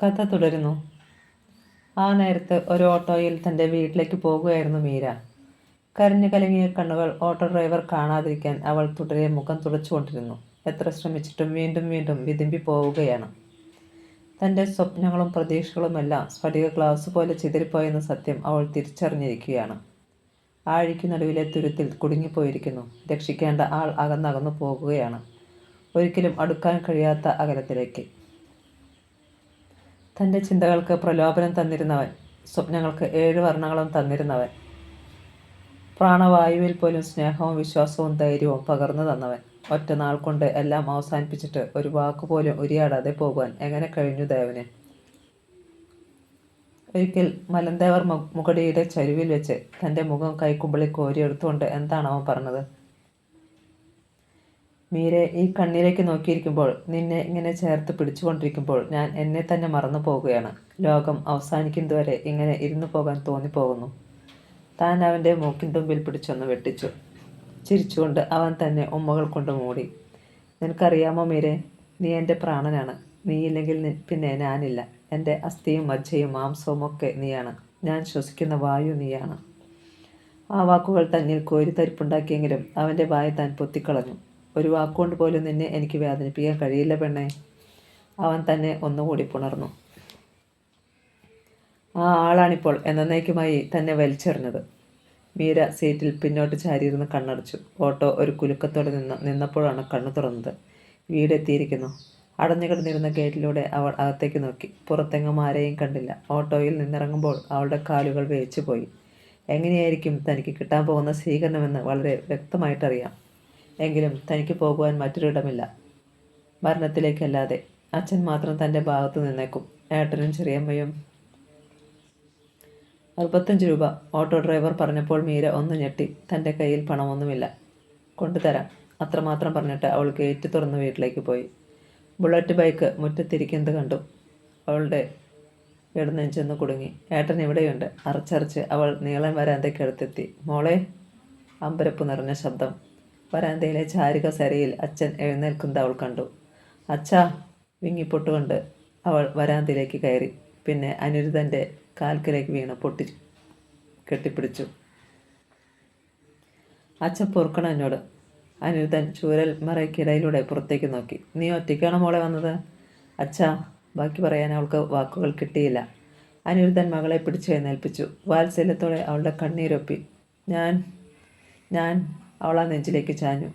കഥ തുടരുന്നു. ആ നേരത്ത് ഒരു ഓട്ടോയിൽ തൻ്റെ വീട്ടിലേക്ക് പോകുകയായിരുന്നു മീര. കരഞ്ഞു കലങ്ങിയ കണ്ണുകൾ ഓട്ടോ ഡ്രൈവർ കാണാതിരിക്കാൻ അവൾ തുടരെ മുഖം തുടച്ചുകൊണ്ടിരുന്നു. എത്ര ശ്രമിച്ചിട്ടും വീണ്ടും വീണ്ടും വിതുമ്പി പോവുകയാണ്. തൻ്റെ സ്വപ്നങ്ങളും പ്രതീക്ഷകളുമെല്ലാം സ്ഫടിക ഗ്ലാസ് പോലെ ചിതറിപ്പോയെന്ന സത്യം അവൾ തിരിച്ചറിഞ്ഞിരിക്കുകയാണ്. ആഴിക്ക് നടുവിലെ തുരുത്തിൽ കുടുങ്ങിപ്പോയിരിക്കുന്നു. രക്ഷിക്കേണ്ട ആൾ അകന്നകന്നു പോകുകയാണ്, ഒരിക്കലും അടുക്കാൻ കഴിയാത്ത അകലത്തിലേക്ക്. തൻ്റെ ചിന്തകൾക്ക് പ്രലോഭനം തന്നിരുന്നവൻ, സ്വപ്നങ്ങൾക്ക് 7 വർണ്ണങ്ങളും തന്നിരുന്നവൻ, പ്രാണവായുവിൽ പോലും സ്നേഹവും വിശ്വാസവും ധൈര്യവും പകർന്നു തന്നവൻ, ഒറ്റ നാൾ കൊണ്ട് എല്ലാം അവസാനിപ്പിച്ചിട്ട് ഒരു വാക്കുപോലും ഉരിയാടാതെ പോകുവാൻ എങ്ങനെ കഴിഞ്ഞു ദേവന്? ഒരിക്കൽ മലന്തേവർ മുകടിയുടെ ചരുവിൽ വെച്ച് തൻ്റെ മുഖം കൈക്കുമ്പിളിൽ കോരിയെടുത്തുകൊണ്ട് എന്താണ് അവൻ പറഞ്ഞത്? മീരെ, ഈ കണ്ണിലേക്ക് നോക്കിയിരിക്കുമ്പോൾ, നിന്നെ ഇങ്ങനെ ചേർത്ത് പിടിച്ചുകൊണ്ടിരിക്കുമ്പോൾ ഞാൻ എന്നെ തന്നെ മറന്നു പോകുകയാണ്. ലോകം അവസാനിക്കുന്നതുവരെ ഇങ്ങനെ ഇരുന്നു പോകാൻ തോന്നിപ്പോകുന്നു. താൻ അവൻ്റെ മൂക്കിൻ തുമ്പിൽ പിടിച്ചൊന്ന് വെട്ടിച്ചു. ചിരിച്ചുകൊണ്ട് അവൻ തന്നെ ഉമ്മകൾ കൊണ്ട് മൂടി. നിനക്കറിയാമോ മീരെ, നീ എൻ്റെ പ്രാണനാണ്. നീയില്ലെങ്കിൽ പിന്നെ ഞാനില്ല. എൻ്റെ അസ്ഥിയും മജ്ജയും മാംസവും ഒക്കെ നീയാണ്. ഞാൻ ശ്വസിക്കുന്ന വായു നീയാണ്. ആ വാക്കുകൾ തന്നിൽ കോരിത്തരിപ്പുണ്ടാക്കിയെങ്കിലും അവൻ്റെ വായ താൻ പൊത്തിക്കളഞ്ഞു. ഒരു വാക്കുകൊണ്ട് പോലും നിന്നെ എനിക്ക് വേദനിപ്പിക്കാൻ കഴിയില്ല പെണ്ണേ. അവൻ തന്നെ ഒന്നുകൂടി പുണർന്നു. ആ ആളാണിപ്പോൾ എന്നേക്കുമായി തന്നെ വലിച്ചെറിഞ്ഞത്. മീര സീറ്റിൽ പിന്നോട്ട് ചാരിയിരുന്ന് കണ്ണടച്ചു. ഓട്ടോ ഒരു കുലുക്കത്തോടെ നിന്നപ്പോഴാണ് കണ്ണു തുറന്നത്. വീടെത്തിയിരിക്കുന്നു. അടഞ്ഞു കിടന്നിരുന്ന ഗേറ്റിലൂടെ അവൾ അകത്തേക്ക് നോക്കി. പുറത്തെങ്ങും ആരെയും കണ്ടില്ല. ഓട്ടോയിൽ നിന്നിറങ്ങുമ്പോൾ അവളുടെ കാലുകൾ വേച്ചുപോയി. എങ്ങനെയായിരിക്കും തനിക്ക് കിട്ടാൻ പോകുന്ന സ്വീകരണമെന്ന് വളരെ വ്യക്തമായിട്ടറിയാം. എങ്കിലും തനിക്ക് പോകുവാൻ മറ്റൊരിടമില്ല. മരണത്തിലേക്കല്ലാതെ. അച്ഛൻ മാത്രം തൻ്റെ ഭാഗത്ത് നിന്നേക്കും. ഏട്ടനും ചെറിയമ്മയും. 65 രൂപ ഓട്ടോ ഡ്രൈവർ പറഞ്ഞപ്പോൾ മീര ഒന്ന് ഞെട്ടി. തൻ്റെ കയ്യിൽ പണമൊന്നുമില്ല. കൊണ്ടുതരാം, അത്രമാത്രം പറഞ്ഞിട്ട് അവൾ ഗേറ്റ് തുറന്ന് വീട്ടിലേക്ക് പോയി. ബുള്ളറ്റ് ബൈക്ക് മുറ്റത്തിരിക്കുന്നത് കണ്ടു. അവളുടെ ഇടനെഞ്ചെന്ന് കുടുങ്ങി. ഏട്ടൻ ഇവിടെയുണ്ട്. അറച്ചറച്ച് അവൾ നീളൻ വരാന്തയ്ക്കടുത്തെത്തി. മോളെ, അമ്പരപ്പ് നിറഞ്ഞ ശബ്ദം. വരാന്തയിലെ ചാരുക സരയിൽ അച്ഛൻ എഴുന്നേൽക്കുന്നത് അവൾ കണ്ടു. അച്ഛാ, വിങ്ങിപ്പൊട്ടുകൊണ്ട് അവൾ വരാന്തയിലേക്ക് കയറി. പിന്നെ അനിരുദ്ധൻ്റെ കാൽക്കിലേക്ക് വീണ് കെട്ടിപ്പിടിച്ചു. അച്ഛൻ പൊറുക്കണം എന്നോട്. അനിരുദ്ധൻ ചൂരൽ മറയ്ക്കിടയിലൂടെ പുറത്തേക്ക് നോക്കി. നീ ഒറ്റയ്ക്കാണോ മോളെ വന്നത്? അച്ഛാ. ബാക്കി പറയാൻ അവൾക്ക് വാക്കുകൾ കിട്ടിയില്ല. അനിരുദ്ധൻ മകളെ പിടിച്ചെഴുന്നേൽപ്പിച്ചു. വാത്സല്യത്തോടെ അവളുടെ കണ്ണീരൊപ്പി. ഞാൻ അവൾ ആ നെഞ്ചിലേക്ക് ചാഞ്ഞു.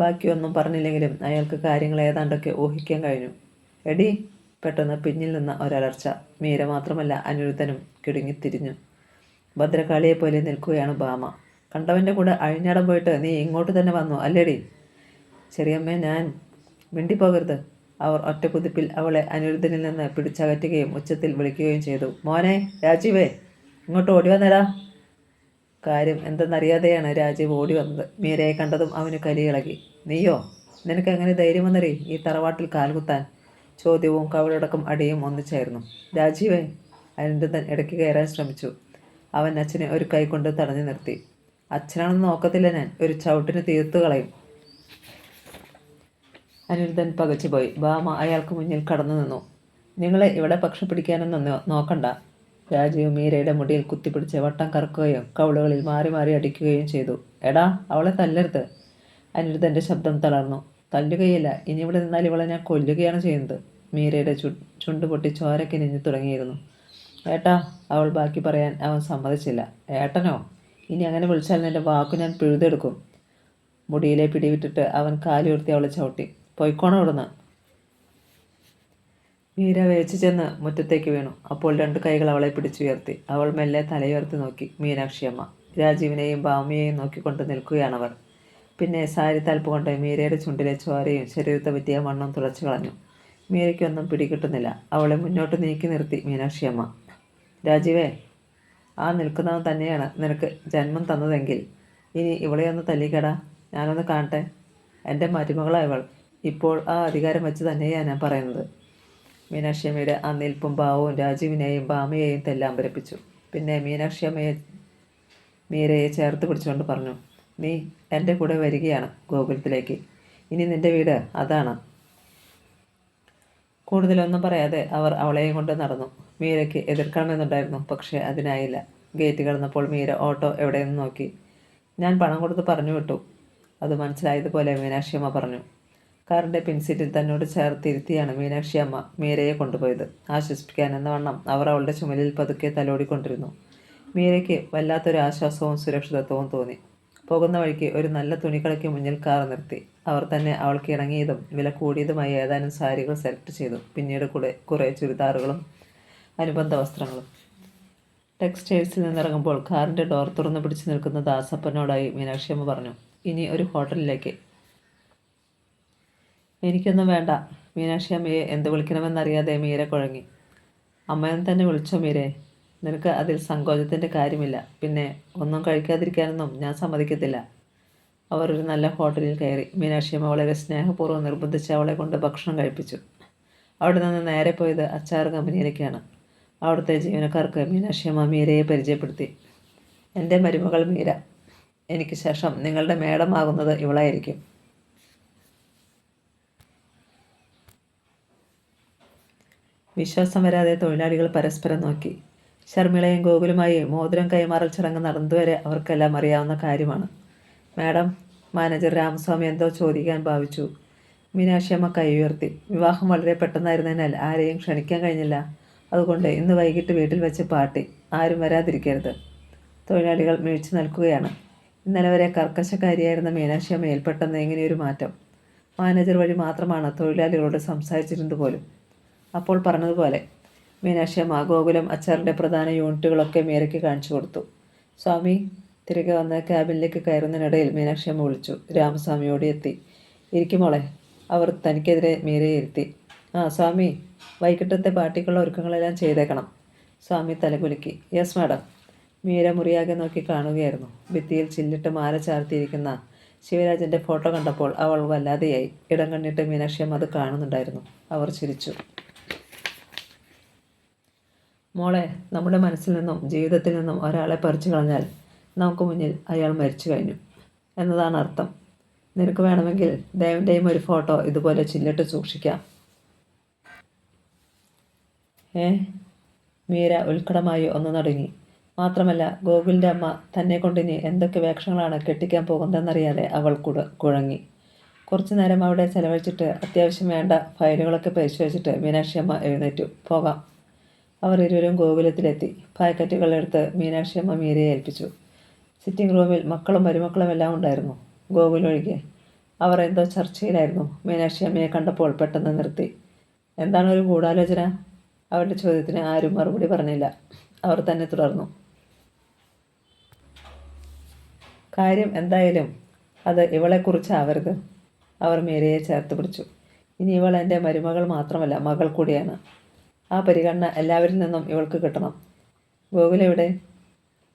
ബാക്കിയൊന്നും പറഞ്ഞില്ലെങ്കിലും അയാൾക്ക് കാര്യങ്ങൾ ഏതാണ്ടൊക്കെ ഊഹിക്കാൻ കഴിഞ്ഞു. എടി, പെട്ടെന്ന് പിന്നിൽ നിന്ന ഒരലർച്ച. മീര മാത്രമല്ല, അനിരുദ്ധനും കിടുങ്ങിത്തിരിഞ്ഞു. ഭദ്രകാളിയെപ്പോലെ നിൽക്കുകയാണ് ഭാമ. കണ്ടവൻ്റെ കൂടെ അഴിഞ്ഞാടം പോയിട്ട് നീ ഇങ്ങോട്ട് തന്നെ വന്നു അല്ലേടി? ചെറിയമ്മേ, ഞാൻ. മിണ്ടിപ്പോകരുത്. അവർ ഒറ്റ കുതിപ്പിൽ അവളെ അനിരുദ്ധനിൽ നിന്ന് പിടിച്ചകറ്റുകയും ഉച്ചത്തിൽ വിളിക്കുകയും ചെയ്തു. മോനെ രാജീവേ, ഇങ്ങോട്ട് ഓടി വന്നേടാ. കാര്യം എന്തെന്നറിയാതെയാണ് രാജീവ് ഓടി വന്നത്. മീരയെ കണ്ടതും അവന് കലിയിളകി. നീയോ? നിനക്ക് എങ്ങനെ ധൈര്യം വന്നറി ഈ തറവാട്ടിൽ കാൽകുത്താൻ? ചോദ്യവും കവളടക്കം അടിയും ഒന്നിച്ചായിരുന്നു. രാജീവേ, അനിരുദ്ധൻ ഇടയ്ക്ക് കയറാൻ ശ്രമിച്ചു. അവൻ അച്ഛനെ ഒരു കൈ കൊണ്ട് തടഞ്ഞു നിർത്തി. അച്ഛനാണെന്ന് നോക്കത്തില്ല ഞാൻ. ഒരു ചവിട്ടിന് തീർത്തു കളയും. അനിരുദ്ധൻ പകച്ചുപോയി. ഭാമ അയാൾക്ക് മുന്നിൽ കടന്നു നിന്നു. നിങ്ങളെ ഇവിടെ പക്ഷം പിടിക്കാനൊന്നും നോക്കണ്ട. രാജീവ് മീരയുടെ മുടിയിൽ കുത്തിപ്പിടിച്ച് വട്ടം കറക്കുകയും കവിളുകളിൽ മാറി മാറി അടിക്കുകയും ചെയ്തു. എടാ, അവളെ തല്ലരുത്. അനിരുദ്ധൻ്റെ ശബ്ദം തളർന്നു. തല്ലുകയില്ല. ഇനി ഇവിടെ നിന്നാൽ ഇവളെ ഞാൻ കൊല്ലുകയാണ് ചെയ്യുന്നത്. മീരയുടെ ചുണ്ട് പൊട്ടി ചോരയ്ക്ക് നിഞ്ഞു തുടങ്ങിയിരുന്നു. ഏട്ടാ, അവൾ ബാക്കി പറയാൻ അവൻ സമ്മതിച്ചില്ല. ഏട്ടനോ? ഇനി അങ്ങനെ വിളിച്ചാൽ നിന്റെ വാക്കു ഞാൻ പിഴുതെടുക്കും. മുടിയിലെ പിടിവിട്ടിട്ട് അവൻ കാലുയർത്തി അവളെ ചവിട്ടി. പൊയ്ക്കോണം ഇവിടുന്ന്. മീര വേച്ചു ചെന്ന് മുറ്റത്തേക്ക് വീണു. അപ്പോൾ 2 കൈകൾ അവളെ പിടിച്ചുയർത്തി. അവൾ മെല്ലെ തലയുയർത്തി നോക്കി. മീനാക്ഷിയമ്മ. രാജീവിനെയും ഭാമിയെയും നോക്കിക്കൊണ്ട് നിൽക്കുകയാണവർ. പിന്നെ സാരി തലപ്പ് കൊണ്ട് മീരയുടെ ചുണ്ടിലെ ചോരയും ശരീരത്തെ പറ്റിയ മണ്ണും തുളച്ചു കളഞ്ഞു. മീരയ്ക്കൊന്നും പിടികിട്ടുന്നില്ല. അവളെ മുന്നോട്ട് നീക്കി നിർത്തി മീനാക്ഷിയമ്മ. രാജീവേ, ആ നിൽക്കുന്നവൻ തന്നെയാണ് നിനക്ക് ജന്മം തന്നതെങ്കിൽ ഇനി ഇവളെ ഒന്ന് തല്ലിക്കടാ. ഞാനൊന്ന് കാണട്ടെ. എൻ്റെ മരുമകളായവൾ. ഇപ്പോൾ ആ അധികാരം വെച്ച് തന്നെയാണ് ഞാൻ പറയുന്നത്. മീനാക്ഷിയമ്മയുടെ ആ നിൽപ്പും ഭാവവും രാജീവിനെയും ഭാമയെയും തെല്ലാമ്പരപ്പിച്ചു. പിന്നെ മീനാക്ഷിയമ്മയെ മീരയെ ചേർത്ത് പിടിച്ചുകൊണ്ട് പറഞ്ഞു. നീ എൻ്റെ കൂടെ വരികയാണ് ഗോകുലത്തിലേക്ക്. ഇനി നിൻ്റെ വീട് അതാണ്. കൂടുതലൊന്നും പറയാതെ അവർ അവളെയും കൊണ്ട് നടന്നു. മീരയ്ക്ക് എതിർക്കണമെന്നുണ്ടായിരുന്നു, പക്ഷേ അതിനായില്ല. ഗേറ്റ് കടന്നപ്പോൾ മീര ഓട്ടോ എവിടെയെന്ന് നോക്കി. ഞാൻ പണം കൊടുത്ത് പറഞ്ഞു വിട്ടു. അത് മനസ്സിലായതുപോലെ മീനാക്ഷിയമ്മ പറഞ്ഞു. കാറിൻ്റെ പിൻസീറ്റിൽ തന്നോട് ചേർത്തിരുത്തിയാണ് മീനാക്ഷിയമ്മ മീരയെ കൊണ്ടുപോയത്. ആശ്വസിപ്പിക്കാൻ എന്ന വണ്ണം അവർ അവളുടെ ചുമലിൽ പതുക്കെ തലോടിക്കൊണ്ടിരുന്നു. മീരയ്ക്ക് വല്ലാത്തൊരു ആശ്വാസവും സുരക്ഷിതത്വവും തോന്നി. പോകുന്ന വഴിക്ക് ഒരു നല്ല തുണിക്കടയ്ക്ക് മുന്നിൽ കാർ നിർത്തി. അവർ തന്നെ അവൾക്ക് ഇണങ്ങിയതും വില കൂടിയതുമായ ഏതാനും സാരികൾ സെലക്ട് ചെയ്തു. പിന്നീട് കുറേ ചുരിദാറുകളും അനുബന്ധ വസ്ത്രങ്ങളും. ടെക്സ്റ്റൈൽസിൽ നിന്നിറങ്ങുമ്പോൾ കാറിൻ്റെ ഡോർ തുറന്നു പിടിച്ചു നിൽക്കുന്ന ദാസപ്പനോടായി മീനാക്ഷിയമ്മ പറഞ്ഞു, ഇനി ഒരു ഹോട്ടലിലേക്ക്. എനിക്കൊന്നും വേണ്ട. മീനാക്ഷിയമ്മയെ എന്ത് വിളിക്കണമെന്നറിയാതെ മീര കുഴങ്ങി. അമ്മയെന്ന് തന്നെ വിളിച്ചോ മീരെ. നിനക്ക് അതിൽ സങ്കോചത്തിൻ്റെ കാര്യമില്ല. പിന്നെ ഒന്നും കഴിക്കാതിരിക്കാനൊന്നും ഞാൻ സമ്മതിക്കത്തില്ല. അവർ ഒരു നല്ല ഹോട്ടലിൽ കയറി. മീനാക്ഷിയമ്മ വളരെ സ്നേഹപൂർവ്വം നിർബന്ധിച്ച് അവളെ കൊണ്ട് ഭക്ഷണം കഴിപ്പിച്ചു. അവിടെ നിന്ന് നേരെ പോയത് അച്ചാർ കമ്പനിയിലേക്കാണ്. അവിടുത്തെ ജീവനക്കാർക്ക് മീനാക്ഷിയമ്മ മീരയെ പരിചയപ്പെടുത്തി. എൻ്റെ മരുമകൾ മീര. എനിക്ക് ശേഷം നിങ്ങളുടെ മേഡം ആകുന്നത് ഇവളായിരിക്കും. വിശ്വാസം വരാതെ തൊഴിലാളികൾ പരസ്പരം നോക്കി. ശർമിളയും ഗോകുലുമായി മോതിരം കൈമാറൽ ചടങ്ങ് നടന്നതുവരെ അവർക്കെല്ലാം അറിയാവുന്ന കാര്യമാണ്. മാഡം, മാനേജർ രാമസ്വാമി എന്തോ ചോദിക്കാൻ ഭാവിച്ചു. മീനാക്ഷിയമ്മ കൈ ഉയർത്തി. വിവാഹം വളരെ പെട്ടെന്നായിരുന്നതിനാൽ ആരെയും ക്ഷണിക്കാൻ കഴിഞ്ഞില്ല. അതുകൊണ്ട് ഇന്ന് വൈകിട്ട് വീട്ടിൽ വെച്ച് പാർട്ടി. ആരും വരാതിരിക്കരുത്. തൊഴിലാളികൾ മിഴിച്ചു നിൽക്കുകയാണ്. ഇന്നലെ വരെ കർക്കശക്കാരിയായിരുന്ന മീനാക്ഷിയമ്മയിൽ പെട്ടെന്ന് ഇങ്ങനെയൊരു മാറ്റം. മാനേജർ വഴി മാത്രമാണ് തൊഴിലാളികളോട് സംസാരിച്ചിരുന്നത് പോലും. അപ്പോൾ പറഞ്ഞതുപോലെ മീനാക്ഷിയമ്മ ഗോകുലം അച്ചാറിൻ്റെ പ്രധാന യൂണിറ്റുകളൊക്കെ മീരയ്ക്ക് കാണിച്ചു കൊടുത്തു. സ്വാമി. തിരികെ വന്ന് ക്യാബിനിലേക്ക് കയറുന്നതിനിടയിൽ മീനാക്ഷിയമ്മ വിളിച്ചു. രാമസ്വാമി ഓടിയെത്തി. ഇരിക്കുമോളെ. അവർ തനിക്കെതിരെ മീരയെ ഇരുത്തി. ആ സ്വാമി, വൈകിട്ടത്തെ പാർട്ടിക്കുള്ള ഒരുക്കങ്ങളെല്ലാം ചെയ്തേക്കണം. സ്വാമി തലകുലുക്കി. Yes madam. മീര മുറിയാകെ നോക്കി കാണുകയായിരുന്നു. ഭിത്തിയിൽ ചില്ലിട്ട് മാല ചാർത്തിയിരിക്കുന്ന ശിവരാജൻ്റെ ഫോട്ടോ കണ്ടപ്പോൾ അവൾ വല്ലാതെയായി. ഇടം കണ്ണിട്ട് മീനാക്ഷിയമ്മ അത് കാണുന്നുണ്ടായിരുന്നു. അവർ ചിരിച്ചു. മോളെ, നമ്മുടെ മനസ്സിൽ നിന്നും ജീവിതത്തിൽ നിന്നും ഒരാളെ പറിച്ചു കളഞ്ഞാൽ നമുക്ക് മുന്നിൽ അയാൾ മരിച്ചു കഴിഞ്ഞു എന്നതാണ് അർത്ഥം. നിനക്ക് വേണമെങ്കിൽ ദേവൻ്റെയും ഒരു ഫോട്ടോ ഇതുപോലെ ചില്ലിട്ട് സൂക്ഷിക്കാം. മീര ഉത്കടമായി ഒന്ന് നടുങ്ങി. മാത്രമല്ല, ഗോകുലിൻ്റെ അമ്മ തന്നെ കൊണ്ടിനി എന്തൊക്കെ വേഷങ്ങളാണ് കെട്ടിക്കാൻ പോകുന്നതെന്നറിയാതെ അവൾ കുഴങ്ങി. കുറച്ചു നേരം അവിടെ ചെലവഴിച്ചിട്ട് അത്യാവശ്യം വേണ്ട ഫയലുകളൊക്കെ പരിശോധിച്ചിട്ട് മീനാക്ഷിയമ്മ എഴുന്നേറ്റു. പോകാം. അവർ ഇരുവരും ഗോകുലത്തിലെത്തി. പാക്കറ്റുകളെടുത്ത് മീനാക്ഷിയമ്മ മീരയെ ഏൽപ്പിച്ചു. സിറ്റിംഗ് റൂമിൽ മക്കളും മരുമക്കളും എല്ലാം ഉണ്ടായിരുന്നു, ഗോകുലൊഴികെ. അവർ എന്തോ ചർച്ചയിലായിരുന്നു. മീനാക്ഷിയമ്മയെ കണ്ടപ്പോൾ പെട്ടെന്ന് നിർത്തി. എന്താണ് ഒരു ഗൂഢാലോചന? അവരുടെ ചോദ്യത്തിന് ആരും മറുപടി പറഞ്ഞില്ല. അവർ തന്നെ തുടർന്നു. കാര്യം എന്തായാലും അത് ഇവളെക്കുറിച്ചാവരുത്. അവർ മീരയെ ചേർത്ത് പിടിച്ചു. ഇനി ഇവൾ എൻ്റെ മരുമകൾ മാത്രമല്ല, മകൾ കൂടിയാണ്. ആ പരിഗണന എല്ലാവരിൽ നിന്നും ഇവൾക്ക് കിട്ടണം. ഗോകുലെവിടെ?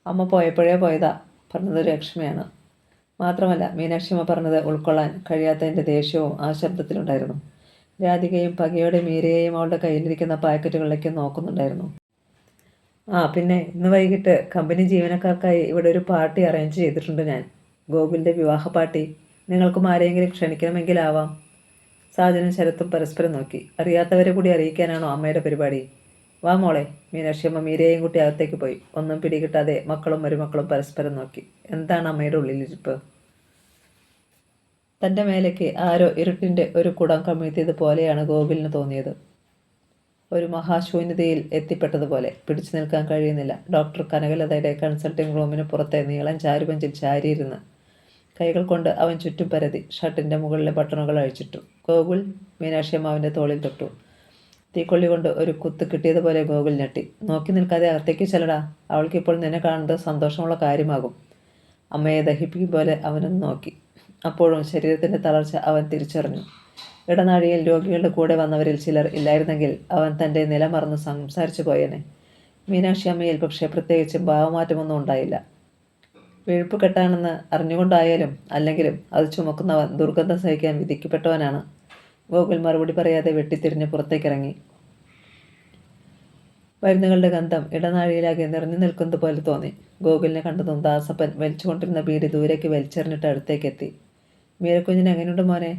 അമ്മ പോയപ്പോഴേ പോയതാ. പറഞ്ഞത് ലക്ഷ്മിയാണ്. മാത്രമല്ല, മീനാക്ഷിയമ്മ പറഞ്ഞത് ഉൾക്കൊള്ളാൻ കഴിയാത്തതിൻ്റെ ദേഷ്യവും ആ ശബ്ദത്തിലുണ്ടായിരുന്നു. രാധികയും പകയോടെ മീരയെയും അവളുടെ കയ്യിലിരിക്കുന്ന പാക്കറ്റുകളിലേക്ക് നോക്കുന്നുണ്ടായിരുന്നു. ആ പിന്നെ, ഇന്ന് വൈകിട്ട് കമ്പനി ജീവനക്കാർക്കായി ഇവിടെ ഒരു പാർട്ടി അറേഞ്ച് ചെയ്തിട്ടുണ്ട് ഞാൻ. ഗോകുലിൻ്റെ വിവാഹ പാർട്ടി. നിങ്ങൾക്കും ആരെയെങ്കിലും ക്ഷണിക്കണമെങ്കിലാവാം. സാജനും ശരത്തും പരസ്പരം നോക്കി. അറിയാത്തവരെ കൂടി അറിയിക്കാനാണോ അമ്മയുടെ പരിപാടി? വാ മോളെ. മീനാക്ഷിയമ്മ മീരയെയും കൂട്ടി അകത്തേക്ക് പോയി. ഒന്നും പിടികിട്ടാതെ മക്കളും മരുമക്കളും പരസ്പരം നോക്കി. എന്താണ് അമ്മയുടെ ഉള്ളിലിരിപ്പ്? തൻ്റെ മേലേക്ക് ആരോ ഇരുട്ടിൻ്റെ ഒരു കുടം കമിഴ്ത്തിയത് പോലെയാണ് ഗോകുലിന് തോന്നിയത്. ഒരു മഹാശൂന്യതയിൽ എത്തിപ്പെട്ടതുപോലെ. പിടിച്ചു നിൽക്കാൻ കഴിയുന്നില്ല. ഡോക്ടർ കനകലതയുടെ കൺസൾട്ടിംഗ് റൂമിന് പുറത്തെ നീളൻ ചാരുബെഞ്ചിൽ ചാരിയിരുന്ന് കൈകൾ കൊണ്ട് അവൻ ചുറ്റും പരതി ഷർട്ടിൻ്റെ മുകളിലെ ബട്ടണുകൾ അഴിച്ചിട്ടു. ഗോകുൽ. മീനാക്ഷിയമ്മ അവൻ്റെ തോളിൽ തൊട്ടു. തീക്കൊള്ളി കൊണ്ട് ഒരു കുത്ത് കിട്ടിയതുപോലെ ഗോകുൽ ഞെട്ടി. നോക്കി നിൽക്കാതെ അകത്തേക്ക് ചെല്ലടാ. അവൾക്കിപ്പോൾ നിന്നെ കാണുന്നത് സന്തോഷമുള്ള കാര്യമാകും. അമ്മയെ ദഹിപ്പിക്കും പോലെ അവനൊന്ന് നോക്കി. അപ്പോഴും ശരീരത്തിൻ്റെ തളർച്ച അവൻ തിരിച്ചറിഞ്ഞു. ഇടനാഴിയിൽ രോഗികളുടെ കൂടെ വന്നവരിൽ ചിലർ ഇല്ലായിരുന്നെങ്കിൽ അവൻ തൻ്റെ നില മറന്ന് സംസാരിച്ചു പോയേനെ. മീനാക്ഷി അമ്മയിൽ പക്ഷേ പ്രത്യേകിച്ച് ഭാവമാറ്റമൊന്നും ഉണ്ടായില്ല. വീഴ്പ്പ് കെട്ടാണെന്ന് അറിഞ്ഞുകൊണ്ടായാലും അല്ലെങ്കിലും അത് ചുമക്കുന്നവൻ ദുർഗന്ധം സഹിക്കാൻ വിധിക്കപ്പെട്ടവനാണ്. ഗോകുൽ മറുപടി പറയാതെ വെട്ടിത്തിരിഞ്ഞ് പുറത്തേക്കിറങ്ങി. മരുന്നുകളുടെ ഗന്ധം ഇടനാഴിയിലാകെ നിറഞ്ഞു നിൽക്കുന്നത് പോലെ തോന്നി. ഗോകുലിനെ കണ്ടതും ദാസപ്പൻ വലിച്ചുകൊണ്ടിരുന്ന ബീഡി ദൂരേക്ക് വലിച്ചെറിഞ്ഞിട്ട് അടുത്തേക്കെത്തി. മീരക്കുഞ്ഞിന് എങ്ങനെയുണ്ട് മോനെ?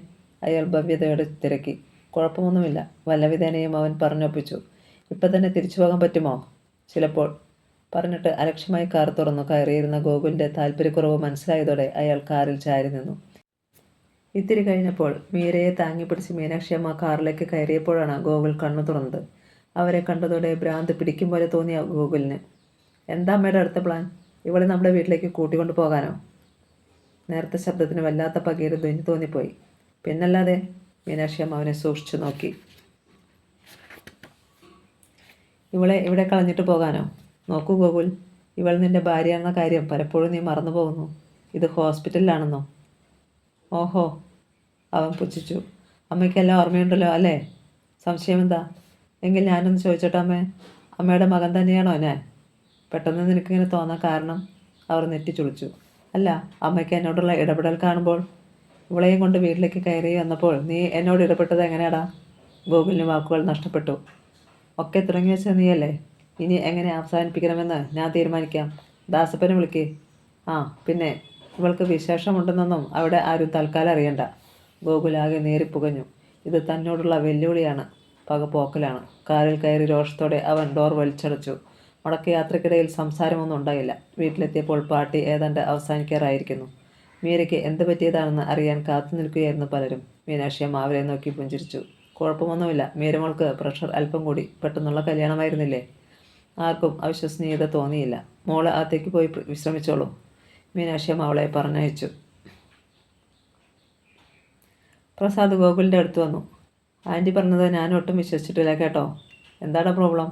അയാൾ ഭവ്യതയോടെ തിരക്കി. കുഴപ്പമൊന്നുമില്ല. വല്ലവിധേനയും അവൻ പറഞ്ഞൊപ്പിച്ചു. ഇപ്പം തന്നെ തിരിച്ചു പോകാൻ പറ്റുമോ? ചിലപ്പോൾ. പറഞ്ഞിട്ട് അലക്ഷ്യമായി കാർ തുറന്നു. കയറിയിരുന്ന ഗോകുലിൻ്റെ താല്പര്യക്കുറവ് മനസ്സിലായതോടെ അയാൾ കാറിൽ ചാരി നിന്നു. ഇത്തിരി കഴിഞ്ഞപ്പോൾ മീരയെ താങ്ങിപ്പിടിച്ച് മീനാക്ഷിയമ്മ കാറിലേക്ക് കയറിയപ്പോഴാണ് ഗോകുൽ കണ്ണു തുറന്നത്. അവരെ കണ്ടതോടെ ഭ്രാന്ത് പിടിക്കും പോലെ തോന്നിയ ഗോകുലിന്. എന്താ അമ്മയുടെ അടുത്ത പ്ലാൻ? ഇവളെ നമ്മുടെ വീട്ടിലേക്ക് കൂട്ടിക്കൊണ്ടു പോകാനോ? നേരത്തെ ശബ്ദത്തിന് വല്ലാത്ത പകയിൽ ധ്വനി തോന്നിപ്പോയി. പിന്നല്ലാതെ. മീനാക്ഷിയമ്മ അവനെ സൂക്ഷിച്ചു നോക്കി. ഇവളെ ഇവിടെ കളഞ്ഞിട്ട് പോകാനോ? നോക്കൂ ഗോകുൽ, ഇവൾ നിന്റെ ഭാര്യയാണെന്ന കാര്യം പലപ്പോഴും നീ മറന്നു പോകുന്നു. ഇത് ഹോസ്പിറ്റലിലാണെന്നോ? ഓഹോ, അവൻ പുച്ഛിച്ചു. അമ്മയ്ക്കെല്ലാം ഓർമ്മയുണ്ടല്ലോ അല്ലേ? സംശയമെന്താ? എങ്കിൽ ഞാനൊന്ന് ചോദിച്ചോട്ടെ അമ്മേ, അമ്മയുടെ മകൻ തന്നെയാണോ ഞാൻ? പെട്ടെന്ന് നിനക്കിങ്ങനെ തോന്നാൻ കാരണം? അവർ നെറ്റിച്ചുളിച്ചു. അല്ല, അമ്മയ്ക്ക് എന്നോടുള്ള ഇടപെടൽ കാണുമ്പോൾ. ഇവളെയും കൊണ്ട് വീട്ടിലേക്ക് കയറി വന്നപ്പോൾ നീ എന്നോട് ഇടപെട്ടത് എങ്ങനെയാടാ? ഗോകുലിന് വാക്കുകൾ നഷ്ടപ്പെട്ടു. ഒക്കെ തുടങ്ങി വെച്ച നീയല്ലേ. ഇനി എങ്ങനെ അവസാനിപ്പിക്കണമെന്ന് ഞാൻ തീരുമാനിക്കാം. ദാസപ്പനെ വിളിക്ക്. ആ പിന്നെ, ഇവൾക്ക് വിശേഷമുണ്ടെന്നൊന്നും അവിടെ ആരും തൽക്കാലം അറിയണ്ട. ഗോകുലാകെ നേരിപ്പുകഞ്ഞു. ഇത് തന്നോടുള്ള വെല്ലുവിളിയാണ്, പകപോക്കലാണ്. കാറിൽ കയറി രോഷത്തോടെ അവൻ ഡോർ വലിച്ചടച്ചു. മടക്കയാത്രക്കിടയിൽ സംസാരമൊന്നും ഉണ്ടായില്ല. വീട്ടിലെത്തിയപ്പോൾ പാർട്ടി ഏതാണ്ട് അവസാനിക്കാറായിരിക്കുന്നു. മീരയ്ക്ക് എന്ത് പറ്റിയതാണെന്ന് അറിയാൻ കാത്തു നിൽക്കുകയായിരുന്നു പലരും. മീനാക്ഷിയമ്മ അവരെ നോക്കി പുഞ്ചിരിച്ചു. കുഴപ്പമൊന്നുമില്ല, മീരമോൾക്ക് പ്രഷർ അല്പം കൂടി. പെട്ടെന്നുള്ള കല്യാണമായിരുന്നില്ലേ? ആർക്കും അവിശ്വസനീയത തോന്നിയില്ല. മോള് അകത്തേക്ക് പോയി വിശ്രമിച്ചോളൂ. മീനാക്ഷിയമ്മ അവളെ പറഞ്ഞയച്ചു. പ്രസാദ് ഗോകുലിൻ്റെ അടുത്ത് വന്നു. ആൻറ്റി പറഞ്ഞത് ഞാൻ ഒട്ടും വിശ്വസിച്ചിട്ടില്ല കേട്ടോ. എന്താണ് പ്രോബ്ലം?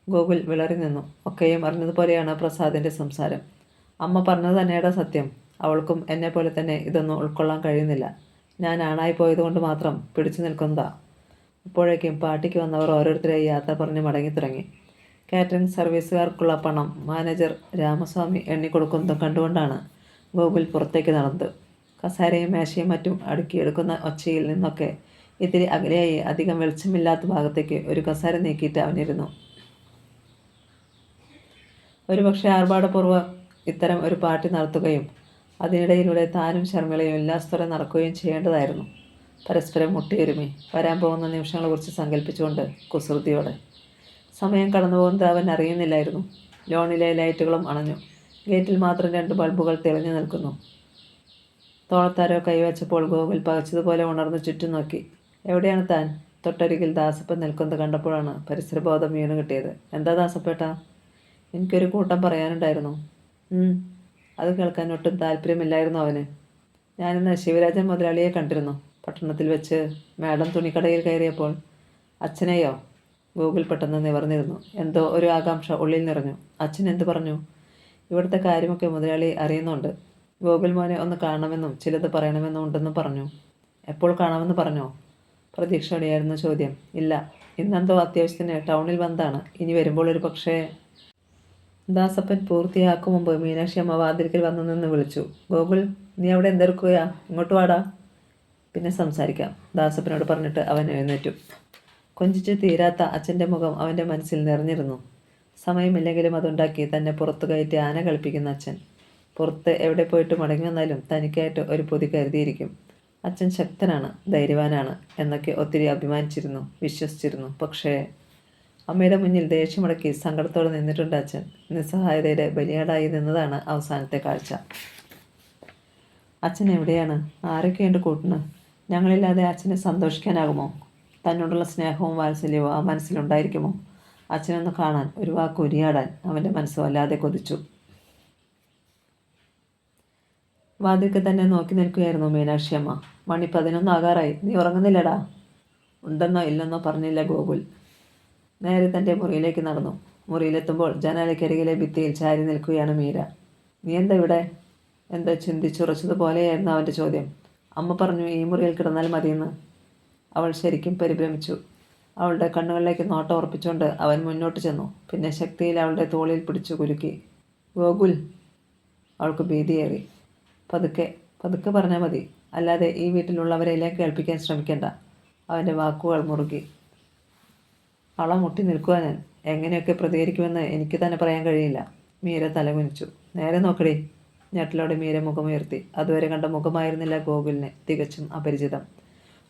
ഗോകുൽ വിളറി നിന്നു. ഒക്കെയും അറിഞ്ഞതുപോലെയാണ് പ്രസാദിൻ്റെ സംസാരം. അമ്മ പറഞ്ഞത് തന്നെയാണ് സത്യം. അവൾക്കും എന്നെ പോലെ തന്നെ ഇതൊന്നും ഉൾക്കൊള്ളാൻ കഴിയുന്നില്ല. ഞാൻ ആണായി പോയതുകൊണ്ട് മാത്രം പിടിച്ചു നിൽക്കുന്നതാ. അപ്പോഴേക്കും പാർട്ടിക്ക് വന്നവർ ഓരോരുത്തരെയും യാത്ര പറഞ്ഞ് മടങ്ങി തുടങ്ങി. കാറ്ററിംഗ് സർവീസുകാർക്കുള്ള പണം മാനേജർ രാമസ്വാമി എണ്ണിക്കൊടുക്കുന്നതും കണ്ടുകൊണ്ടാണ് ഗോകുൽ പുറത്തേക്ക് നടന്നത്. കസാരയും മേശയും മറ്റും അടുക്കിയെടുക്കുന്ന ഒച്ചയിൽ നിന്നൊക്കെ ഇത്തിരി അകലെയായി അധികം വെളിച്ചമില്ലാത്ത ഭാഗത്തേക്ക് ഒരു കസാര നീക്കിയിട്ട് അവനിരുന്നു. ഒരുപക്ഷെ ആർഭാടപൂർവ്വം ഇത്തരം ഒരു പാർട്ടി നടത്തുകയും അതിനിടയിലൂടെ താനും ശർമ്മിളയും ഉല്ലാസത്തോടെ നടക്കുകയും ചെയ്യേണ്ടതായിരുന്നു. പരസ്പരം മുട്ടിയൊരുമി വരാൻ പോകുന്ന നിമിഷങ്ങളെക്കുറിച്ച് സങ്കല്പിച്ചുകൊണ്ട് കുസൃതിയോടെ. സമയം കടന്നു പോകുന്നത് അവൻ അറിയുന്നില്ലായിരുന്നു. ലോണിലെ ലൈറ്റുകളും അണഞ്ഞു. ഗേറ്റിൽ മാത്രം 2 ബൾബുകൾ തെളിഞ്ഞു നിൽക്കുന്നു. തോളത്താരോ കൈവച്ചപ്പോൾ ഗോകുൽ പകച്ചതുപോലെ ഉണർന്ന് ചുറ്റും നോക്കി. എവിടെയാണ് താൻ? തൊട്ടരികിൽ ദാസപ്പൻ നിൽക്കുന്നത് കണ്ടപ്പോഴാണ് പരിസരബോധം വീണ് കിട്ടിയത്. എന്താ ദാസപ്പേട്ടാ? എനിക്കൊരു കൂട്ടം പറയാനുണ്ടായിരുന്നു. അത് കേൾക്കാൻ ഒട്ടും താല്പര്യമില്ലായിരുന്നു അവന്. ഞാനിന്ന് ശിവരാജൻ മുതലാളിയെ കണ്ടിരുന്നു. പട്ടണത്തിൽ വെച്ച് മാഡം തുണിക്കടയിൽ കയറിയപ്പോൾ. അച്ഛനെയോ? ഗോകുൽ പെട്ടെന്ന് നിവർന്നിരുന്നു. എന്തോ ഒരു ആകാംക്ഷ ഉള്ളിൽ നിറഞ്ഞു. അച്ഛൻ എന്തു പറഞ്ഞു? ഇവിടുത്തെ കാര്യമൊക്കെ മുതലാളി അറിയുന്നുണ്ട്. ഗോകുൽ മോനെ ഒന്ന് കാണണമെന്നും ചിലത് പറയണമെന്നും ഉണ്ടെന്നും പറഞ്ഞു. എപ്പോൾ കാണാമെന്ന് പറഞ്ഞോ? പ്രതീക്ഷയോടെയായിരുന്നു ചോദ്യം. ഇല്ല, ഇന്നെന്തോ അത്യാവശ്യത്തിന് ടൗണിൽ വന്നതാണ്. ഇനി വരുമ്പോൾ ഒരു പക്ഷേ. ദാസപ്പൻ പൂർത്തിയാക്കും മുമ്പ് മീനാക്ഷി അമ്മ വാതിൽക്കൽ വന്നു നിന്ന് വിളിച്ചു. ഗോകുൽ, നീ അവിടെ എന്തെടുക്കുകയാ? ഇങ്ങോട്ട് വാടാ. പിന്നെ സംസാരിക്കാം, ദാസപ്പനോട് പറഞ്ഞിട്ട് അവൻ എഴുന്നേറ്റു. കൊഞ്ചിച്ച് തീരാത്ത അച്ഛൻ്റെ മുഖം അവൻ്റെ മനസ്സിൽ നിറഞ്ഞിരുന്നു. സമയമില്ലെങ്കിലും അതുണ്ടാക്കി തന്നെ പുറത്തു കയറ്റി ആന കളിപ്പിക്കുന്ന അച്ഛൻ. പുറത്ത് എവിടെ പോയിട്ട് മടങ്ങി വന്നാലും തനിക്കായിട്ട് ഒരു പൊതി കരുതിയിരിക്കും. അച്ഛൻ ശക്തനാണ്, ധൈര്യവാനാണ് എന്നൊക്കെ ഒത്തിരി അഭിമാനിച്ചിരുന്നു, വിശ്വസിച്ചിരുന്നു. പക്ഷേ അമ്മയുടെ മുന്നിൽ ദേഷ്യമടക്കി സങ്കടത്തോടെ നിന്നിട്ടുണ്ട് അച്ഛൻ. നിസ്സഹായതയുടെ ബലിയാടായി നിന്നതാണ് അവസാനത്തെ കാഴ്ച. അച്ഛൻ എവിടെയാണ്? ആരൊക്കെയുണ്ട് കൂട്ടിന്? ഞങ്ങളില്ലാതെ അച്ഛനെ സന്തോഷിക്കാനാകുമോ? തന്നോടുള്ള സ്നേഹവും വാത്സല്യവും ആ മനസ്സിലുണ്ടായിരിക്കുമോ? അച്ഛനൊന്ന് കാണാൻ, ഒരു വാക്ക് ഉരിയാടാൻ അവൻ്റെ മനസ്സ് വല്ലാതെ കൊതിച്ചു. വാതിൽക്ക് തന്നെ നോക്കി നിൽക്കുകയായിരുന്നു മീനാക്ഷിയമ്മ. മണി 11 ആകാറായി. നീ ഉറങ്ങുന്നില്ലടാ? ഉണ്ടെന്നോ ഇല്ലെന്നോ പറഞ്ഞില്ല ഗോകുൽ. നേരെ തൻ്റെ മുറിയിലേക്ക് നടന്നു. മുറിയിലെത്തുമ്പോൾ ജനാലയ്ക്കരികിലെ ഭിത്തിയിൽ ചാരി നിൽക്കുകയാണ് മീര. നീ എന്താ ഇവിടെ? എന്താ ചിന്തിച്ചുറച്ചതുപോലെയായിരുന്നു അവൻ്റെ ചോദ്യം. അമ്മ പറഞ്ഞു ഈ മുറിയിൽ കിടന്നാൽ മതിയെന്ന്. അവൾ ശരിക്കും പരിഭ്രമിച്ചു. അവളുടെ കണ്ണുകളിലേക്ക് നോട്ടം ഉറപ്പിച്ചുകൊണ്ട് അവൻ മുന്നോട്ട് ചെന്നു. പിന്നെ ശക്തിയിൽ അവളുടെ തോളിൽ പിടിച്ചു കുലുക്കി. ഗോകുൽ! അവൾക്ക് ഭീതിയേറി. പതുക്കെ പതുക്കെ പറഞ്ഞാൽ മതി, അല്ലാതെ ഈ വീട്ടിലുള്ളവരെല്ലാം കേൾപ്പിക്കാൻ ശ്രമിക്കണ്ട. അവൻ്റെ വാക്കുകൾ മുറുകി. മുട്ടി നിൽക്കുക ഞാൻ. എങ്ങനെയൊക്കെ പ്രതികരിക്കുമെന്ന് എനിക്ക് തന്നെ പറയാൻ കഴിയില്ല. മീര തലകുനിച്ചു. നേരെ നോക്കടി. ഞെട്ടലോടെ മീര മുഖമുയർത്തി. അതുവരെ കണ്ട മുഖമായിരുന്നില്ല ഗോകുലിന്, തികച്ചും അപരിചിതം.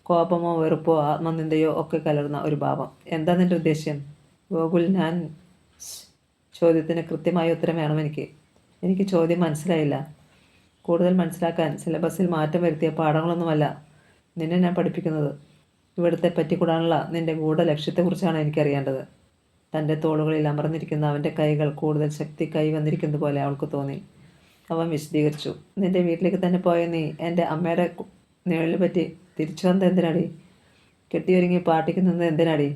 കോപമോ വെറുപ്പോ ആത്മനിന്ദയോ ഒക്കെ കലർന്ന ഒരു ഭാവം. എന്താ നിൻ്റെ ഉദ്ദേശ്യം? ഗോകുൽ, ഞാൻ ചോദ്യത്തിന് കൃത്യമായ ഉത്തരം വേണം എനിക്ക്. എനിക്ക് ചോദ്യം മനസ്സിലായില്ല. കൂടുതൽ മനസ്സിലാക്കാൻ സിലബസിൽ മാറ്റം വരുത്തിയ പാഠങ്ങളൊന്നുമല്ല നിന്നെ ഞാൻ പഠിപ്പിക്കുന്നത്. ഇവിടുത്തെ പറ്റിക്കൂടാനുള്ള നിന്റെ ലക്ഷ്യത്തെക്കുറിച്ചാണ് എനിക്കറിയേണ്ടത്. തൻ്റെ തോളുകളിൽ അമർന്നിരിക്കുന്ന അവൻ്റെ കൈകൾ കൂടുതൽ ശക്തി കൈവന്നിരിക്കുന്നത് പോലെ അവൾക്ക് തോന്നി. അവൻ വിശദീകരിച്ചു. നിന്റെ വീട്ടിലേക്ക് തന്നെ പോയ നീ എൻ്റെ അമ്മയുടെ നിഴലിനെ പറ്റി തിരിച്ചു വന്നത് എന്തിനാടി? കെട്ടിയൊരുങ്ങി പാർട്ടിക്ക് നിന്നത് എന്തിനാടി?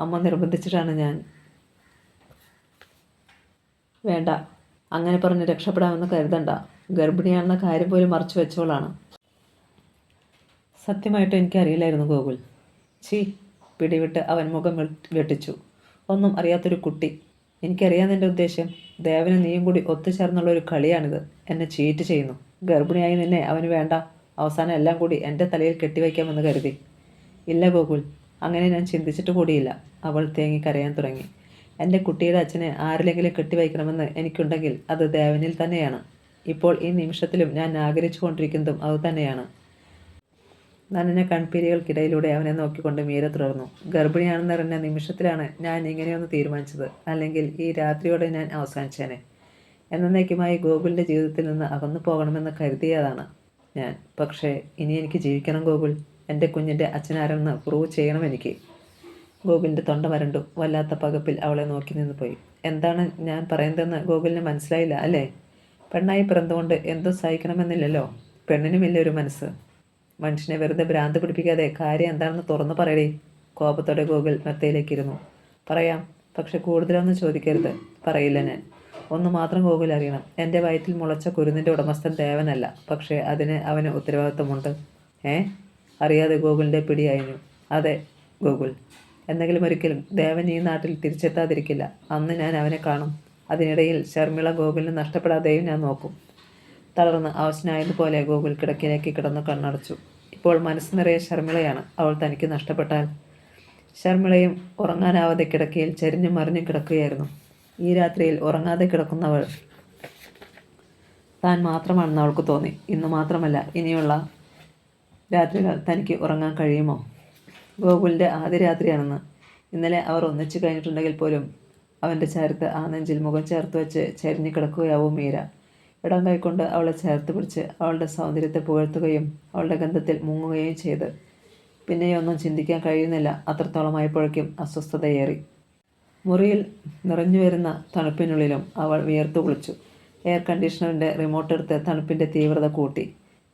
അമ്മ നിർബന്ധിച്ചിട്ടാണ് ഞാൻ. വേണ്ട, അങ്ങനെ പറഞ്ഞ് രക്ഷപ്പെടാമെന്ന് കരുതണ്ട. ഗർഭിണിയാണെന്ന കാര്യം പോലും മറച്ചു വെച്ചവളാണ്. സത്യമായിട്ടും എനിക്കറിയില്ലായിരുന്നു ഗോകുൽ. ചീ, പിടിവിട്ട് അവൻ മുഖം വെട്ടിച്ചു. ഒന്നും അറിയാത്തൊരു കുട്ടി. എനിക്കറിയാൻ നിൻ്റെ ഉദ്ദേശം. ദേവന് നീയും കൂടി ഒത്തുചേർന്നുള്ള ഒരു കളിയാണിത്. എന്നെ ചീറ്റ് ചെയ്യുന്നു. ഗർഭിണിയായി നിന്നെ അവന് വേണ്ട. അവസാനം എല്ലാം കൂടി എൻ്റെ തലയിൽ കെട്ടിവയ്ക്കാമെന്ന് കരുതി. ഇല്ല ഗോകുൽ, അങ്ങനെ ഞാൻ ചിന്തിച്ചിട്ട് കൂടിയില്ല. അവൾ തേങ്ങിക്കരയാൻ തുടങ്ങി. എൻ്റെ കുട്ടിയുടെ അച്ഛനെ ആരിലെങ്കിലും കെട്ടിവയ്ക്കണമെന്ന് എനിക്കുണ്ടെങ്കിൽ അത് ദേവനിൽ തന്നെയാണ്. ഇപ്പോൾ ഈ നിമിഷത്തിലും ഞാൻ ആഗ്രഹിച്ചു കൊണ്ടിരിക്കുന്നതും അതുതന്നെയാണ്. നനഞ്ഞ കൺപീലികൾക്കിടയിലൂടെ അവനെ നോക്കിക്കൊണ്ട് മീര തുടർന്നു. ഗർഭിണിയാണെന്നറിഞ്ഞ നിമിഷത്തിലാണ് ഞാൻ ഇങ്ങനെയൊന്ന് തീരുമാനിച്ചത്. അല്ലെങ്കിൽ ഈ രാത്രിയോടെ ഞാൻ അവസാനിച്ചേനെ. എന്നേക്കുമായി ഗോകുലിൻ്റെ ജീവിതത്തിൽ നിന്ന് അകന്നു പോകണമെന്ന് കരുതിയതാണ് ഞാൻ. പക്ഷേ ഇനി എനിക്ക് ജീവിക്കണം ഗോകുൽ. എൻ്റെ കുഞ്ഞിൻ്റെ അച്ഛനാരെന്ന് പ്രൂവ് ചെയ്യണം എനിക്ക്. ഗോകുലിൻ്റെ തൊണ്ട വരണ്ടു. വല്ലാത്ത പകപ്പിൽ അവളെ നോക്കി നിന്ന് പോയി. എന്താണ് ഞാൻ പറയുന്നതെന്ന് ഗോകുലിന് മനസ്സിലായില്ല അല്ലേ? പെണ്ണായി പിറന്നുകൊണ്ട് എന്തും സഹിക്കണമെന്നില്ലല്ലോ. പെണ്ണിനുമില്ല ഒരു മനസ്സ്. മനുഷ്യനെ വെറുതെ ഭ്രാന്ത് പിടിപ്പിക്കാതെ കാര്യം എന്താണെന്ന് തുറന്നു പറയടേ. കോപത്തോടെ ഗോകുൽ മെത്തയിലേക്കിരുന്നു. പറയാം, പക്ഷെ കൂടുതലൊന്നും ചോദിക്കരുത്. പറയില്ല ഞാൻ. ഒന്ന് മാത്രം ഗോകുൽ അറിയണം. എൻ്റെ വയറ്റിൽ മുളച്ച കുരുന്നിൻ്റെ ഉടമസ്ഥൻ ദേവനല്ല. പക്ഷേ അതിന് അവന് ഉത്തരവാദിത്വമുണ്ട്. അറിയാതെ ഗോകുലിൻ്റെ പിടിയായിരുന്നു. അതെ ഗോകുൽ, എന്തെങ്കിലും ഒരിക്കലും ദേവൻ ഈ നാട്ടിൽ തിരിച്ചെത്താതിരിക്കില്ല. അന്ന് ഞാൻ അവനെ കാണും. അതിനിടയിൽ ശർമിള ഗോകുലിന് നഷ്ടപ്പെടാതെയും ഞാൻ നോക്കും. തളർന്ന് അവശനായതുപോലെ ഗോകുൽ കിടക്കിലേക്ക് കിടന്നു കണ്ണടച്ചു. ഇപ്പോൾ മനസ്സ് നിറയെ ശർമിളയാണ്. അവൾ തനിക്ക് നഷ്ടപ്പെട്ടാൽ. ശർമിളയും ഉറങ്ങാനാവാതെ കിടക്കയിൽ ചരിഞ്ഞു മറിഞ്ഞു കിടക്കുകയായിരുന്നു. ഈ രാത്രിയിൽ ഉറങ്ങാതെ കിടക്കുന്നവൾ താൻ മാത്രമാണെന്ന് അവൾക്ക് തോന്നി. ഇന്ന് മാത്രമല്ല, ഇനിയുള്ള രാത്രികൾ തനിക്ക് ഉറങ്ങാൻ കഴിയുമോ? ഗോകുലിൻ്റെ ആദ്യ രാത്രിയാണെന്ന്. ഇന്നലെ അവർ ഒന്നിച്ചു കഴിഞ്ഞിട്ടുണ്ടെങ്കിൽ പോലും അവൻ്റെ ചേർത്ത് ആ നെഞ്ചിൽ മുഖം ചേർത്ത് വെച്ച് ചരിഞ്ഞു കിടക്കുകയാവും മീര. ഇടം കൈക്കൊണ്ട് അവളെ ചേർത്ത് പിടിച്ച് അവളുടെ സൗന്ദര്യത്തെ പുകഴ്ത്തുകയും അവളുടെ ഗന്ധത്തിൽ മുങ്ങുകയും ചെയ്ത് പിന്നെയൊന്നും ചിന്തിക്കാൻ കഴിയുന്നില്ല. അത്രത്തോളമായപ്പോഴേക്കും അസ്വസ്ഥതയേറി. മുറിയിൽ നിറഞ്ഞു വരുന്ന തണുപ്പിനുള്ളിലും അവൾ വിയർത്തു കുളിച്ചു. എയർ കണ്ടീഷണറിൻ്റെ റിമോട്ട് എടുത്ത് തണുപ്പിൻ്റെ തീവ്രത കൂട്ടി.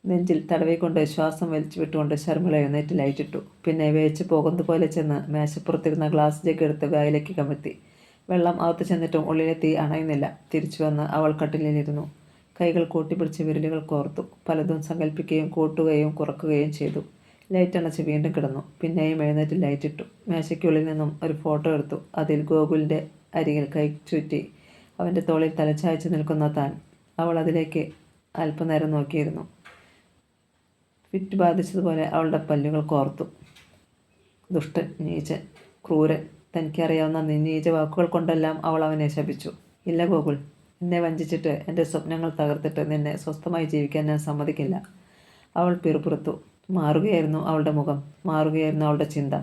നെഞ്ചിൽ തടവിക്കൊണ്ട് ശ്വാസം വലിച്ചു വിട്ടുകൊണ്ട് ശർമിള എഴുന്നേറ്റ് ലൈറ്റിട്ടു. പിന്നെ വേച്ച് പോകുന്നതുപോലെ ചെന്ന് മേശപ്പുറത്തിരുന്ന ഗ്ലാസ് ജഗ് എടുത്ത് വായിലേക്ക് കമഴ്ത്തി. വെള്ളം അകത്ത് ചെന്നിട്ടും ഉള്ളിലെ തീ അണയുന്നില്ല. തിരിച്ചു വന്ന് അവൾ കട്ടിലിലിരുന്നു. കൈകൾ കൂട്ടിപ്പിടിച്ച് വിരലുകൾ കോർത്തു. പലതും സങ്കല്പിക്കുകയും കൂട്ടുകയും കുറക്കുകയും ചെയ്തു. ലൈറ്റ് അണച്ച് വീണ്ടും കിടന്നു. പിന്നെയും എഴുന്നേറ്റ് ലൈറ്റിട്ടു. മേശയ്ക്കുള്ളിൽ നിന്നും ഒരു ഫോട്ടോ എടുത്തു. അതിൽ ഗോകുലിൻ്റെ അരികിൽ കൈ ചുറ്റി അവൻ്റെ തോളിൽ തലച്ചായ്ച്ച് നിൽക്കുന്ന താൻ. അവൾ അതിലേക്ക് അല്പനേരം നോക്കിയിരുന്നു. ഫിറ്റ് ബാധിച്ചതുപോലെ അവളുടെ പല്ലുകൾ കോർത്തു. ദുഷ്ടൻ, നീചൻ, ക്രൂരൻ. തനിക്കറിയാവുന്ന നീച വാക്കുകൾ കൊണ്ടെല്ലാം അവൾ അവനെ ശപിച്ചു. ഇല്ല ഗോകുൽ, എന്നെ വഞ്ചിച്ചിട്ട് എൻ്റെ സ്വപ്നങ്ങൾ തകർത്തിട്ട് നിന്നെ സ്വസ്ഥമായി ജീവിക്കാൻ ഞാൻ സമ്മതിക്കില്ല. അവൾ പിറുപിറുത്തു. മാറുകയായിരുന്നു അവളുടെ മുഖം. മാറുകയായിരുന്നു അവളുടെ ചിന്ത.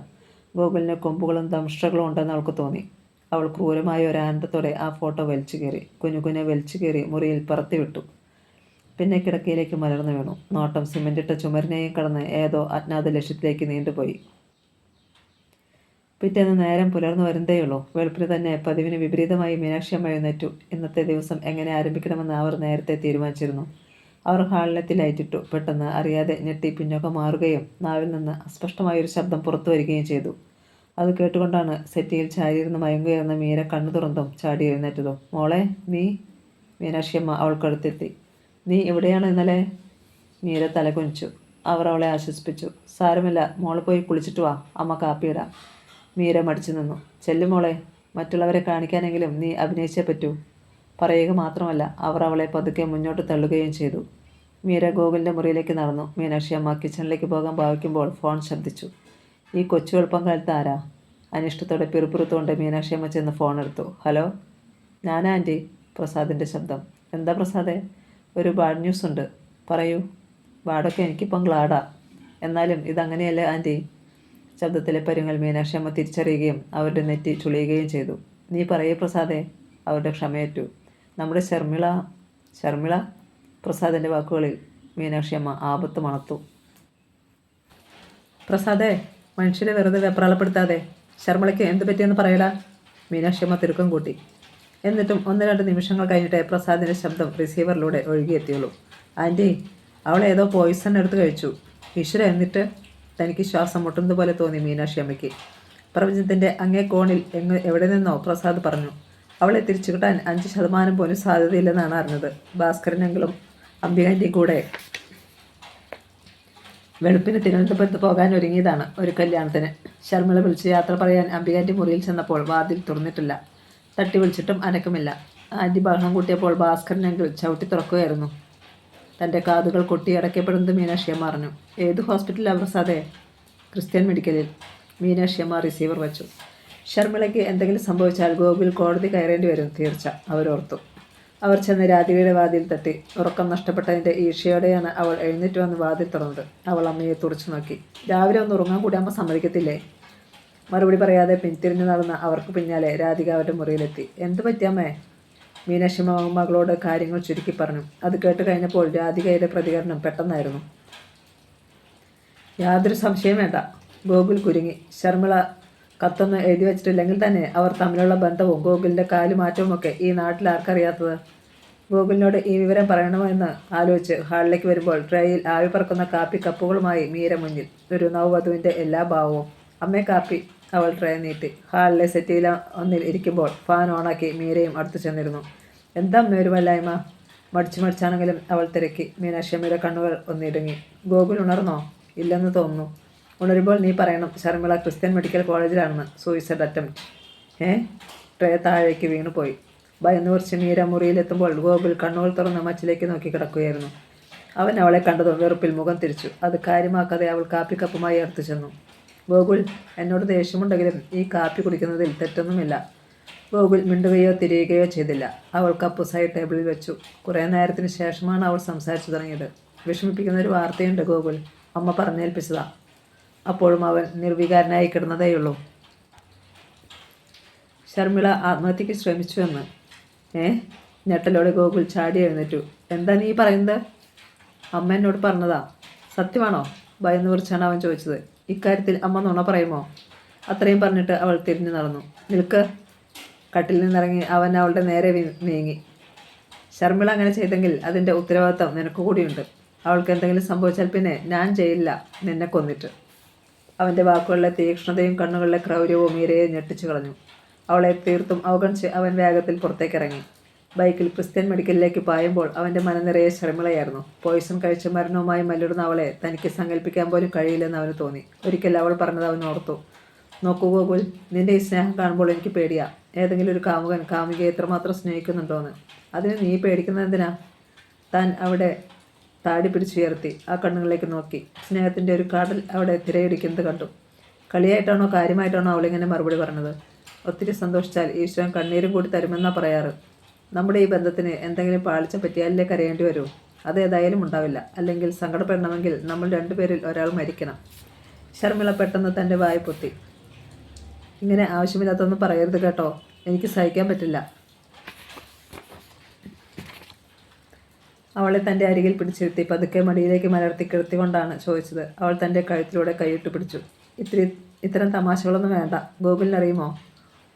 ഗോകുലിന് കൊമ്പുകളും ദംഷ്ട്രകളും ഉണ്ടെന്ന് അവൾക്ക് തോന്നി. അവൾ ക്രൂരമായ ഒരു ആനന്ദത്തോടെ ആ ഫോട്ടോ വലിച്ചു കയറി കുഞ്ഞുകുഞ്ഞെ വലിച്ചു കയറി മുറിയിൽ പറത്തിവിട്ടു. പിന്നെ കിടക്കയിലേക്ക് മലർന്നു വീണു. നോട്ടം സിമെൻറ്റിട്ട ചുമരിനെയും കടന്ന് ഏതോ അജ്ഞാത ലക്ഷ്യത്തിലേക്ക് നീണ്ടുപോയി. പിറ്റേന്ന് നേരം പുലർന്നു വരുന്നതേയുള്ളൂ. വെളുപ്പിന് തന്നെ പതിവിന് വിപരീതമായി മീനാക്ഷിയമ്മ എഴുന്നേറ്റു. ഇന്നത്തെ ദിവസം എങ്ങനെ ആരംഭിക്കണമെന്ന് അവർ നേരത്തെ തീരുമാനിച്ചിരുന്നു. അവർ ഹാളിലെത്തി ലൈറ്റിട്ടു. പെട്ടെന്ന് അറിയാതെ ഞെട്ടി പിന്നോക്കം മാറുകയും നാവിൽ നിന്ന് അസ്പഷ്ടമായൊരു ശബ്ദം പുറത്തു വരികയും ചെയ്തു. അത് കേട്ടുകൊണ്ടാണ് സെറ്റിയിൽ ചാരിയിരുന്ന് മയങ്ങുകയെന്ന മീര കണ്ണു തുറന്നും ചാടി എഴുന്നേറ്റതും. മോളെ, നീ? മീനാക്ഷിയമ്മ അവൾക്കടുത്തെത്തി. നീ എവിടെയാണ് ഇന്നലെ? മീര തലകുനിച്ചു. അവർ അവളെ ആശ്വസിപ്പിച്ചു. സാരമില്ല, മോള് പോയി കുളിച്ചിട്ട് വാ, അമ്മ കാപ്പിയിടാം. മീര മടിച്ചു നിന്നു. ചെല്ലുമോളെ, മറ്റുള്ളവരെ കാണിക്കാനെങ്കിലും നീ അഭിനയിച്ചേ പറ്റൂ. പറയുക മാത്രമല്ല, അവർ അവളെ പതുക്കെ മുന്നോട്ട് തള്ളുകയും ചെയ്തു. മീര ഗോകുലിൻ്റെ മുറിയിലേക്ക് നടന്നു. മീനാക്ഷി അമ്മ കിച്ചണിലേക്ക് പോകാൻ ഭാവിക്കുമ്പോൾ ഫോൺ ശബ്ദിച്ചു. ഈ കൊച്ചു എളുപ്പം കാലത്ത് ആരാ? അനിഷ്ടത്തോടെ പിറുപിറുത്തുകൊണ്ട് മീനാക്ഷി അമ്മ ചെന്ന് ഫോൺ എടുത്തു. ഹലോ, ഞാനാ ആൻറ്റി. പ്രസാദിൻ്റെ ശബ്ദം. എന്താ പ്രസാദേ? ഒരു ബാഡ് ന്യൂസ് ഉണ്ട്, പറയൂ. ബാഡൊക്കെ എനിക്കിപ്പം ഗ്ലാഡാ. എന്നാലും ഇതങ്ങനെയല്ല ആൻറ്റി. ശബ്ദത്തിലെ പരുങ്ങൽ മീനാക്ഷി അമ്മ തിരിച്ചറിയുകയും അവരുടെ നെറ്റി ചുളിയുകയും ചെയ്തു. നീ പറയേ പ്രസാദേ. അവരുടെ ക്ഷമയേറ്റു. നമ്മുടെ ഷർമിള പ്രസാദിൻ്റെ വാക്കുകളിൽ മീനാക്ഷി അമ്മ ആപത്ത് മണത്തു. പ്രസാദേ, മനുഷ്യരെ വെറുതെ വെപ്രാളപ്പെടുത്താതെ. ശർമിളയ്ക്ക് എന്ത് പറ്റിയെന്ന് പറയടാ. മീനാക്ഷി അമ്മ തിരുക്കം കൂട്ടി. എന്നിട്ടും 1-2 നിമിഷങ്ങൾ കഴിഞ്ഞിട്ടേ പ്രസാദിൻ്റെ ശബ്ദം റിസീവറിലൂടെ ഒഴുകിയെത്തിയുള്ളൂ. ആൻറ്റി, അവൾ ഏതോ പോയിസൺ എടുത്ത് കഴിച്ചു. ഈശ്വര, എന്നിട്ട്? തനിക്ക് ശ്വാസം മുട്ടുന്നത് പോലെ തോന്നി മീനാക്ഷി അമ്മയ്ക്ക്. പ്രപഞ്ചത്തിൻ്റെ അങ്ങേ കോണിൽ എവിടെ നിന്നോ പ്രസാദ് പറഞ്ഞു. അവളെ തിരിച്ചു കിട്ടാൻ 5% പോലും സാധ്യതയില്ലെന്നാണ് അറിഞ്ഞത്. ഭാസ്കരനെങ്കിലും അംബികാൻ്റെയും കൂടെ വെളുപ്പിന് തിരുവനന്തപുരത്ത് പോകാൻ ഒരുങ്ങിയതാണ് ഒരു കല്യാണത്തിന്. ശർമിള വിളിച്ച് യാത്ര പറയാൻ അംബികാൻ്റെ മുറിയിൽ ചെന്നപ്പോൾ വാതിൽ തുറന്നിട്ടില്ല. തട്ടി വിളിച്ചിട്ടും അനക്കമില്ല. ആൻറ്റി ബഹളം കൂട്ടിയപ്പോൾ ഭാസ്കരനെങ്കിൽ ചവിട്ടി തുറക്കുകയായിരുന്നു. തൻ്റെ കാതുകൾ കൊട്ടി അടയ്ക്കപ്പെടുന്നത് മീനാക്ഷിയമ്മ അറിഞ്ഞു. ഏത് ഹോസ്പിറ്റലാണ് പ്രസാദേ? ക്രിസ്ത്യൻ മെഡിക്കലിൽ. മീനാക്ഷിയമ്മ റിസീവർ വെച്ചു. ശർമിളയ്ക്ക് എന്തെങ്കിലും സംഭവിച്ചാൽ ഗോകുൽ കോടതി കയറേണ്ടി വരും തീർച്ച, അവരോർത്തു. അവർ ചെന്ന് രാധികയുടെ വാതിൽ തട്ടി. ഉറക്കം നഷ്ടപ്പെട്ടതിൻ്റെ ഈർഷ്യയോടെയാണ് അവൾ എഴുന്നേറ്റ് വന്ന് വാതിൽ തുറന്നത്. അവൾ അമ്മയെ തുറച്ചു നോക്കി. രാവിലെ ഒന്ന് ഉറങ്ങാൻ കൂടി അമ്മ സമ്മതിക്കത്തില്ലേ? മറുപടി പറയാതെ പിന്തിരിഞ്ഞു നടന്ന അവർക്ക് പിന്നാലെ രാധിക അവരുടെ മുറിയിലെത്തി. എന്ത് പറ്റിയമ്മേ? മീനാക്ഷി മകളോട് കാര്യങ്ങൾ ചുരുക്കി പറഞ്ഞു. അത് കേട്ട് കഴിഞ്ഞപ്പോൾ രാധികയുടെ പ്രതികരണം പെട്ടെന്നായിരുന്നു. യാതൊരു സംശയം വേണ്ട. ഗോകുൽ കുരുങ്ങി. ശർമിള കത്തൊന്ന് എഴുതി വെച്ചിട്ടില്ലെങ്കിൽ തന്നെ അവർ തമ്മിലുള്ള ബന്ധവും ഗോകുലിൻ്റെ കാലുമാറ്റവുമൊക്കെ ഈ നാട്ടിൽ ആർക്കറിയാത്തത്? ഗോകുലിനോട് ഈ വിവരം പറയണമെന്ന് ആലോചിച്ച് ഹാളിലേക്ക് വരുമ്പോൾ ട്രേയിൽ ആവി പറക്കുന്ന കാപ്പി കപ്പുകളുമായി മീര മുന്നിൽ. ഒരു നവവധുവിൻ്റെ എല്ലാ ഭാവവും. അമ്മേ, കാപ്പി. അവൾ ട്രേ നീട്ടി. ഹാളിലെ സെറ്റിയില ഒന്നിൽ ഇരിക്കുമ്പോൾ ഫാൻ ഓണാക്കി മീരയും അടുത്ത് ചെന്നിരുന്നു. എന്താ അമ്മ ഒരു വല്ലായ്മ? മടിച്ചാണെങ്കിലും അവൾ തിരക്കി. മീനാക്ഷി അമ്മയുടെ കണ്ണുകൾ ഒന്നിടുങ്ങി. ഗോകുൽ ഉണർന്നോ? ഇല്ലെന്ന് തോന്നുന്നു. ഉണരുമ്പോൾ നീ പറയണം ശർമിള ക്രിസ്ത്യൻ മെഡിക്കൽ കോളേജിലാണെന്ന്. Suicide attempt. ട്രേ താഴേക്ക് വീണുപോയി. ഭയന്ന് കുറിച്ച് മീര മുറിയിലെത്തുമ്പോൾ ഗോകുൽ കണ്ണുകൾ തുറന്ന് മച്ചിലേക്ക് നോക്കി കിടക്കുകയായിരുന്നു. അവൻ അവളെ കണ്ടതും വെറുപ്പിൽ മുഖം തിരിച്ചു. അത് കാര്യമാക്കാതെ അവൾ കാപ്പി കപ്പുമായി അടുത്തു ചെന്നു. ഗോകുൽ, എന്നോട് ദേഷ്യമുണ്ടെങ്കിലും ഈ കാപ്പി കുടിക്കുന്നതിൽ തെറ്റൊന്നുമില്ല. ഗോകുൽ മിണ്ടുകയോ തിരിയുകയോ ചെയ്തില്ല. അവൾ കപ്പ് സൈഡ് ടേബിളിൽ വെച്ചു. കുറേ നേരത്തിന് ശേഷമാണ് അവൾ സംസാരിച്ചു തുടങ്ങിയത്. വിഷമിപ്പിക്കുന്ന ഒരു വാർത്തയുണ്ട് ഗോകുൽ. അമ്മ പറഞ്ഞേൽപ്പിച്ചതാ. അപ്പോഴും അവൻ നിർവികാരനായി കിടന്നതേയുള്ളൂ. ശർമിള ആത്മഹത്യക്ക് ശ്രമിച്ചുവെന്ന്. ഞെട്ടലോടെ ഗോകുൽ ചാടി എഴുന്നേറ്റു. എന്താ നീ പറയുന്നത്? അമ്മ എന്നോട് പറഞ്ഞതാ. സത്യമാണോ? ഭയന്ന് കുറിച്ചാണ് അവൻ ചോദിച്ചത്. ഇക്കാര്യത്തിൽ അമ്മ നുണ പറയുമോ? അത്രയും പറഞ്ഞിട്ട് അവൾ തിരിഞ്ഞു നടന്നു. നിൽക്ക്. കട്ടിൽ നിന്നിറങ്ങി അവൻ അവളുടെ നേരെ നീങ്ങി. ശർമിള അങ്ങനെ ചെയ്തെങ്കിൽ അതിൻ്റെ ഉത്തരവാദിത്തം നിനക്ക് കൂടിയുണ്ട്. അവൾക്ക് എന്തെങ്കിലും സംഭവിച്ചാൽ പിന്നെ ഞാൻ ചെയ്യില്ല, നിന്നെ കൊന്നിട്ട്. അവൻ്റെ വാക്കുകളിലെ തീക്ഷ്ണതയും കണ്ണുകളിലെ ക്രൗര്യവും മീരയെ ഞെട്ടിച്ചു കളഞ്ഞു. അവളെ തീർത്തും അവഗണിച്ച് അവൻ വേഗത്തിൽ പുറത്തേക്കിറങ്ങി. ബൈക്കിൽ ക്രിസ്ത്യൻ മെഡിക്കലിലേക്ക് പായുമ്പോൾ അവൻ്റെ മനനിറയെ ശർമിളയായിരുന്നു. പോയിസൺ കഴിച്ച് മരണവുമായി മല്ലിടുന്ന അവളെ തനിക്ക് സങ്കല്പിക്കാൻ പോലും കഴിയില്ലെന്ന് അവന് തോന്നി. ഒരിക്കൽ അവൾ പറഞ്ഞത് അവൻ ഓർത്തു. നോക്കൂ ഗോകുൽ, നിന്റെ ഈ സ്നേഹം കാണുമ്പോൾ എനിക്ക് പേടിയാ. ഏതെങ്കിലും ഒരു കാമുകൻ കാമുകയെ എത്രമാത്രം സ്നേഹിക്കുന്നുണ്ടോയെന്ന്. അതിന് നീ പേടിക്കുന്നത് എന്തിനാ? താൻ അവിടെ താടി പിടിച്ചുയർത്തി ആ കണ്ണുകളിലേക്ക് നോക്കി. സ്നേഹത്തിൻ്റെ ഒരു കടൽ അവിടെ തിരയിടിക്കുന്നത് കണ്ടു. കളിയായിട്ടാണോ കാര്യമായിട്ടാണോ അവളിങ്ങനെ മറുപടി പറഞ്ഞത്? ഒത്തിരി സന്തോഷിച്ചാൽ ഈശ്വരൻ കണ്ണീരും കൂടി തരുമെന്നാണ് പറയാറ്. നമ്മുടെ ഈ ബന്ധത്തിന് എന്തെങ്കിലും പാളിച്ച പറ്റിയാലേ കരയേണ്ടി വരൂ. അതേതായാലും ഉണ്ടാവില്ല. അല്ലെങ്കിൽ സങ്കടപ്പെടണമെങ്കിൽ നമ്മൾ 2 പേരിൽ ഒരാൾ മരിക്കണം. ശർമിള പെട്ടെന്ന് തൻ്റെ വായ പൊത്തി. ഇങ്ങനെ ആവശ്യമില്ലാത്തൊന്നും പറയരുത് കേട്ടോ. എനിക്ക് സഹിക്കാൻ പറ്റില്ല. അവളെ തൻ്റെ അരികിൽ പിടിച്ചിരുത്തി പതുക്കെ മടിയിലേക്ക് മലർത്തി കിടത്തിക്കൊണ്ടാണ് ചോദിച്ചത്. അവൾ തൻ്റെ കഴുത്തിലൂടെ കൈയിട്ട് പിടിച്ചു. ഇത്തരം തമാശകളൊന്നും വേണ്ട. ഗോകുലിനറിയുമോ?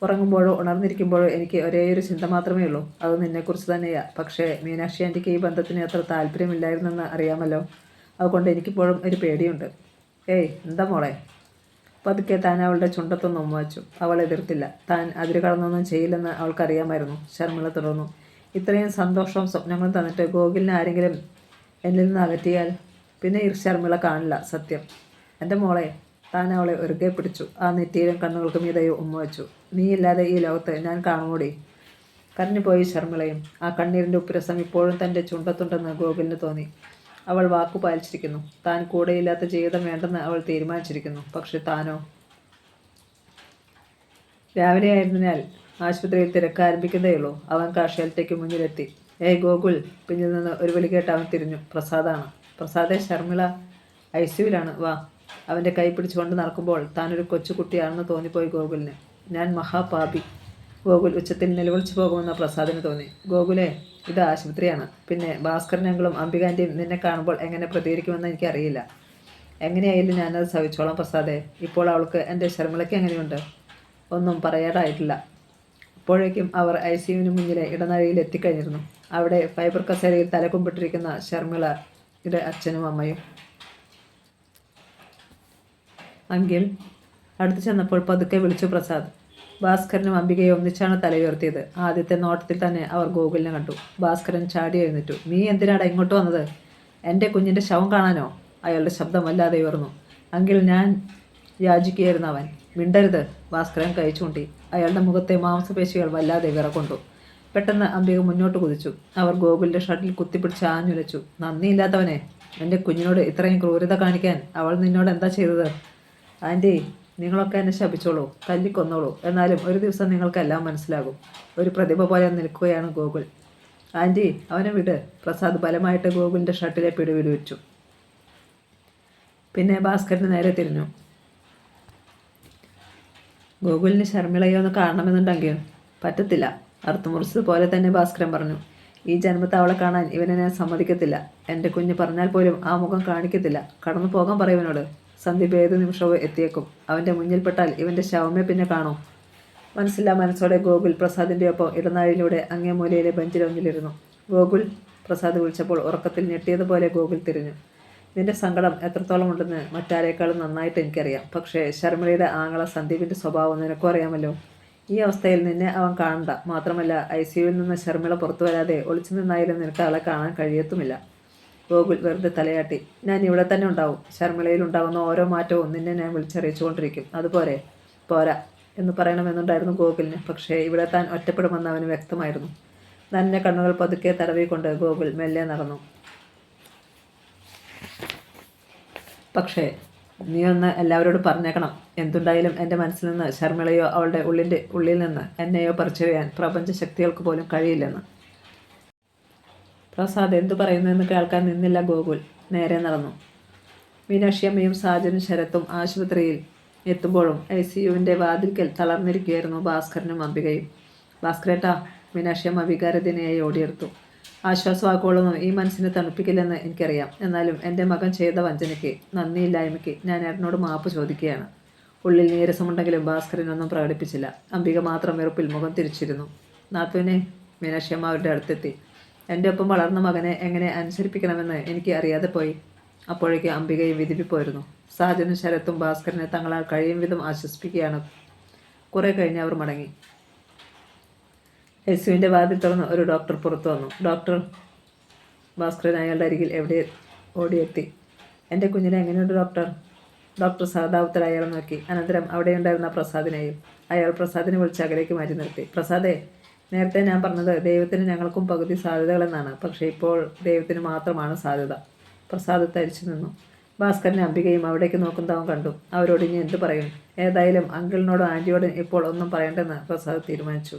ഉറങ്ങുമ്പോഴോ ഉണർന്നിരിക്കുമ്പോഴോ എനിക്ക് ഒരേയൊരു ചിന്ത മാത്രമേ ഉള്ളൂ. അത് നിന്നെക്കുറിച്ച് തന്നെയാണ്. പക്ഷേ മീനാക്ഷി ആൻറ്റിക്ക് ഈ ബന്ധത്തിന് അത്ര താല്പര്യമില്ലായിരുന്നെന്ന് അറിയാമല്ലോ. അതുകൊണ്ട് എനിക്കിപ്പോഴും ഒരു പേടിയുണ്ട്. എന്താ മോളെ? പതുക്കെ താൻ അവളുടെ ചുണ്ടത്തൊന്ന് ഉമ്മ വച്ചു. അവൾ എതിർത്തില്ല. താൻ അതിര് കടന്നൊന്നും ചെയ്യില്ലെന്ന് അവൾക്കറിയാമായിരുന്നു. ശർമിള തുടർന്നു. ഇത്രയും സന്തോഷവും സ്വപ്നങ്ങളും തന്നിട്ട് ഗോകുലിനെ ആരെങ്കിലും എന്നിൽ നിന്ന് അകറ്റിയാൽ പിന്നെ ഈ ശർമിള കാണില്ല. സത്യം. എൻ്റെ മോളെ. താൻ അവളെ ഒരുകെ പിടിച്ചു. ആ നെറ്റിയിലും കണ്ണുകൾക്ക് മീതയും ഉമ്മ വെച്ചു. നീയില്ലാതെ ഈ ലോകത്ത് ഞാൻ കാണുമോടി? കരഞ്ഞുപോയി ശർമിളയും. ആ കണ്ണീരിൻ്റെ ഉപ്പുരസം ഇപ്പോഴും തൻ്റെ ചുണ്ടത്തുണ്ടെന്ന് ഗോകുലിന് തോന്നി. അവൾ വാക്കു പാലിച്ചിരിക്കുന്നു. താൻ കൂടെയില്ലാത്ത ജീവിതം വേണ്ടെന്ന് അവൾ തീരുമാനിച്ചിരിക്കുന്നു. പക്ഷെ താനോ? രാവിലെ ആയിരുന്നാൽ ആശുപത്രിയിൽ തിരക്കാരംഭിക്കുന്നതേയുള്ളൂ. അവൻ കാഷ്യാലിറ്റിക്ക് മുന്നിലെത്തി. ഗോകുൽ. പിന്നിൽ നിന്ന് ഒരു വിളി കേട്ട് അവൻ തിരിഞ്ഞു. പ്രസാദാണ്. പ്രസാദേ, ശർമിള. ICUവിലാണ്, വാ. അവൻ്റെ കൈ പിടിച്ചുകൊണ്ട് നടക്കുമ്പോൾ താനൊരു കൊച്ചുകുട്ടിയാണെന്ന് തോന്നിപ്പോയി ഗോകുലിന്. ഞാൻ മഹാപാപി, ഗോകുൽ ഉച്ചത്തിൽ നിലവിളിച്ചു പോകുമെന്ന് പ്രസാദിന് തോന്നി. ഗോകുലേ, ഇത് ആശുപത്രിയാണ്. പിന്നെ ഭാസ്കരനെങ്കിലും അംബികാൻ്റെയും നിന്നെ കാണുമ്പോൾ എങ്ങനെ പ്രതികരിക്കുമെന്ന് എനിക്കറിയില്ല. എങ്ങനെയായാലും ഞാനത് സഹിച്ചോളാം പ്രസാദേ. ഇപ്പോൾ അവൾക്ക് എൻ്റെ ശർമിളയ്ക്ക് എങ്ങനെയുണ്ട്? ഒന്നും പറയാറായിട്ടില്ല. അപ്പോഴേക്കും അവർ ICUവിന് മുന്നിലെ ഇടനാഴിയിൽ എത്തിക്കഴിഞ്ഞിരുന്നു. അവിടെ ഫൈബർ കസേരയിൽ തലകുമ്പിട്ടിരിക്കുന്ന ശർമിളയുടെ അച്ഛനും അമ്മയും. അങ്കിൾ അടുത്ത് ചെന്നപ്പോൾ പതുക്കെ വിളിച്ചു പ്രസാദ്. ഭാസ്കരനും അംബികയും ഒന്നിച്ചാണ് തലയുയർത്തിയത്. ആദ്യത്തെ നോട്ടത്തിൽ തന്നെ അവർ ഗോകുലിനെ കണ്ടു. ഭാസ്കരൻ ചാടി എഴുന്നേറ്റു. നീ എന്തിനാടാ ഇങ്ങോട്ട് വന്നത്? എൻ്റെ കുഞ്ഞിൻ്റെ ശവം കാണാനോ? അയാളുടെ ശബ്ദം വല്ലാതെ ഉയർന്നു. അങ്കിൾ, ഞാൻ യാചിക്കുകയായിരുന്നു. അവൻ മിണ്ടരുത്. ഭാസ്കരൻ കൈ ചൂണ്ടി. അയാളുടെ മുഖത്തെ മാംസപേശികൾ വല്ലാതെ വിറകൊണ്ടു. പെട്ടെന്ന് അംബിക മുന്നോട്ട് കുതിച്ചു. അവർ ഗോകുലിൻ്റെ ഷട്ടിൽ കുത്തിപ്പിടിച്ച് ആഞ്ഞുലച്ചു. നന്ദിയില്ലാത്തവനെ, എൻ്റെ കുഞ്ഞിനോട് ഇത്രയും ക്രൂരത കാണിക്കാൻ അവൾ നിന്നോട് എന്താ ചെയ്തത്? ആൻറ്റി, നിങ്ങളൊക്കെ എന്നെ ശപിച്ചോളൂ, തല്ലിക്കൊന്നോളൂ. എന്നാലും ഒരു ദിവസം നിങ്ങൾക്കെല്ലാം മനസ്സിലാകും. ഒരു പ്രതിഭ പോലെ നിൽക്കുകയാണ് ഗോകുൽ. ആൻറ്റി, അവനെ വിട്. പ്രസാദ് ബലമായിട്ട് ഗോകുലിൻ്റെ ഷട്ടിലെ പിടിവിടുവിച്ചു. പിന്നെ ഭാസ്കരന് നേരെ തിരിഞ്ഞു. ഗോകുലിന് ശർമിളയെ ഒന്ന് കാണണമെന്നുണ്ടെങ്കിൽ പറ്റത്തില്ല. അർത്ഥമുറിച്ചതുപോലെ തന്നെ ഭാസ്കരൻ പറഞ്ഞു. ഈ ജന്മത്തെ അവളെ കാണാൻ ഇവനെ ഞാൻ സമ്മതിക്കത്തില്ല. എൻ്റെ കുഞ്ഞ് പറഞ്ഞാൽ പോലും ആ മുഖം കാണിക്കത്തില്ല. കടന്നു പോകാൻ പറയുവനോട്. സന്ദീപ് ഏത് നിമിഷവും എത്തിയേക്കും. അവൻ്റെ മുന്നിൽപ്പെട്ടാൽ ഇവൻ്റെ ശവമേ പിന്നെ കാണൂ. മനസ്സില്ലാ മനസ്സോടെ ഗോകുൽ പ്രസാദിൻ്റെ ഒപ്പം ഇടനാഴിയിലൂടെ അങ്ങേ മൂലയിലെ ബെഞ്ചിലൊന്നിലിരുന്നു. ഗോകുൽ, പ്രസാദ് വിളിച്ചപ്പോൾ ഉറക്കത്തിൽ ഞെട്ടിയതുപോലെ ഗോകുൽ തിരിഞ്ഞു. നിന്റെ സങ്കടം എത്രത്തോളം ഉണ്ടെന്ന് മറ്റാരേക്കാളും നന്നായിട്ട് എനിക്കറിയാം. പക്ഷേ ശർമിളയുടെ ആങ്ങള സന്ദീപിൻ്റെ സ്വഭാവം നിനക്കും അറിയാമല്ലോ. ഈ അവസ്ഥയിൽ നിന്നെ അവൻ കാണണ്ട. മാത്രമല്ല ICUവിൽ നിന്ന് ശർമിള പുറത്തു വരാതെ ഒളിച്ചു നിന്നായാലും നിനക്ക് അവളെ കാണാൻ കഴിയത്തുമില്ല. ഗോകുൽ വെറുതെ തലയാട്ടി. ഞാൻ ഇവിടെ തന്നെ ഉണ്ടാവും. ശർമിളയിൽ ഉണ്ടാകുന്ന ഓരോ മാറ്റവും നിന്നെ ഞാൻ വിളിച്ചറിയിച്ചുകൊണ്ടിരിക്കും. അതുപോലെ പോരാ എന്ന് പറയണമെന്നുണ്ടായിരുന്നു ഗോകുലിന്. പക്ഷേ ഇവിടെ താൻ ഒറ്റപ്പെടുമെന്ന് അവന് വ്യക്തമായിരുന്നു. നന്നെ കണ്ണുകൾ പതുക്കെ തടവിക്കൊണ്ട് ഗോകുൽ മെല്ലെ നടന്നു. പക്ഷേ നീ ഒന്ന് എല്ലാവരോടും പറഞ്ഞേക്കണം. എന്തുണ്ടായാലും എൻ്റെ മനസ്സിൽ നിന്ന് ശർമിളയോ അവളുടെ ഉള്ളിൽ നിന്ന് എന്നെയോ പറിച്ചെറിയാൻ പ്രപഞ്ച ശക്തികൾക്ക് പോലും കഴിയില്ലെന്ന്. പ്രസാദ് എന്തു പറയുന്നുവെന്ന് കേൾക്കാൻ നിന്നില്ല ഗോകുൽ. നേരെ നടന്നു. മീനാക്ഷിയമ്മയും സാജനും ശരത്തും ആശുപത്രിയിൽ എത്തുമ്പോഴും ICUവിൻ്റെ വാതിൽക്കൽ തളർന്നിരിക്കുകയായിരുന്നു ഭാസ്കരനും അംബികയും. ഭാസ്കരേട്ടാ, മീനാക്ഷിയമ്മ വികാരത്തിനായി ഓടിയെടുത്തു. ആശ്വാസവാക്കുകളൊന്നും ഈ മനസ്സിനെ തണുപ്പിക്കില്ലെന്ന് എനിക്കറിയാം. എന്നാലും എൻ്റെ മകൻ ചെയ്ത വഞ്ചനയ്ക്ക്, നന്ദിയില്ലായ്മയ്ക്ക് ഞാൻ ഏട്ടനോട് മാപ്പ് ചോദിക്കുകയാണ്. ഉള്ളിൽ നീരസമുണ്ടെങ്കിലും ഭാസ്കരനൊന്നും പ്രകടിപ്പിച്ചില്ല. അംബിക മാത്രം വെറുപ്പിൽ മുഖം തിരിച്ചിരുന്നു. നാത്തുവിനെ, മീനാക്ഷിയമ്മ അവരുടെ അടുത്തെത്തി. എൻ്റെ ഒപ്പം വളർന്ന മകനെ എങ്ങനെ അനുസരിപ്പിക്കണമെന്ന് എനിക്ക് അറിയാതെ പോയി. അപ്പോഴേക്ക് അംബികയും വിധിപ്പിപ്പോയിരുന്നു. സാജനും ശരത്തും ഭാസ്കരനെ തങ്ങളാൽ കഴിയും വിധം ആശ്വസിപ്പിക്കുകയാണ്. കുറെ കഴിഞ്ഞ് അവർ മടങ്ങി. ICUവിൻ്റെ വാതിൽ തുറന്ന് ഒരു ഡോക്ടർ പുറത്തു വന്നു. ഡോക്ടർ. ഭാസ്കരൻ അയാളുടെ അരികിൽ ഓടിയെത്തി. എൻ്റെ കുഞ്ഞിനെ എങ്ങനെയുണ്ട് ഡോക്ടർ? ഡോക്ടർ സഹതാപത്തിൽ അയാളെ നോക്കി. അനന്തരം അവിടെയുണ്ടായിരുന്ന പ്രസാദിനെയും. അയാൾ പ്രസാദിനെ വിളിച്ച് അകലേക്ക് മാറ്റി നിർത്തി. പ്രസാദേ, നേരത്തെ ഞാൻ പറഞ്ഞത് ദൈവത്തിന് ഞങ്ങൾക്കും പകുതി സാധ്യതകളെന്നാണ്. പക്ഷേ ഇപ്പോൾ ദൈവത്തിന് മാത്രമാണ് സാധ്യത. പ്രസാദ് തരിച്ചു നിന്നു. ഭാസ്കരനെ അംബികയും അവിടേക്ക് നോക്കുന്നവൻ കണ്ടു. അവരോട് ഇനി എന്ത് പറയും? ഏതായാലും അങ്കിളിനോടും ആൻറ്റിയോടും ഇപ്പോൾ ഒന്നും പറയേണ്ടെന്ന് പ്രസാദ് തീരുമാനിച്ചു.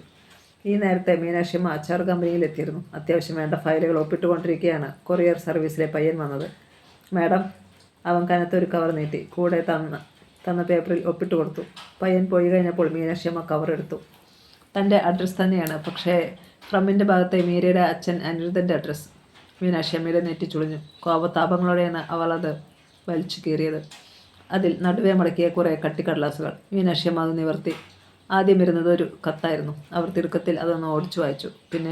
ഈ നേരത്തെ മീനാക്ഷിയമ്മ അച്ചാർ കമ്പനിയിൽ എത്തിയിരുന്നു. അത്യാവശ്യം വേണ്ട ഫയലുകൾ ഒപ്പിട്ടുകൊണ്ടിരിക്കുകയാണ് കൊറിയർ സർവീസിലെ പയ്യൻ വന്നത്. മാഡം, അവൻ കനത്തൊരു കവർ നീട്ടി. കൂടെ തന്ന പേപ്പറിൽ ഒപ്പിട്ട് കൊടുത്തു. പയ്യൻ പോയി കഴിഞ്ഞപ്പോൾ മീനാക്ഷിയമ്മ കവർ എടുത്തു. തൻ്റെ അഡ്രസ്സ് തന്നെയാണ്. പക്ഷേ ഫ്രമിൻ്റെ ഭാഗത്തെ മീരയുടെ അച്ഛൻ അനിരുദ്ധൻ്റെ അഡ്രസ്സ്. മീനാക്ഷിയമ്മയുടെ നെറ്റി ചുളിഞ്ഞു. കോപതാപങ്ങളോടെയാണ് അവൾ അത് വലിച്ചു കീറിയത്. അതിൽ നടുവേ മടക്കിയ കുറേ കട്ടിക്കടലാസുകൾ. മീനാക്ഷിയമ്മ അത് നിവർത്തി. ആദ്യം വരുന്നത് ഒരു കത്തായിരുന്നു. അവർ തിടുക്കത്തിൽ അതൊന്ന് ഓടിച്ചു വായിച്ചു. പിന്നെ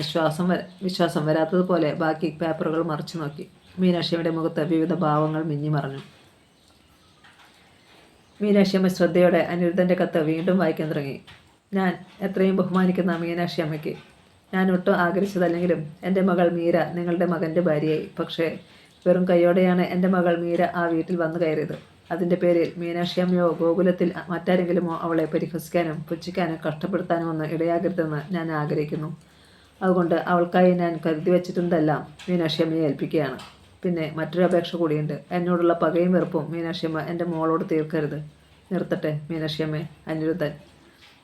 വിശ്വാസം വരാത്തതുപോലെ ബാക്കി പേപ്പറുകൾ മറിച്ചു നോക്കി. മീനാക്ഷിയമ്മയുടെ മുഖത്ത് വിവിധ ഭാവങ്ങൾ മിന്നിമറഞ്ഞു. മീനാക്ഷിയമ്മ ശ്രദ്ധയോടെ അനിരുദ്ധൻ്റെ കത്ത് വീണ്ടും വായിക്കാൻ തുടങ്ങി. ഞാൻ എത്രയും ബഹുമാനിക്കുന്ന മീനാക്ഷിയമ്മയ്ക്ക്, ഞാൻ ഒട്ടും ആഗ്രഹിച്ചതല്ലെങ്കിലും എൻ്റെ മകൾ മീര നിങ്ങളുടെ മകൻ്റെ ഭാര്യയായി. പക്ഷേ വെറും കൈയോടെയാണ് എൻ്റെ മകൾ മീര ആ വീട്ടിൽ വന്നു കയറിയത്. അതിൻ്റെ പേരിൽ മീനാക്ഷിയമ്മയോ ഗോകുലത്തിൽ മറ്റാരെങ്കിലുമോ അവളെ പരിഹസിക്കാനും പുച്ഛിക്കാനും കഷ്ടപ്പെടുത്താനും ഒന്നും ഇടയാകരുതെന്ന് ഞാൻ ആഗ്രഹിക്കുന്നു. അതുകൊണ്ട് അവൾക്കായി ഞാൻ കരുതി വച്ചിട്ടുണ്ടെല്ലാം മീനാക്ഷിയമ്മയെ ഏൽപ്പിക്കുകയാണ്. പിന്നെ മറ്റൊരു അപേക്ഷ കൂടിയുണ്ട്. എന്നോടുള്ള പകയും വെറുപ്പും മീനാക്ഷിയമ്മ എൻ്റെ മോളോട് തീർക്കരുത്. നിർത്തട്ടെ മീനാക്ഷിയമ്മേ. അനിരുദ്ധൻ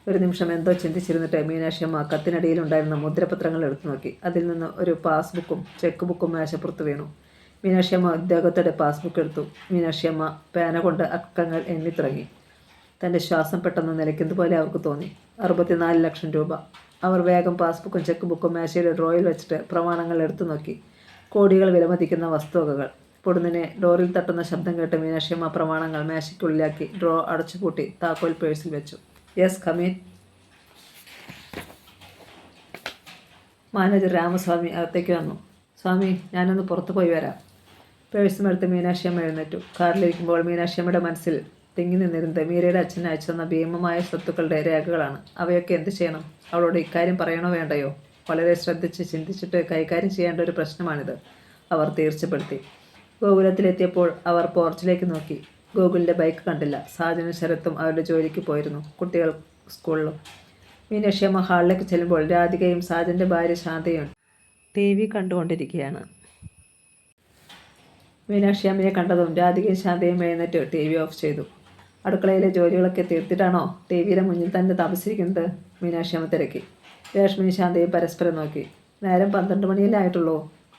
ഒരു നിമിഷം എന്തോ ചിന്തിച്ചിരുന്നിട്ട് മീനാക്ഷിയമ്മ കത്തിനടിയിലുണ്ടായിരുന്ന മുദ്രപത്രങ്ങൾ എടുത്തു നോക്കി. അതിൽ നിന്ന് ഒരു പാസ്ബുക്കും ചെക്ക് ബുക്കും മേശപ്പുറത്ത് വീണു. മീനാക്ഷിയമ്മ ഉദ്യോഗത്തോടെ പാസ്ബുക്ക് എടുത്തു. മീനാക്ഷിയമ്മ പേന കൊണ്ട് അക്കങ്ങൾ എണ്ണി തുടങ്ങി. തൻ്റെ ശ്വാസം പെട്ടെന്ന് നിലയ്ക്കുന്നത് പോലെ അവർക്ക് തോന്നി. 64 ലക്ഷം രൂപ. അവർ വേഗം പാസ്ബുക്കും ചെക്ക് ബുക്കും മേശയുടെ ഡ്രോയിൽ വെച്ചിട്ട് പ്രമാണങ്ങൾ എടുത്തു നോക്കി. കോടികൾ വിലമതിക്കുന്ന വസ്തുവകകൾ. പൊടുന്നിനെ ഡോറിൽ തട്ടുന്ന ശബ്ദം കേട്ട് മീനാക്ഷിയമ്മ പ്രമാണങ്ങൾ മേശയ്ക്കുള്ളിലാക്കി ഡ്രോ അടച്ചുപൂട്ടി താക്കോൽ പേഴ്സിൽ വെച്ചു. Yes, come in. മാനേജർ രാമസ്വാമി അകത്തേക്ക് വന്നു. സ്വാമി, ഞാനൊന്ന് പുറത്തു പോയി വരാം. പേഴ്സുമെടുത്ത് മീനാക്ഷിയമ്മ എഴുന്നേറ്റു. കാറിലിരിക്കുമ്പോൾ മീനാക്ഷിയമ്മയുടെ മനസ്സിൽ തിങ്ങി നിന്നിരുന്നത് മീരയുടെ അച്ഛൻ അയച്ചു തന്ന ഭീമമായ സ്വത്തുക്കളുടെ രേഖകളാണ്. അവയൊക്കെ എന്ത് ചെയ്യണം? അവളോട് ഇക്കാര്യം പറയണോ വേണ്ടയോ? വളരെ ശ്രദ്ധിച്ച് ചിന്തിച്ചിട്ട് കൈകാര്യം ചെയ്യേണ്ട ഒരു പ്രശ്നമാണിത്, അവർ തീർച്ചപ്പെടുത്തി. ഗോകുലത്തിലെത്തിയപ്പോൾ അവർ പോർച്ചിലേക്ക് നോക്കി. ഗോകുലിൻ്റെ ബൈക്ക് കണ്ടില്ല. സാജനും ശരത്തും അവരുടെ ജോലിക്ക് പോയിരുന്നു, കുട്ടികൾ സ്കൂളിലും. മീനാക്ഷിയമ്മ ഹാളിലേക്ക് ചെല്ലുമ്പോൾ രാധികയും സാജൻ്റെ ഭാര്യ ശാന്തയും TV കണ്ടുകൊണ്ടിരിക്കുകയാണ്. മീനാക്ഷിയമ്മയെ കണ്ടതും രാധികയും ശാന്തയും എഴുന്നേറ്റ് TV ഓഫ് ചെയ്തു. അടുക്കളയിലെ ജോലികളൊക്കെ തീർത്തിട്ടാണോ TVയുടെ മുന്നിൽ തന്നെ താമസിക്കുന്നത്? മീനാക്ഷിയമ്മ തിരക്കി. രേഷ്മയും ശാന്തയും പരസ്പരം നോക്കി. നേരം 12 മണിയല്ലേ ആയിട്ടുള്ളൂ.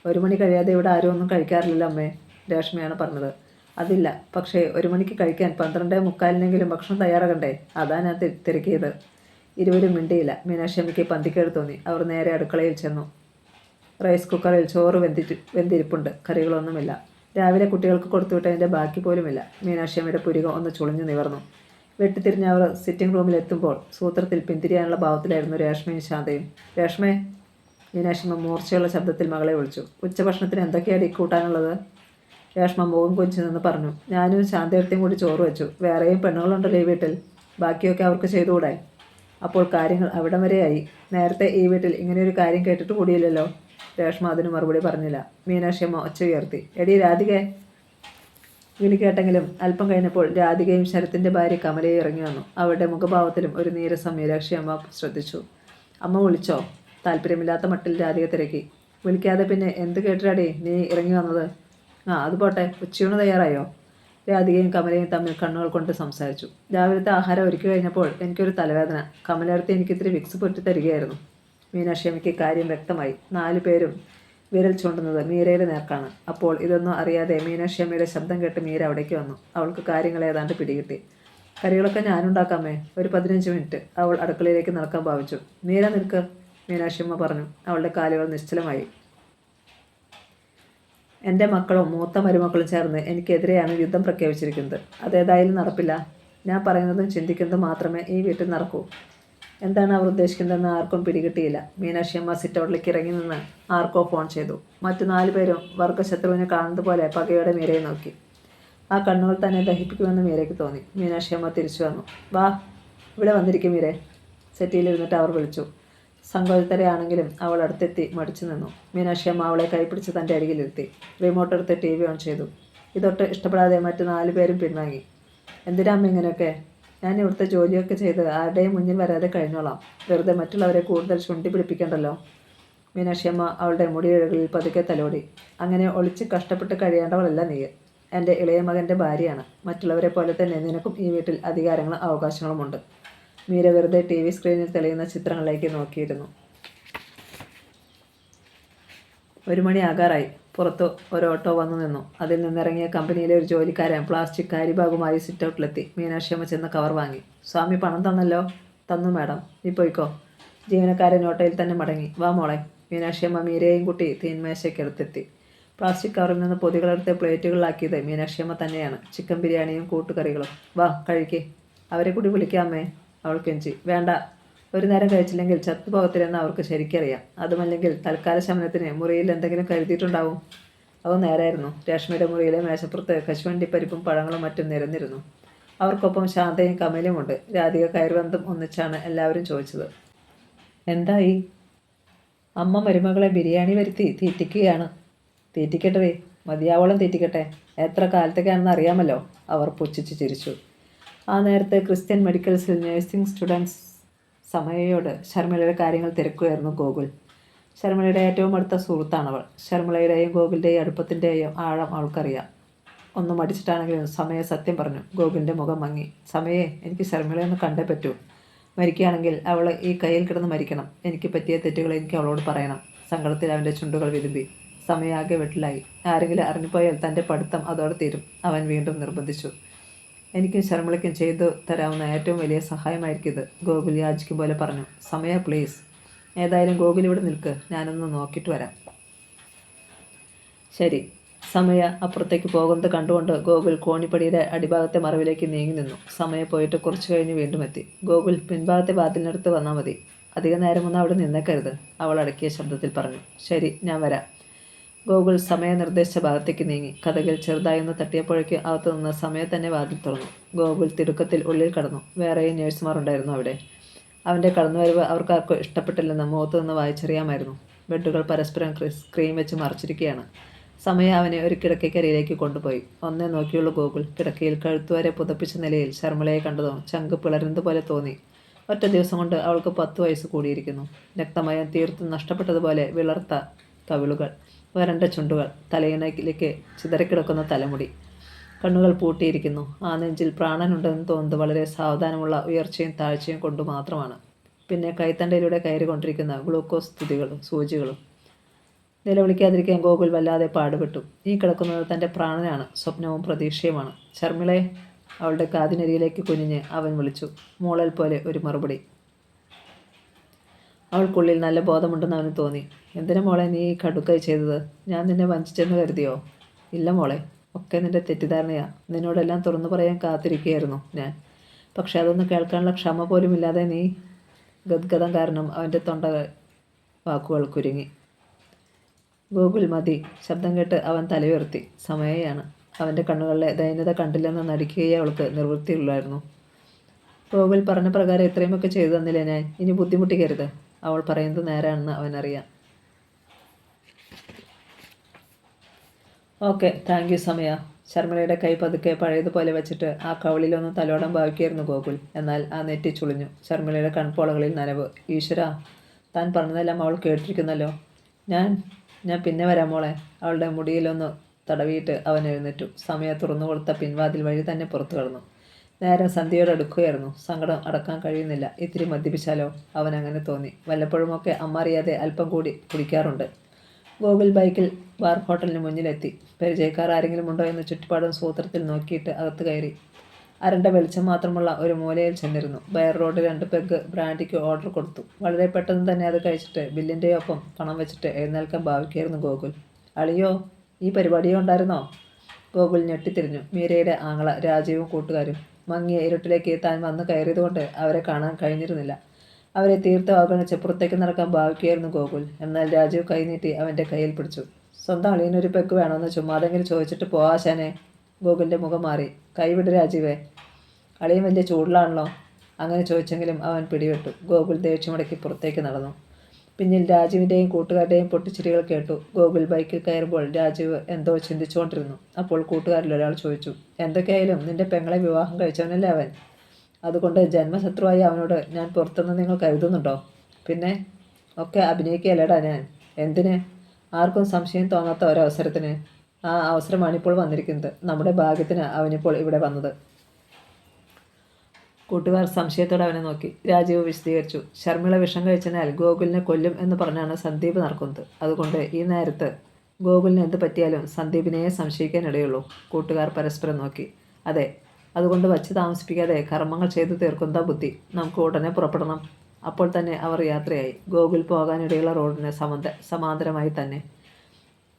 1 മണി കഴിയാതെ ഇവിടെ ആരും ഒന്നും കഴിക്കാറില്ലല്ലോ അമ്മേ, രേഷ്മയാണ് പറഞ്ഞത്. അതില്ല, പക്ഷേ 1 മണിക്ക് കഴിക്കാൻ 12:45 ഭക്ഷണം തയ്യാറാകണ്ടേ? അതാ ഞാൻ തിരക്കിയത്. ഇരുവരും മിണ്ടിയില്ല. മീനാക്ഷിയമ്മയ്ക്ക് പന്തിക്കേട് തോന്നി. അവർ നേരെ അടുക്കളയിൽ ചെന്നു. റൈസ് കുക്കറിൽ ചോറ് വെന്തിരിപ്പുണ്ട്, കറികളൊന്നുമില്ല. രാവിലെ കുട്ടികൾക്ക് കൊടുത്തുവിട്ടതിൻ്റെ ബാക്കി പോലുമില്ല. മീനാക്ഷിയമ്മയുടെ പുരികം ഒന്ന് ചുളിഞ്ഞു നിവർന്നു. വെട്ടിത്തിരിഞ്ഞ് അവർ സിറ്റിംഗ് റൂമിലെത്തുമ്പോൾ സൂത്രത്തിൽ പിന്തിരിയാനുള്ള ഭാവത്തിലായിരുന്നു രേഷ്മയും ശാന്തയും. രേഷ്മേ, മീനാക്ഷിയമ്മ മൂർച്ചയുള്ള ശബ്ദത്തിൽ മകളെ വിളിച്ചു. ഉച്ചഭക്ഷണത്തിന് എന്തൊക്കെയാണ് കൂട്ടാനുള്ളത്? രേഷ്മ മുഖം കൊഞ്ചു നിന്ന് പറഞ്ഞു. ഞാനും ശാന്തയെടുത്തേയും കൂടി ചോറ് വെച്ചു. വേറെയും പെണ്ണുങ്ങളുണ്ടല്ലോ ഈ വീട്ടിൽ, ബാക്കിയൊക്കെ അവർക്ക് ചെയ്തുകൂടായി? അപ്പോൾ കാര്യങ്ങൾ അവിടം വരെയായി. നേരത്തെ ഈ വീട്ടിൽ ഇങ്ങനെയൊരു കാര്യം കേട്ടിട്ട് കൂടിയില്ലല്ലോ. രേഷ്മ അതിന് മറുപടി പറഞ്ഞില്ല. മീനാക്ഷിയമ്മ ഒച്ച ഉയർത്തി. എടി രാധികെ. വിളി കേട്ടെങ്കിലും അല്പം കഴിഞ്ഞപ്പോൾ രാധികയും ശരത്തിൻ്റെ ഭാര്യ കമലയും ഇറങ്ങി വന്നു. അവരുടെ മുഖഭാവത്തിലും ഒരു നീരസം മീനാക്ഷിയമ്മ ശ്രദ്ധിച്ചു. അമ്മ വിളിച്ചോ? താല്പര്യമില്ലാത്ത മട്ടിൽ രാധിക തിരക്കി. വിളിക്കാതെ പിന്നെ എന്ത് കേട്ടിട്ടാടി നീ ഇറങ്ങി വന്നത്? അത് പോട്ടെ, ഉച്ചയൂണ് തയ്യാറായോ? രാധികയും കമലയും തമ്മിൽ കണ്ണുകൾ കൊണ്ട് സംസാരിച്ചു. രാവിലത്തെ ആഹാരം ഒരുക്കി കഴിഞ്ഞപ്പോൾ എനിക്കൊരു തലവേദന. കമലടുത്ത് എനിക്കിത്തിരി വിക്സ് പൊട്ടി തരികയായിരുന്നു. മീനാക്ഷിയമ്മയ്ക്ക് കാര്യം വ്യക്തമായി. 4 പേരും വിരൽ ചൂണ്ടുന്നത് മീരയുടെ നേർക്കാണ്. അപ്പോൾ ഇതൊന്നും അറിയാതെ മീനാക്ഷിയമ്മയുടെ ശബ്ദം കേട്ട് മീര അവിടേക്ക് വന്നു. അവൾക്ക് കാര്യങ്ങൾ ഏതാണ്ട് പിടികിട്ടി. കറികളൊക്കെ ഞാനുണ്ടാക്കാമേ, ഒരു 15 മിനിറ്റ്. അവൾ അടുക്കളയിലേക്ക് നടക്കാൻ ഭാവിച്ചു. മീര നിൽക്ക്, മീനാക്ഷിയമ്മ പറഞ്ഞു. അവളുടെ കാലുകൾ നിശ്ചലമായി. എൻ്റെ മക്കളും മൂത്ത മരുമക്കളും ചേർന്ന് എനിക്കെതിരെയാണ് യുദ്ധം പ്രഖ്യാപിച്ചിരിക്കുന്നത്. അതേതായാലും നടപ്പില്ല. ഞാൻ പറയുന്നതും ചിന്തിക്കുന്നതും മാത്രമേ ഈ വീട്ടിൽ നടക്കൂ. എന്താണ് അവർ ഉദ്ദേശിക്കുന്നതെന്ന് ആർക്കും പിടികിട്ടിയില്ല. മീനാക്ഷിയമ്മ സിറ്റൗട്ടിലേക്ക് ഇറങ്ങി നിന്ന് ആർക്കോ ഫോൺ ചെയ്തു. മറ്റു 4 പേരും വർഗശത്രുവിനെ കാണുന്നത് പോലെ പകയോടെ മീരയെ നോക്കി. ആ കണ്ണുകൾ തന്നെ ദഹിപ്പിക്കുമെന്ന് മീരയ്ക്ക് തോന്നി. മീനാക്ഷിയമ്മ തിരിച്ചു വന്നു. വാ, ഇവിടെ വന്നിരിക്കും മീരെ, സെറ്റിയിലിരുന്നിട്ട് അവർ വിളിച്ചു. സങ്കോചത്തരയാണെങ്കിലും അവൾ അടുത്തെത്തി മടിച്ചു നിന്നു. മീനാക്ഷിയമ്മ അവളെ കൈപ്പിടിച്ച് തൻ്റെ അരികിലിരുത്തി. റിമോട്ട് എടുത്ത് TV ഓൺ ചെയ്തു. ഇതൊട്ട് ഇഷ്ടപ്പെടാതെ മറ്റു 4 പേരും പിൻവാങ്ങി. എന്തിനാ അമ്മ ഇങ്ങനെയൊക്കെ? ഞാൻ ഇവിടുത്തെ ജോലിയൊക്കെ ചെയ്ത് ആരുടെയും മുന്നിൽ വരാതെ കഴിഞ്ഞോളാം. വെറുതെ മറ്റുള്ളവരെ കൂടുതൽ ചുണ്ടി പിടിപ്പിക്കണ്ടല്ലോ. മീനാക്ഷിയമ്മ അവളുടെ മുടിയിഴകളിൽ പതുക്കെ തലോടി. അങ്ങനെ ഒളിച്ച് കഷ്ടപ്പെട്ട് കഴിയേണ്ടവളല്ല നീ. എൻ്റെ ഇളയ മകൻ്റെ ഭാര്യയാണ്. മറ്റുള്ളവരെ പോലെ തന്നെ നിനക്കും ഈ വീട്ടിൽ അധികാരങ്ങളും അവകാശങ്ങളുമുണ്ട്. മീര വെറുതെ TV സ്ക്രീനിൽ തെളിയുന്ന ചിത്രങ്ങളിലേക്ക് നോക്കിയിരുന്നു. 1 മണി ആകാറായി. പുറത്ത് ഒരു ഓട്ടോ വന്നു നിന്നു. അതിൽ നിന്നിറങ്ങിയ കമ്പനിയിലെ ഒരു ജോലിക്കാരൻ പ്ലാസ്റ്റിക് കാരിബാഗുമായി സിറ്റൗട്ടിലെത്തി. മീനാക്ഷിയമ്മ ചെന്ന് കവർ വാങ്ങി. സ്വാമി പണം തന്നല്ലോ? തന്നു മാഡം, നീ പോയിക്കോ. ജീവനക്കാരൻ ഓട്ടോയിൽ തന്നെ മടങ്ങി. വാ മോളെ. മീനാക്ഷിയമ്മ മീരയെയും കുട്ടി തീന്മേശയ്ക്കടുത്തെത്തി. പ്ലാസ്റ്റിക് കവറിൽ നിന്ന് പൊതികളെടുത്ത് പ്ലേറ്റുകളിലാക്കിയത് മീനാക്ഷിയമ്മ തന്നെയാണ്. ചിക്കൻ ബിരിയാണിയും കൂട്ടുകറികളും. വാ കഴിക്കേ. അവരെ കൂടി വിളിക്കാമേ, അവൾ കെഞ്ചി. വേണ്ട, ഒരു നേരം കഴിച്ചില്ലെങ്കിൽ ചത്തുപോകത്തില്ലെന്ന് അവർക്ക് ശരിക്കറിയാം. അതുമല്ലെങ്കിൽ തൽക്കാല ശമനത്തിന് മുറിയിൽ എന്തെങ്കിലും കരുതിയിട്ടുണ്ടാവും. അവ നേരായിരുന്നു. രേഷ്മയുടെ മുറിയിലെ മേശപ്പുറത്ത് കശുവണ്ടിപ്പരിപ്പും പഴങ്ങളും മറ്റും നിരന്നിരുന്നു. അവർക്കൊപ്പം ശാന്തയും കമലുമുണ്ട്. രാധിക കയറുവന്തും ഒന്നിച്ചാണ് എല്ലാവരും ചോദിച്ചത്. എന്തായി? അമ്മ മരുമകളെ ബിരിയാണി വരുത്തി തീറ്റിക്കുകയാണ്. തീറ്റിക്കട്ടെ, മതിയാവോളം തീറ്റിക്കട്ടെ. എത്ര കാലത്തേക്കാണെന്ന് അറിയാമല്ലോ, അവർ പുച്ഛിച്ച് ചിരിച്ചു. ആ നേരത്തെ ക്രിസ്ത്യൻ മെഡിക്കൽസിൽ നഴ്സിംഗ് സ്റ്റുഡൻസ് സമയയോട് ശർമിളയുടെ കാര്യങ്ങൾ തിരക്കുകയായിരുന്നു ഗോകുൽ. ശർമിളയുടെ ഏറ്റവും അടുത്ത സുഹൃത്താണവൾ. ശർമിളയുടെയും ഗോകുലിൻ്റെയും അടുപ്പത്തിൻ്റെയും ആഴം അവൾക്കറിയാം. ഒന്നും മടിച്ചിട്ടാണെങ്കിലും സമയെ സത്യം പറഞ്ഞു. ഗോകുലിൻ്റെ മുഖം മങ്ങി. സമയെ, എനിക്ക് ശർമിളയൊന്ന് കണ്ടേ പറ്റൂ. മരിക്കുകയാണെങ്കിൽ അവൾ ഈ കയ്യിൽ കിടന്ന് മരിക്കണം. എനിക്ക് പറ്റിയ തെറ്റുകൾ എനിക്ക് അവളോട് പറയണം. സങ്കടത്തിൽ അവൻ്റെ ചുണ്ടുകൾ വിരുമ്പി. സമയാകെ വെട്ടിലായി. ആരെങ്കിലും അറിഞ്ഞുപോയാൽ തൻ്റെ പഠിത്തം അതോടെ തീരും. അവൻ വീണ്ടും നിർബന്ധിച്ചു. എനിക്കും ശർമ്മിളയ്ക്കും ചെയ്തു തരാവുന്ന ഏറ്റവും വലിയ സഹായമായിരിക്കും ഇത്, ഗോകുൽ യാചിക്കും പോലെ പറഞ്ഞു. സമയ പ്ലീസ്. ഏതായാലും ഗോകുൽ ഇവിടെ നിൽക്ക്, ഞാനൊന്ന് നോക്കിയിട്ട് വരാം. ശരി. സമയ അപ്പുറത്തേക്ക് പോകുന്നത് കണ്ടുകൊണ്ട് ഗോകുൽ കോണിപ്പടിയുടെ അടിഭാഗത്തെ മറവിലേക്ക് നീങ്ങി നിന്നു. സമയ പോയിട്ട് കുറച്ചു കഴിഞ്ഞ് വീണ്ടും എത്തി. ഗോകുൽ പിൻഭാഗത്തെ വാതിലിനടുത്ത് വന്നാൽ മതി. അധിക നേരമൊന്നും അവിടെ നിന്നേക്കരുത്, അവൾ അടക്കിയ ശബ്ദത്തിൽ പറഞ്ഞു. ശരി, ഞാൻ വരാം. ഗോകുൽ സമയ നിർദ്ദേശിച്ച ഭാഗത്തേക്ക് നീങ്ങി. കഥകിൽ ചെറുതായൊന്ന് തട്ടിയപ്പോഴേക്ക് അകത്തു നിന്ന് സമയം തന്നെ വാതിൽ തുറന്നു. ഗോകുൽ തിടുക്കത്തിൽ ഉള്ളിൽ കടന്നു. വേറെയും നേഴ്സുമാർ ഉണ്ടായിരുന്നു അവിടെ. അവൻ്റെ കടന്നുവരവ് അവർക്കാർക്കും ഇഷ്ടപ്പെട്ടില്ലെന്ന് മുഖത്തു നിന്ന് വായിച്ചറിയാമായിരുന്നു. ബെഡുകൾ പരസ്പരം സ്ക്രീൻ വെച്ച് മറച്ചിരിക്കുകയാണ്. സമയം അവനെ ഒരു കിടക്കയ്ക്കരിയിലേക്ക് കൊണ്ടുപോയി. ഒന്നേ നോക്കിയുള്ള ഗോകുൽ കിടക്കയിൽ കഴുത്തുവരെ പുതപ്പിച്ച നിലയിൽ ശർമ്മിളയെ കണ്ടതും ചങ്ക് പിളരുന്നത് പോലെ തോന്നി. ഒറ്റ ദിവസം കൊണ്ട് അവൾക്ക് 10 വയസ്സ് കൂടിയിരിക്കുന്നു. രക്തമയം തീർത്തും നഷ്ടപ്പെട്ടതുപോലെ വിളർത്ത കവിളുകൾ, വരണ്ട ചുണ്ടുകൾ, തലയിണയിലേക്ക് ചിതറിക്കിടക്കുന്ന തലമുടി, കണ്ണുകൾ പൂട്ടിയിരിക്കുന്നു. ആ നെഞ്ചിൽ പ്രാണനുണ്ടെന്ന് തോന്നുന്നത് വളരെ സാവധാനമുള്ള ഉയർച്ചയും താഴ്ചയും കൊണ്ടു മാത്രമാണ്. പിന്നെ കൈത്തണ്ടയിലൂടെ കയറിക്കൊണ്ടിരിക്കുന്ന ഗ്ലൂക്കോസ് സൂചികളും. നിലവിളിക്കാതിരിക്കാൻ ഗോകുൽ വല്ലാതെ പാടുപെട്ടു. ഈ കിടക്കുന്നത് തൻ്റെ പ്രാണനാണ്, സ്വപ്നവും പ്രതീക്ഷയുമാണ്. ശർമ്മിളെ, അവളുടെ കാതിനരിയിലേക്ക് കുനിഞ്ഞ് അവൻ വിളിച്ചു. മൂളൽ പോലെ ഒരു മറുപടി. അവൾക്കുള്ളിൽ നല്ല ബോധമുണ്ടെന്ന് അവന് തോന്നി. എന്തിനാ മോളെ നീ ഈ കടുക്കായി ചെയ്തത്? ഞാൻ നിന്നെ വഞ്ചിച്ചെന്ന് കരുതിയോ? ഇല്ല മോളെ, ഒക്കെ നിന്റെ തെറ്റിദ്ധാരണയാ. നിന്നോടെല്ലാം തുറന്നു പറയാൻ കാത്തിരിക്കുകയായിരുന്നു ഞാൻ. പക്ഷെ അതൊന്നും കേൾക്കാനുള്ള ക്ഷമ പോലും ഇല്ലാതെ നീ. ഗദ്ഗതം കാരണം അവൻ്റെ തൊണ്ട വാക്കുകൾ കുരുങ്ങി. ഗോകുൽ മതി. ശബ്ദം കേട്ട് അവൻ തലയുയർത്തി. സമയയാണ്. അവൻ്റെ കണ്ണുകളിലെ ദൈന്യത കണ്ടില്ലെന്ന് നടിക്കുകയേ അവൾക്ക് നിർവൃത്തിയുള്ളായിരുന്നു. ഗോകുൽ പറഞ്ഞ പ്രകാരം ഇത്രയുമൊക്കെ ചെയ്തു തന്നില്ലേ ഞാൻ? ഇനി ബുദ്ധിമുട്ടിക്കരുത്. അവൾ പറയുന്നത് നേരാണെന്ന് അവനറിയാം. ഓക്കെ, താങ്ക് യു സമയ. ശർമ്മിളയുടെ കൈ പതുക്കെ പഴയതുപോലെ വെച്ചിട്ട് ആ കവളിലൊന്ന് തലോടാൻ ഭാവിക്കായിരുന്നു ഗോകുൽ. എന്നാൽ ആ നെറ്റി ചുളിഞ്ഞു. ശർമ്മിളയുടെ കൺപോളകളിൽ നനവ്. ഈശ്വര, താൻ പറഞ്ഞതെല്ലാം അവൾ കേട്ടിരിക്കുന്നല്ലോ. ഞാൻ പിന്നെ വരാം മോളെ. അവളുടെ മുടിയിലൊന്ന് തടവിയിട്ട് അവൻ എഴുന്നേറ്റു. സമയം തുറന്നു കൊടുത്ത പിൻവാതിൽ വഴി തന്നെ പുറത്തു കടന്നു. നേരം സന്ധ്യയോട് അടുക്കുകയായിരുന്നു. സങ്കടം അടക്കാൻ കഴിയുന്നില്ല. ഇത്തിരി മദ്യപിച്ചാലോ? അവൻ അങ്ങനെ തോന്നി. വല്ലപ്പോഴുമൊക്കെ അമ്മ അറിയാതെ അല്പം കൂടി കുടിക്കാറുണ്ട്. ഗോകുൽ ബൈക്കിൽ ബാർ ഹോട്ടലിന് മുന്നിലെത്തി. പരിചയക്കാർ ആരെങ്കിലും ഉണ്ടോ എന്ന് ചുറ്റുപാടും സൂത്രത്തിൽ നോക്കിയിട്ട് അകത്ത് കയറി. അരണ്ട വെളിച്ചം മാത്രമുള്ള ഒരു മൂലയിൽ ചെന്നിരുന്നു. ബയർ റോഡ് 2 പെഗ് ബ്രാൻഡിക്ക് ഓർഡർ കൊടുത്തു. വളരെ പെട്ടെന്ന് തന്നെ അത് കഴിച്ചിട്ട് ബില്ലിൻ്റെ ഒപ്പം പണം വെച്ചിട്ട് എഴുന്നേൽക്കാൻ ഭാവിക്കായിരുന്നു ഗോകുൽ. അളിയോ, ഈ പരിപാടിയോ ഉണ്ടായിരുന്നോ? ഗോകുൽ ഞെട്ടിത്തിരിഞ്ഞു. മീരയുടെ ആങ്ങള രാജീവും കൂട്ടുകാരും. മങ്ങിയ ഇരുട്ടിലേക്ക് താൻ വന്ന് കയറിയതുകൊണ്ട് അവരെ കാണാൻ കഴിഞ്ഞിരുന്നില്ല. അവരെ തീർത്ത് അവഗണിച്ച് പുറത്തേക്ക് നടക്കാൻ ഭാവിക്കുകയായിരുന്നു ഗോകുൽ. എന്നാൽ രാജീവ് കൈനീട്ടി അവൻ്റെ കയ്യിൽ പിടിച്ചു. സ്വന്തം അളിയനൊരു പെഗ് വേണമെന്ന് ചുമ്മാതെങ്കിലും ചോദിച്ചിട്ട് പോവാശാനെ. ഗോകുലിൻ്റെ മുഖം മാറി. കൈവിട് രാജീവേ, അളിയൻ വലിയ ചൂടിലാണല്ലോ. അങ്ങനെ ചോദിച്ചെങ്കിലും അവൻ പിടിവിട്ടു. ഗോകുൽ ദേഷ്യമടക്കി പുറത്തേക്ക് നടന്നു. പിന്നിൽ രാജീവിൻ്റെയും കൂട്ടുകാരുടെയും പൊട്ടിച്ചിരികൾ കേട്ടു. ഗോകുൽ ബൈക്കിൽ കയറുമ്പോൾ രാജീവ് എന്തോ ചിന്തിച്ചുകൊണ്ടിരുന്നു. അപ്പോൾ കൂട്ടുകാരിൽ ഒരാൾ ചോദിച്ചു, എന്തൊക്കെയായാലും നിന്റെ പെങ്ങളെ വിവാഹം കഴിച്ചവനല്ലേ അവൻ? അതുകൊണ്ട് ജന്മശത്രുവായി അവനോട് ഞാൻ പുറത്തുനിന്ന് നിങ്ങൾ കരുതുന്നുണ്ടോ? പിന്നെ ഒക്കെ അഭിനയിക്കുകയല്ലേടാ ഞാൻ. എന്തിന്? ആർക്കും സംശയം തോന്നാത്ത ഒരവസരത്തിന്. ആ അവസരമാണിപ്പോൾ വന്നിരിക്കുന്നത്. നമ്മുടെ ഭാഗ്യത്തിന് അവനിപ്പോൾ ഇവിടെ വന്നത്. കൂട്ടുകാർ സംശയത്തോടെ അവനെ നോക്കി. രാജീവ് വിശദീകരിച്ചു. ശർമ്മിള വിഷം കഴിച്ചതിനാൽ ഗോകുലിനെ കൊല്ലും എന്ന് പറഞ്ഞാണ് സന്ദീപ് നടക്കുന്നത്. അതുകൊണ്ട് ഈ നേരത്ത് ഗോകുലിന് എന്ത് പറ്റിയാലും സന്ദീപിനെ സംശയിക്കാനിടയുള്ളൂ. കൂട്ടുകാർ പരസ്പരം നോക്കി. അതെ, അതുകൊണ്ട് വച്ച് താമസിപ്പിക്കാതെ കർമ്മങ്ങൾ ചെയ്തു തീർക്കുന്ന ബുദ്ധി. നമുക്ക് ഉടനെ പുറപ്പെടണം. അപ്പോൾ തന്നെ അവർ യാത്രയായി. ഗോകുൽ പോകാനിടയുള്ള റോഡിന് സമാന്തരമായി തന്നെ.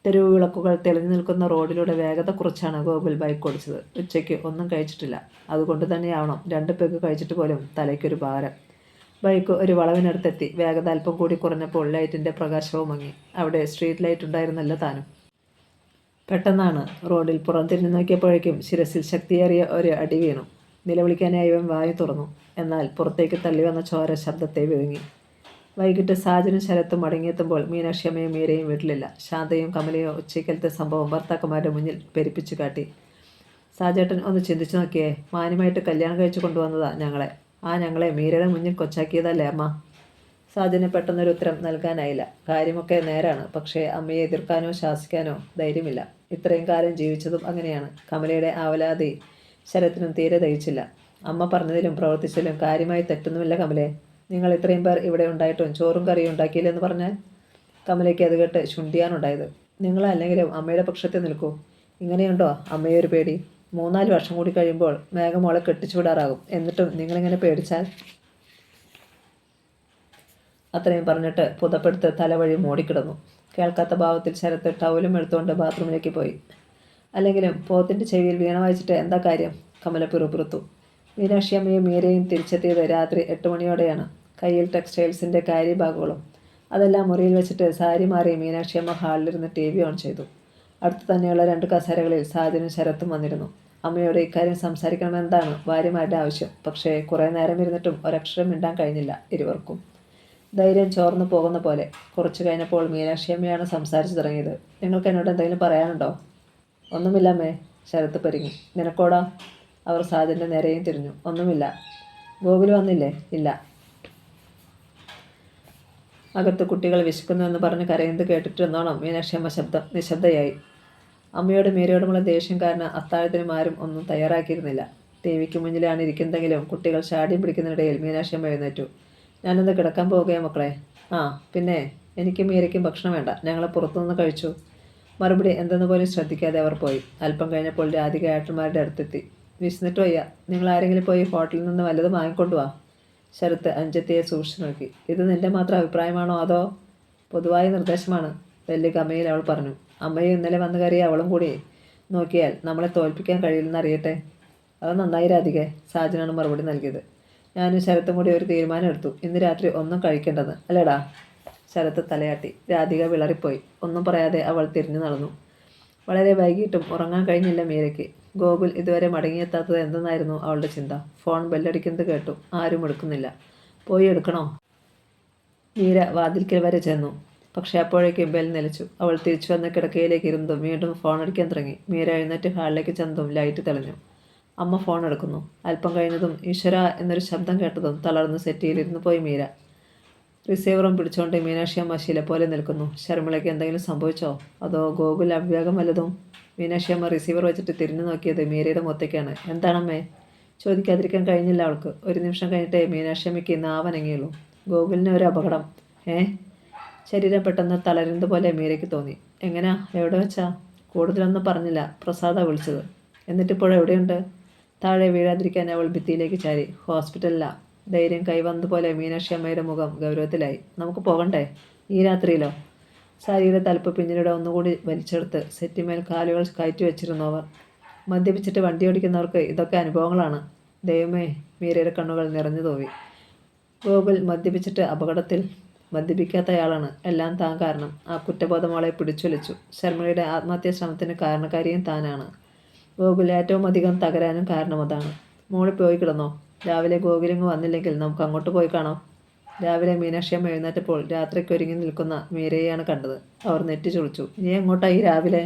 തെരുവ് വിളക്കുകൾ തെളിഞ്ഞു നിൽക്കുന്ന റോഡിലൂടെ വേഗത കുറച്ചാണ് ഗോകുൽ ബൈക്ക് ഓടിച്ചത്. ഉച്ചയ്ക്ക് ഒന്നും കഴിച്ചിട്ടില്ല. അതുകൊണ്ട് തന്നെയാവണം 2 പെഗ് കഴിച്ചിട്ട് പോലും തലയ്ക്കൊരു ഭാരം. ബൈക്ക് ഒരു വളവിനടുത്തെത്തി. വേഗത അല്പം കൂടി കുറഞ്ഞപ്പോൾ ലൈറ്റിൻ്റെ പ്രകാശവും മങ്ങി. അവിടെ സ്ട്രീറ്റ് ലൈറ്റ് ഉണ്ടായിരുന്നല്ലോ താനും. പെട്ടെന്നാണ് റോഡിൽ പുറംതിരിഞ്ഞു നോക്കിയപ്പോഴേക്കും ശിരസിൽ ശക്തിയേറിയ ഒരു അടി വീണു. നിലവിളിക്കാനായി അവൻ വായു തുറന്നു. എന്നാൽ പുറത്തേക്ക് തള്ളി വന്ന ചോര ശബ്ദത്തെ വിഴുങ്ങി. വൈകിട്ട് സാജനും ശരത്തും മടങ്ങിയെത്തുമ്പോൾ മീനാക്ഷി അമ്മയും മീരയും വീട്ടിലില്ല. ശാന്തയും കമലയും ഉച്ചയ്ക്കലത്തെ സംഭവം ഭർത്താക്കന്മാരുടെ മുന്നിൽ പെരുപ്പിച്ചു കാട്ടി. സാജേട്ടൻ ഒന്ന് ചിന്തിച്ചു നോക്കിയേ. മാന്യമായിട്ട് കല്യാണം കഴിച്ചു കൊണ്ടുവന്നതാ ഞങ്ങളെ. ഞങ്ങളെ മീരയുടെ മുന്നിൽ കൊച്ചാക്കിയതല്ലേ അമ്മ? സാജന് പെട്ടെന്നൊരു ഉത്തരം നൽകാനായില്ല. കാര്യമൊക്കെ നേരാണ്. പക്ഷേ അമ്മയെ എതിർക്കാനോ ശാസിക്കാനോ ധൈര്യമില്ല. ഇത്രയും കാലം ജീവിച്ചതും അങ്ങനെയാണ്. കമലയുടെ ആവലാതി ശരത്തിനും തീരെ ദഹിച്ചില്ല. അമ്മ പറഞ്ഞതിലും പ്രവർത്തിച്ചതിലും കാര്യമായി തെറ്റൊന്നുമില്ല കമലേ. നിങ്ങൾ ഇത്രയും പേർ ഇവിടെ ഉണ്ടായിട്ടും ചോറും കറിയും ഉണ്ടാക്കിയില്ലെന്ന് പറഞ്ഞാൽ? കമലയ്ക്ക് അത് കേട്ട് ശുണ്ഠിയാണുണ്ടായത്. നിങ്ങളല്ലെങ്കിലും അമ്മയുടെ പക്ഷത്തിൽ നിൽക്കൂ. ഇങ്ങനെയുണ്ടോ അമ്മയെ ഒരു പേടി? 3-4 വർഷം കൂടി കഴിയുമ്പോൾ മേഘമോളെ കെട്ടിച്ചു വിടാറാകും. എന്നിട്ടും നിങ്ങളിങ്ങനെ പേടിച്ചാൽ? അത്രയും പറഞ്ഞിട്ട് പുതപ്പെടുത്ത് തലവഴി മൂടിക്കിടന്നു. കേൾക്കാത്ത ഭാവത്തിൽ ശരത്ത് ടവലും എടുത്തുകൊണ്ട് ബാത്റൂമിലേക്ക് പോയി. അല്ലെങ്കിലും പോത്തിൻ്റെ ചെവിയിൽ വീണ വായിച്ചിട്ട് എന്താ കാര്യം? കമല പിറുപിറുത്തു. മീനാക്ഷി അമ്മയും മീരയും തിരിച്ചെത്തിയത് രാത്രി 8 മണിയോടെയാണ്. കയ്യിൽ ടെക്സ്റ്റൈൽസിൻ്റെ കാരി ബാഗുകളും. അതെല്ലാം മുറിയിൽ വെച്ചിട്ട് സാരി മാറി മീനാക്ഷി അമ്മ ഹാളിലിരുന്ന് TV ഓൺ ചെയ്തു. അടുത്ത് തന്നെയുള്ള 2 കസേരകളിൽ സാജനും ശരത്തും വന്നിരുന്നു. അമ്മയോട് ഇക്കാര്യം സംസാരിക്കണമെന്നതാണ് ഭാര്യമാരുടെ ആവശ്യം. പക്ഷേ കുറേ നേരം ഇരുന്നിട്ടും ഒരക്ഷരം മിണ്ടാൻ കഴിഞ്ഞില്ല ഇരുവർക്കും. ധൈര്യം ചോർന്നു പോകുന്ന പോലെ. കുറച്ചു കഴിഞ്ഞപ്പോൾ മീനാക്ഷി അമ്മയാണ് സംസാരിച്ചു തുടങ്ങിയത്. നിങ്ങൾക്ക് എന്നോട് എന്തെങ്കിലും പറയാനുണ്ടോ? ഒന്നുമില്ലമ്മേ, ശരത്ത് പരിങ്ങി. നിനക്കോടാ? അവർ സാജൻ്റെ നേരെയും തിരിഞ്ഞു. ഒന്നുമില്ല. ഗോകുൽ വന്നില്ലേ? ഇല്ല. അകത്ത് കുട്ടികൾ വിശക്കുന്നുവെന്ന് പറഞ്ഞ് കരയുന്നത് കേട്ടിട്ടെന്നോണം മീനാക്ഷി അമ്മ നിശബ്ദയായി. അമ്മയോട് മീരയോടുമുള്ള ദേഷ്യം കാരണം അത്താഴത്തിനും ആരും ഒന്നും തയ്യാറാക്കിയിരുന്നില്ല. TV-ക്ക് മുന്നിലാണ് ഇരിക്കുന്നതെങ്കിലും കുട്ടികൾ ചാടിയും പിടിക്കുന്നതിനിടയിൽ മീനാക്ഷി അമ്മ എഴുന്നേറ്റു. ഞാനൊന്ന് കിടക്കാൻ പോവുകയാണ് മക്കളെ. ആ പിന്നെ എനിക്കും മീരയ്ക്കും ഭക്ഷണം വേണ്ട, ഞങ്ങൾ പുറത്തുനിന്ന് കഴിച്ചു. മറുപടി എന്തെന്ന് പോലും ശ്രദ്ധിക്കാതെ അവർ പോയി. അല്പം കഴിഞ്ഞപ്പോൾ രാധിക ഏട്ടന്മാരുടെ അടുത്തെത്തി. വിശന്നിട്ട് വയ്യ, നിങ്ങൾ ആരെങ്കിലും പോയി ഹോട്ടലിൽ നിന്ന് വല്ലതും വാങ്ങിക്കൊണ്ടുവാ. ശരത്ത് അഞ്ചത്തിയെ സൂക്ഷിച്ചു നോക്കി. ഇത് നിന്റെ മാത്രം അഭിപ്രായമാണോ അതോ പൊതുവായ നിർദ്ദേശമാണ്? വലിയ ഗമയിൽ അവൾ പറഞ്ഞു. അമ്മയും ഇന്നലെ വന്നു കയറിയ അവളും കൂടി നോക്കിയാൽ നമ്മളെ തോൽപ്പിക്കാൻ കഴിയില്ലെന്ന് അറിയട്ടെ. അത് നന്നായി രാധികെ, സാജനാണ് മറുപടി നൽകിയത്. ഞാനും ശരത്തും കൂടി ഒരു തീരുമാനം എടുത്തു. ഇന്ന് രാത്രി ഒന്നും കഴിക്കേണ്ടത് അല്ലേടാ? ശരത്ത് തലയാട്ടി. രാധിക വിളറിപ്പോയി. ഒന്നും പറയാതെ അവൾ തിരിഞ്ഞു നടന്നു. വളരെ വൈകിട്ടും ഉറങ്ങാൻ കഴിഞ്ഞില്ല മീരയ്ക്ക്. ഗോകുൽ ഇതുവരെ മടങ്ങിയെത്താത്തത് എന്തെന്നായിരുന്നു അവളുടെ ചിന്ത. ഫോൺ ബെല്ലടിക്കുന്നത് കേട്ടു. ആരും എടുക്കുന്നില്ല. പോയി എടുക്കണോ? മീര വാതിൽക്കൽ വരെ ചെന്നു. പക്ഷെ അപ്പോഴേക്കും ബെൽ നിലച്ചു. അവൾ തിരിച്ചു വന്ന് കിടക്കയിലേക്ക് ഇരുന്നതും വീണ്ടും ഫോൺ അടിക്കാൻ തുടങ്ങി. മീര എഴുന്നേറ്റ് ഹാളിലേക്ക് ചെന്നതും ലൈറ്റ് തെളിഞ്ഞു. അമ്മ ഫോൺ എടുക്കുന്നു. അല്പം കഴിഞ്ഞതും ഈശ്വര എന്നൊരു ശബ്ദം കേട്ടതും തളർന്ന് സെറ്റിയിലിരുന്ന് പോയി മീര. റിസീവറും പിടിച്ചുകൊണ്ട് മീനാക്ഷി അമ്മ ശില പോലെ നിൽക്കുന്നു. ശർമിളയ്ക്ക് എന്തെങ്കിലും സംഭവിച്ചോ? അതോ ഗോകുൽ അവിവേകം വല്ലതും? മീനാക്ഷി അമ്മ റിസീവർ വെച്ചിട്ട് തിരിഞ്ഞു നോക്കിയത് മീരയുടെ മുഖത്തേക്കാണ്. എന്താണമ്മേ? ചോദിക്കാതിരിക്കാൻ കഴിഞ്ഞില്ല അവൾക്ക്. ഒരു നിമിഷം കഴിഞ്ഞിട്ടേ മീനാക്ഷി അമ്മയ്ക്ക് നാവനങ്ങിയുള്ളൂ. ഗോകുലിന് ഒരു അപകടം. ശരീരം പെട്ടെന്ന് തളരുന്നത് പോലെ മീരയ്ക്ക് തോന്നി. എങ്ങനെയാ? എവിടെ വെച്ചാ? കൂടുതലൊന്നും പറഞ്ഞില്ല. പ്രസാദ വിളിച്ചത്. എന്നിട്ടിപ്പോൾ എവിടെയുണ്ട്? താഴെ വീഴാതിരിക്കാൻ അവൾ ഭിത്തിയിലേക്ക് ചാരി. ഹോസ്പിറ്റലിലാ. ധൈര്യം കൈവന്നതുപോലെ മീനാക്ഷി അമ്മയുടെ മുഖം ഗൗരവത്തിലായി. നമുക്ക് പോകണ്ടേ? ഈ രാത്രിയിലോ? സാരിയുടെ തലപ്പ് പിന്നിലൂടെ ഒന്നുകൂടി വലിച്ചെടുത്ത് സെറ്റിമേൽ കാലുകൾ കയറ്റി വെച്ചിരുന്നു അവർ. മദ്യപിച്ചിട്ട് വണ്ടി ഓടിക്കുന്നവർക്ക് ഇതൊക്കെ അനുഭവങ്ങളാണ്. ദൈവമേ, മീരയുടെ കണ്ണുകൾ നിറഞ്ഞു തോവി. ഗോകുൽ മദ്യപിച്ചിട്ട് അപകടത്തിൽ. മദ്യപിക്കാത്തയാളാണ് എല്ലാം താൻ കാരണം. ആ കുറ്റബോധം അവളെ പിടിച്ചുലച്ചു. ശർമിളയുടെ ആത്മഹത്യാ ശ്രമത്തിന് കാരണക്കാരിയും താനാണ്. ഗോകുൽ ഏറ്റവും അധികം തകരാനും കാരണം അതാണ്. മോളിൽ പോയി കിടന്നോ? രാവിലെ ഗോകുലിങ്ങ് വന്നില്ലെങ്കിൽ നമുക്ക് അങ്ങോട്ട് പോയി കാണാം. രാവിലെ മീനാക്ഷി അമ്മ എഴുന്നേറ്റപ്പോൾ രാത്രിക്ക് ഒരുങ്ങി നിൽക്കുന്ന മീരയെയാണ് കണ്ടത്. അവർ നെറ്റി ചുളിച്ചു. നീ എങ്ങോട്ടായി രാവിലെ?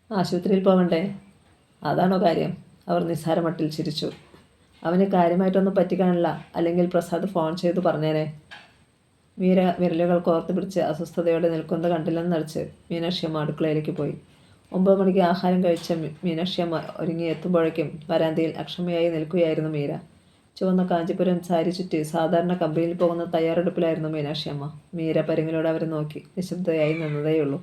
ആശുപത്രിയിൽ പോകണ്ടേ? അതാണോ കാര്യം? അവർ നിസ്സാരമട്ടിൽ ചിരിച്ചു. അവന് കാര്യമായിട്ടൊന്നും പറ്റിക്കാനില്ല. അല്ലെങ്കിൽ പ്രസാദ് ഫോൺ ചെയ്തു പറഞ്ഞേനെ. മീര വിരലുകൾ കോർത്ത് പിടിച്ച് അസ്വസ്ഥതയോടെ നിൽക്കുന്നത് കണ്ടില്ലെന്ന് നടിച്ച് മീനാക്ഷി അമ്മ അടുക്കളയിലേക്ക് പോയി. 9 മണിക്ക് ആഹാരം കഴിച്ച മീനാക്ഷി അമ്മ ഒരുങ്ങി എത്തുമ്പോഴേക്കും വരാന്തയിൽ അക്ഷമയായി നിൽക്കുകയായിരുന്നു മീര. ചുവന്ന കാഞ്ചിപുരം സാരി ചുറ്റി സാധാരണ കമ്പനിയിൽ പോകുന്ന തയ്യാറെടുപ്പിലായിരുന്നു മീനാക്ഷി അമ്മ. മീര പരിങ്ങിലൂടെ അവരെ നോക്കി നിശബ്ദയായി നിന്നതേയുള്ളൂ.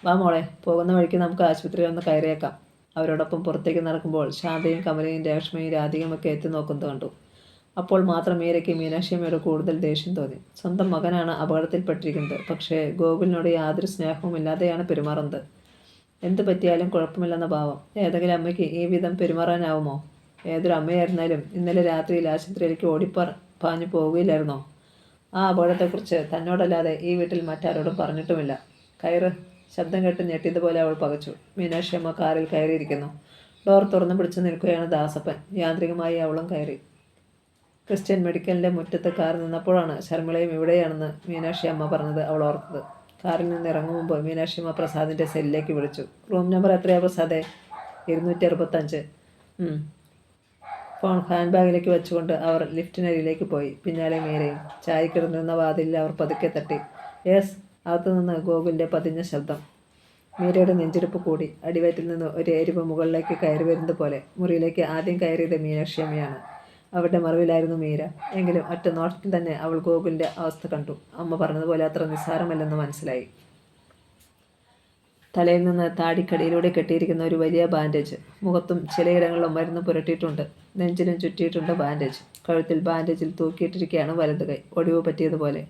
വാ മോളെ, പോകുന്ന വഴിക്ക് നമുക്ക് ആശുപത്രിയിൽ ഒന്ന് കയറിയേക്കാം. അവരോടൊപ്പം പുറത്തേക്ക് നടക്കുമ്പോൾ ശാന്തയും കമലയും രേഷ്മയും രാധികയുമൊക്കെ എത്തി നോക്കുന്നത് കണ്ടു. അപ്പോൾ മാത്രം മീരയ്ക്ക് മീനാക്ഷിയമ്മയോട് കൂടുതൽ ദേഷ്യം തോന്നി. സ്വന്തം മകനാണ് അപകടത്തിൽപ്പെട്ടിരിക്കുന്നത്. പക്ഷേ ഗോകുലിനോട് യാതൊരു സ്നേഹവും ഇല്ലാതെയാണ് പെരുമാറുന്നത്. എന്ത് പറ്റിയാലും കുഴപ്പമില്ലെന്ന ഭാവം. ഏതെങ്കിലും അമ്മയ്ക്ക് ഈ വിധം പെരുമാറാനാവുമോ? ഏതൊരു അമ്മയായിരുന്നാലും ഇന്നലെ രാത്രിയിൽ ആശുപത്രിയിലേക്ക് പാഞ്ഞു പോവുകയില്ലായിരുന്നോ? ആ അപകടത്തെക്കുറിച്ച് തന്നോടല്ലാതെ ഈ വീട്ടിൽ മറ്റാരോടും പറഞ്ഞിട്ടുമില്ല. കയറ്. ശബ്ദം കേട്ട് ഞെട്ടിയതുപോലെ അവൾ പകച്ചു. മീനാക്ഷി അമ്മ കാറിൽ കയറിയിരിക്കുന്നു. ഡോർ തുറന്നു പിടിച്ചു നിൽക്കുകയാണ് ദാസപ്പൻ. യാന്ത്രികമായി അവളും കയറി. ക്രിസ്ത്യൻ മെഡിക്കലിൻ്റെ മുറ്റത്ത് കാർ നിന്നപ്പോഴാണ് ശർമിളയും ഇവിടെയാണെന്ന് മീനാക്ഷി അമ്മ പറഞ്ഞത് അവൾ ഓർത്തത്. കാറിൽ നിന്ന് ഇറങ്ങും മുമ്പ് മീനാക്ഷി അമ്മ പ്രസാദിൻ്റെ സെല്ലിലേക്ക് വിളിച്ചു. റൂം നമ്പർ എത്രയാ പ്രസാദേ? 265. ഫോൺ ഹാൻഡ് ബാഗിലേക്ക് വെച്ചുകൊണ്ട് അവർ ലിഫ്റ്റിനരിയിലേക്ക് പോയി. പിന്നാലെ മീരയും. ചാരിക്കിടന്നിരുന്ന വാതിലിൽ അവർ പതുക്കെ തട്ടി. യെസ്. അകത്തുനിന്ന് ഗോകുലിൻ്റെ പതിഞ്ഞ ശബ്ദം. മീരയുടെ നെഞ്ചിടിപ്പ് കൂടി. അടിവയറ്റിൽ നിന്ന് ഒരു എരിവ് മുകളിലേക്ക് കയറി വരുന്നത് പോലെ. മുറിയിലേക്ക് ആദ്യം കയറിയത് മീനാക്ഷി അമ്മയാണ്. അവരുടെ മറവിലായിരുന്നു മീര. എങ്കിലും ഒറ്റ നോട്ടത്തിൽ തന്നെ അവൾ ഗോകുലിൻ്റെ അവസ്ഥ കണ്ടു. അമ്മ പറഞ്ഞതുപോലെ അത്ര നിസ്സാരമല്ലെന്ന് മനസ്സിലായി. തലയിൽ നിന്ന് താടിക്കടിയിലൂടെ കെട്ടിയിരിക്കുന്ന ഒരു വലിയ ബാൻഡേജ്. മുഖത്തും ചിലയിടങ്ങളിലും മരുന്ന് പുരട്ടിയിട്ടുണ്ട്. നെഞ്ചിലും ചുറ്റിയിട്ടുണ്ട് ബാൻഡേജ്. കഴുത്തിൽ ബാൻഡേജിൽ തൂക്കിയിട്ടിരിക്കുകയാണ് വലത് കൈ, ഒടിവ് പറ്റിയതുപോലെ.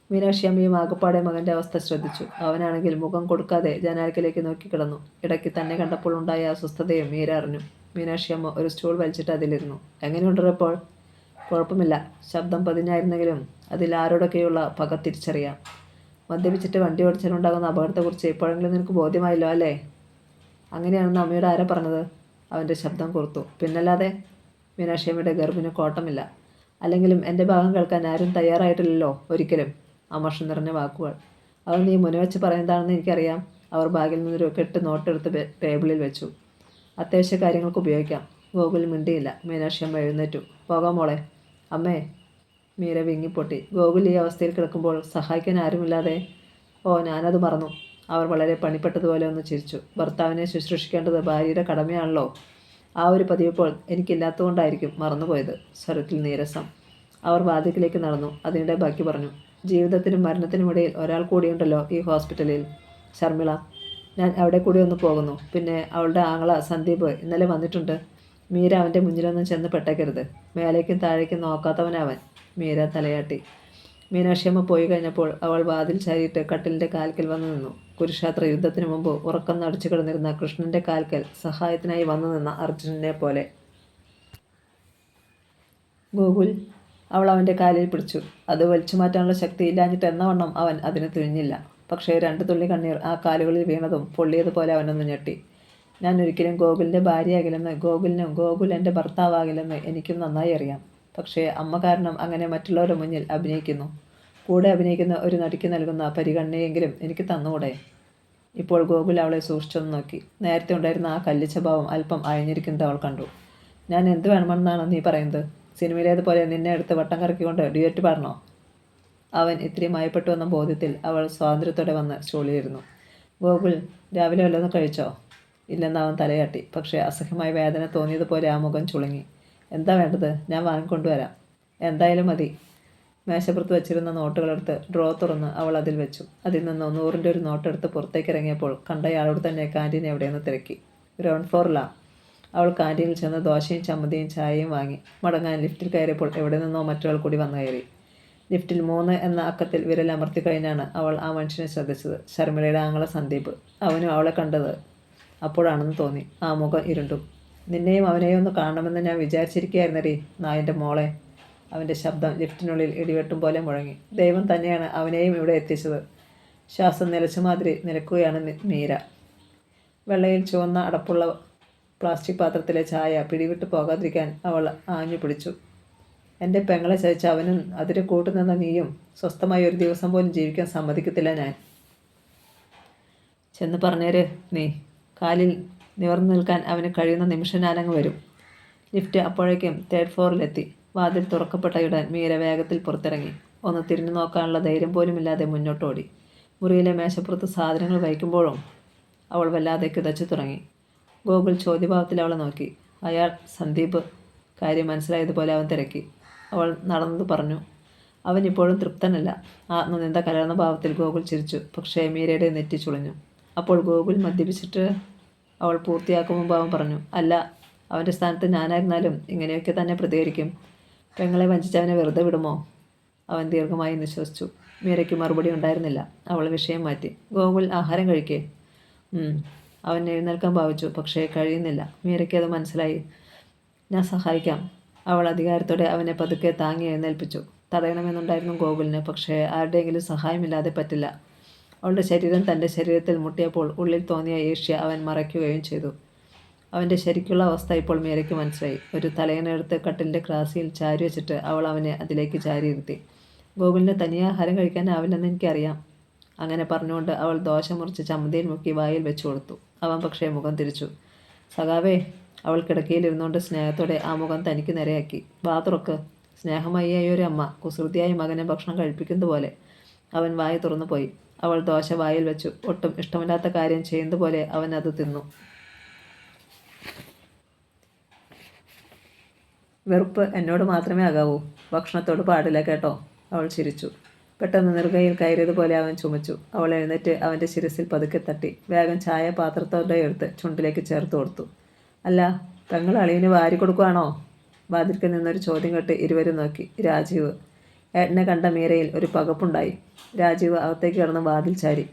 മീനാക്ഷി അമ്മയും ആകപ്പാടെ മകൻ്റെ അവസ്ഥ ശ്രദ്ധിച്ചു. അവനാണെങ്കിൽ മുഖം കൊടുക്കാതെ ജനാലയ്ക്കിലേക്ക് നോക്കിക്കിടന്നു. ഇടയ്ക്ക് തന്നെ കണ്ടപ്പോൾ ഉണ്ടായ അസ്വസ്ഥതയും മീര അറിഞ്ഞു. മീനാക്ഷി അമ്മ ഒരു സ്റ്റൂൾ വലിച്ചിട്ട് അതിലിരുന്നു. എങ്ങനെയുണ്ടപ്പോൾ? കുഴപ്പമില്ല. ശബ്ദം പതിഞ്ഞായിരുന്നെങ്കിലും അതിൽ ആരോടൊക്കെയുള്ള പക തിരിച്ചറിയാം. മദ്യപിച്ചിട്ട് വണ്ടി ഓടിച്ചാലുണ്ടാകുന്ന അപകടത്തെക്കുറിച്ച് എപ്പോഴെങ്കിലും നിനക്ക് ബോധ്യമായല്ലോ അല്ലേ? അങ്ങനെയാണെന്ന് അമ്മയോട് ആരാ പറഞ്ഞത്? അവൻ്റെ ശബ്ദം കൊടുത്തു. പിന്നല്ലാതെ. മീനാക്ഷി അമ്മയുടെ ഗർഭിന് കോട്ടമില്ല. അല്ലെങ്കിലും എൻ്റെ ഭാഗം കേൾക്കാൻ ആരും തയ്യാറായിട്ടില്ലല്ലോ ഒരിക്കലും. അമർഷം നിറഞ്ഞ വാക്കുകൾ. അത് നീ മുനവെച്ച് പറയുന്നതാണെന്ന് എനിക്കറിയാം. അവർ ബാഗിൽ നിന്നൊരു കെട്ട് നോട്ടെടുത്ത് ടേബിളിൽ വെച്ചു. അത്യാവശ്യ കാര്യങ്ങൾക്ക് ഉപയോഗിക്കാം. ഗോകുൽ മിണ്ടിയില്ല. മീനാക്ഷി അമ്മ എഴുന്നേറ്റു. പോകാം മോളെ. അമ്മേ. മീര വിങ്ങിപ്പൊട്ടി. ഗോകുൽ ഈ അവസ്ഥയിൽ കിടക്കുമ്പോൾ സഹായിക്കാൻ ആരുമില്ലാതെ. ഓ, ഞാനത് മറന്നു. അവർ വളരെ പണിപ്പെട്ടതുപോലെ ഒന്ന് ചിരിച്ചു. ഭർത്താവിനെ ശുശ്രൂഷിക്കേണ്ടത് ഭാര്യയുടെ കടമയാണല്ലോ. ആ ഒരു പതിവിപ്പോൾ എനിക്കില്ലാത്തതുകൊണ്ടായിരിക്കും മറന്നുപോയത്. സ്വരത്തിൽ നീരസം. അവർ വാതിൽക്കിലേക്ക് നടന്നു. അതിനിടെ ബാക്കി പറഞ്ഞു. ജീവിതത്തിനും മരണത്തിനുമിടയിൽ ഒരാൾ കൂടിയുണ്ടല്ലോ ഈ ഹോസ്പിറ്റലിൽ. ശർമിള. ഞാൻ അവിടെ കൂടി ഒന്ന് പോകുന്നു. പിന്നെ അവളുടെ ആങ്ങള സന്ദീപ് ഇന്നലെ വന്നിട്ടുണ്ട്. മീര അവൻ്റെ മുന്നിലൊന്നും ചെന്ന് പെട്ടേക്കരുത്. മേലേക്കും താഴേക്കും നോക്കാത്തവനവൻ. മീര തലയാട്ടി. മീനാക്ഷിയമ്മ പോയി കഴിഞ്ഞപ്പോൾ അവൾ വാതിൽ ചാരിയിട്ട് കട്ടിലിൻ്റെ കാൽക്കൽ വന്നു നിന്നു. കുരുക്ഷേത്ര യുദ്ധത്തിനു മുമ്പ് ഉറക്കം നടിച്ചു കിടന്നിരുന്ന കൃഷ്ണൻ്റെ കാൽക്കൽ സഹായത്തിനായി വന്നു നിന്ന അർജുനനെ പോലെ. ഗോകുൽ. അവൾ അവൻ്റെ കാലിൽ പിടിച്ചു. അത് വലിച്ചു മാറ്റാനുള്ള ശക്തി ഇല്ലാഞ്ഞിട്ട് എന്നവണ്ണം അവൻ അതിന് തുനിഞ്ഞില്ല. പക്ഷേ 2 തുള്ളി കണ്ണീർ ആ കാലുകളിൽ വീണതും പൊള്ളിയതുപോലെ അവനൊന്ന് ഞെട്ടി. ഞാൻ ഒരിക്കലും ഗോകുലിൻ്റെ ഭാര്യയാകില്ലെന്ന്, ഗോകുലിനും ഗോകുൽ എൻ്റെ ഭർത്താവാകില്ലെന്ന് എനിക്കും നന്നായി അറിയാം. പക്ഷേ അമ്മ കാരണം അങ്ങനെ മറ്റുള്ളവരുടെ മുന്നിൽ അഭിനയിക്കുന്നു. കൂടെ അഭിനയിക്കുന്ന ഒരു നടിക്ക് നൽകുന്ന പരിഗണനയെങ്കിലും എനിക്ക് തന്നുകൂടെ? ഇപ്പോൾ ഗോകുൽ അവളെ സൂക്ഷിച്ചൊന്ന് നോക്കി. നേരത്തെ ഉണ്ടായിരുന്ന ആ കല്ലിച്ച ഭാവം അല്പം അയഞ്ഞിരിക്കുന്നത് അവൾ കണ്ടു. ഞാൻ എന്ത് വേണമെന്നാണ് നീ പറയുന്നത്? സിനിമയിലേതുപോലെ നിന്നെ എടുത്ത് വട്ടം കറക്കിക്കൊണ്ട് ഡ്യുവറ്റ് പാടണോ? അവൻ ഇത്തിരി മയപ്പെട്ടു എന്ന ബോധ്യത്തിൽ അവൾ സ്വാതന്ത്ര്യത്തോടെ വന്ന് സ്റ്റൂളിലിരുന്നു. ഗോകുൽ, രാവിലെ വല്ലതും കഴിച്ചോ? ഇല്ലെന്ന് അവൻ തലയാട്ടി. പക്ഷേ അസഹ്യമായ വേദന തോന്നിയതുപോലെ ആ മുഖം ചുളുങ്ങി. എന്താ വേണ്ടത്? ഞാൻ വാങ്ങിക്കൊണ്ടുവരാം. എന്തായാലും മതി. മേശപ്പുറത്ത് വെച്ചിരുന്ന നോട്ടുകളെടുത്ത് ഡ്രോ തുറന്ന് അവൾ അതിൽ വെച്ചു. അതിൽ നിന്ന് 100-ൻ്റെ ഒരു നോട്ടെടുത്ത് പുറത്തേക്ക് ഇറങ്ങിയപ്പോൾ കണ്ടയാളോട് തന്നെ കാൻറ്റീൻ എവിടെയെന്ന് തിരക്കി. ഗ്രൗണ്ട് ഫ്ലോറിലാ. അവൾ കാൻറ്റീനിൽ ചെന്ന് ദോശയും ചമ്മന്തിയും ചായയും വാങ്ങി. മടങ്ങാൻ ലിഫ്റ്റിൽ കയറിയപ്പോൾ എവിടെ നിന്നോ മറ്റൊരാൾ കൂടി വന്നു കയറി. ലിഫ്റ്റിൽ 3 എന്ന അക്കത്തിൽ വിരൽ അമർത്തി കഴിഞ്ഞാണ് അവൾ ആ മനുഷ്യനെ ശ്രദ്ധിച്ചത്. ശർമിളയുടെ ആങ്ങള സന്ദീപ്. അവനും അവളെ കണ്ടത് അപ്പോഴാണെന്ന് തോന്നി. ആ മുഖം ഇരുണ്ടു. നിന്നെയും അവനെയും ഒന്ന് കാണണമെന്ന് ഞാൻ വിചാരിച്ചിരിക്കുകയായിരുന്നടി നായൻ്റെ മോളെ. അവൻ്റെ ശബ്ദം ലിഫ്റ്റിനുള്ളിൽ ഇടിവെട്ടും പോലെ മുഴങ്ങി. ദൈവം തന്നെയാണ് അവനെയും ഇവിടെ എത്തിച്ചത്. ശ്വാസം നിലച്ച മാതിരി നിലക്കുകയാണ് മീര. വെള്ളയിൽ ചുവന്ന അടപ്പുള്ള പ്ലാസ്റ്റിക് പാത്രത്തിലെ ചായ പിടിവിട്ട് പോകാതിരിക്കാൻ അവൾ ആഞ്ഞു പിടിച്ചു. എൻ്റെ പെങ്ങളെ ചതിച്ച അവനും അതിരെ കൂട്ടുനിന്ന നീയും സ്വസ്ഥമായി ഒരു ദിവസം പോലും ജീവിക്കാൻ സമ്മതിക്കത്തില്ല ഞാൻ. ചെന്ന് പറഞ്ഞേര് നീ. കാലിൽ നിവർന്നു നിൽക്കാൻ അവന് കഴിയുന്ന നിമിഷം ഞാനങ്ങ് വരും. ലിഫ്റ്റ് അപ്പോഴേക്കും 3rd ഫ്ലോറിലെത്തി. വാതിൽ തുറക്കപ്പെട്ടയുടൻ മീര വേഗത്തിൽ പുറത്തിറങ്ങി. ഒന്ന് തിരിഞ്ഞു നോക്കാനുള്ള ധൈര്യം പോലുമില്ലാതെ മുന്നോട്ടോടി. മുറിയിലെ മേശപ്പുറത്ത് സാധനങ്ങൾ വഹിക്കുമ്പോഴും അവൾ വല്ലാതെ കിതച്ചു തുടങ്ങി. ഗോകുൽ ചോദ്യഭാവത്തിൽ അവളെ നോക്കി. അയാൾ സന്ദീപ്. കാര്യം മനസ്സിലായതുപോലെ അവൻ തിരക്കി. അവൾ നടന്നത് പറഞ്ഞു. അവൻ ഇപ്പോഴും തൃപ്തനല്ല. ആത്മനിന്ദ കലർന്ന ഭാവത്തിൽ ഗോകുൽ ചിരിച്ചു. പക്ഷേ മീരയുടെ നെറ്റി ചുളിഞ്ഞു. അപ്പോൾ ഗോകുൽ മദ്യപിച്ചിട്ട്? അവൾ പൂർത്തിയാക്കും മുമ്പ് അവൻ പറഞ്ഞു. അല്ല, അവൻ്റെ സ്ഥാനത്ത് ഞാനായിരുന്നാലും ഇങ്ങനെയൊക്കെ തന്നെ പ്രതികരിക്കും. പെങ്ങളെ വഞ്ചിച്ചവനെ വെറുതെ വിടുമോ? അവൻ ദീർഘമായി നിശ്വസിച്ചു. മീരയ്ക്ക് മറുപടി ഉണ്ടായിരുന്നില്ല. അവൾ വിഷയം മാറ്റി. ഗോകുൽ, ആഹാരം കഴിക്കേ? അവൻ എഴുന്നേൽക്കാൻ ഭാവിച്ചു. പക്ഷേ കഴിയുന്നില്ല. മീരയ്ക്ക് അത് മനസ്സിലായി. ഞാൻ സഹായിക്കാം. അവൾ അധികാരത്തോടെ അവനെ പതുക്കെ താങ്ങി എഴുന്നേൽപ്പിച്ചു. തടയണമെന്നുണ്ടായിരുന്നു ഗോകുലിന്. പക്ഷേ ആരുടെയെങ്കിലും സഹായമില്ലാതെ പറ്റില്ല. അവളുടെ ശരീരം തൻ്റെ ശരീരത്തിൽ മുട്ടിയപ്പോൾ ഉള്ളിൽ തോന്നിയ ഈർഷ്യ അവൻ മറയ്ക്കുകയും ചെയ്തു. അവൻ്റെ ശരിക്കുള്ള അവസ്ഥ ഇപ്പോൾ മീരയ്ക്ക് മനസ്സിലായി. ഒരു തലയണെടുത്ത് കട്ടിലിൻ്റെ ക്രാസിയിൽ ചാരി വെച്ചിട്ട് അവൾ അവനെ അതിലേക്ക് ചാരിയിരുത്തി. ഗോകുലിന് തനിയെ ആഹാരം കഴിക്കാനാവില്ലെന്ന് എനിക്കറിയാം. അങ്ങനെ പറഞ്ഞുകൊണ്ട് അവൾ ദോശ മുറിച്ച് ചമ്മന്തിയിൽ മുക്കി വായിൽ വെച്ചു കൊടുത്തു. അവൻ പക്ഷേ മുഖം തിരിച്ചു. സഖാവേ. അവൾ കിടക്കയിലിരുന്നുകൊണ്ട് സ്നേഹത്തോടെ ആ മുഖം തനിക്ക് നേരെയാക്കി. വാ തുറക്ക്. സ്നേഹമയ്യായ ഒരു അമ്മ കുസൃതിയായ മകനെ ഭക്ഷണം കഴിപ്പിക്കുന്നത് പോലെ. അവൻ വായ തുറന്നു പോയി. അവൾ ദോശ വായിൽ വെച്ചു. ഒട്ടും ഇഷ്ടമില്ലാത്ത കാര്യം ചെയ്യുന്നത് പോലെ അവൻ അത് തിന്നു. വെറുപ്പ് എന്നോട് മാത്രമേ ആകാവൂ, ഭക്ഷണത്തോട് പാടില്ല കേട്ടോ. അവൾ ചിരിച്ചു. പെട്ടെന്ന് നെറുകയിൽ കയറിയതുപോലെ അവൻ ചുമച്ചു. അവൾ എഴുന്നേറ്റ് അവൻ്റെ ശിരസിൽ പതുക്കെ തട്ടി വേഗം ചായ പാത്രത്തോടെ എടുത്ത് ചുണ്ടിലേക്ക് ചേർത്ത് കൊടുത്തു. അല്ല, പെങ്ങൾ അളിയന് വാരി കൊടുക്കുവാണോ? വാതിൽക്കൽ നിന്നൊരു ചോദ്യം കേട്ട് ഇരുവരും നോക്കി. രാജീവ്. ഏട്ടനെ കണ്ട മീരയിൽ ഒരു പകപ്പുണ്ടായി. രാജീവ് അകത്തേക്ക് കിടന്ന് വാതിൽ ചാരി.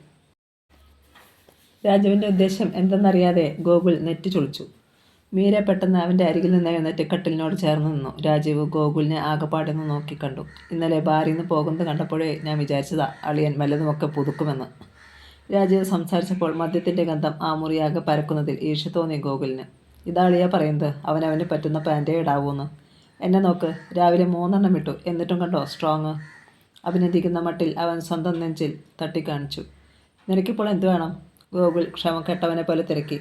രാജുവിൻ്റെ ഉദ്ദേശം എന്തെന്നറിയാതെ ഗോകുൽ നെറ്റി ചൊളിച്ചു. മീര പെട്ടെന്ന് അവൻ്റെ അരികിൽ നിന്ന് എഴുന്നേറ്റ് കട്ടിലിനോട് ചേർന്ന് നിന്നു. രാജീവ് ഗോകുലിനെ ആകെപ്പാടെന്ന് നോക്കിക്കണ്ടു. ഇന്നലെ ബാറിൽ നിന്ന് പോകുന്നത് കണ്ടപ്പോഴേ ഞാൻ വിചാരിച്ചതാ അളിയൻ വല്ലതുമൊക്കെ പുതുക്കുമെന്ന്. രാജീവ് സംസാരിച്ചപ്പോൾ മദ്യത്തിൻ്റെ ഗന്ധം ആ മുറിയാകെ പരക്കുന്നതിൽ ഈർഷ്യ തോന്നി ഗോകുലിന്. ഇതാ അളിയ പറയുന്നത്, അവനവന് പറ്റുന്ന പാൻറ്റേ ഇടാവൂന്ന്. എന്നെ നോക്ക്, രാവിലെ 3 എണ്ണം ഇട്ടു, എന്നിട്ടും കണ്ടോ സ്ട്രോങ്. അഭിനന്ദിക്കുന്ന മട്ടിൽ അവൻ സ്വന്തം നെഞ്ചിൽ തട്ടിക്കാണിച്ചു. നിനക്കിപ്പോൾ എന്ത് വേണം? ഗോകുൽ ക്ഷമ കെട്ടവനെ പോലെ തിരക്കി.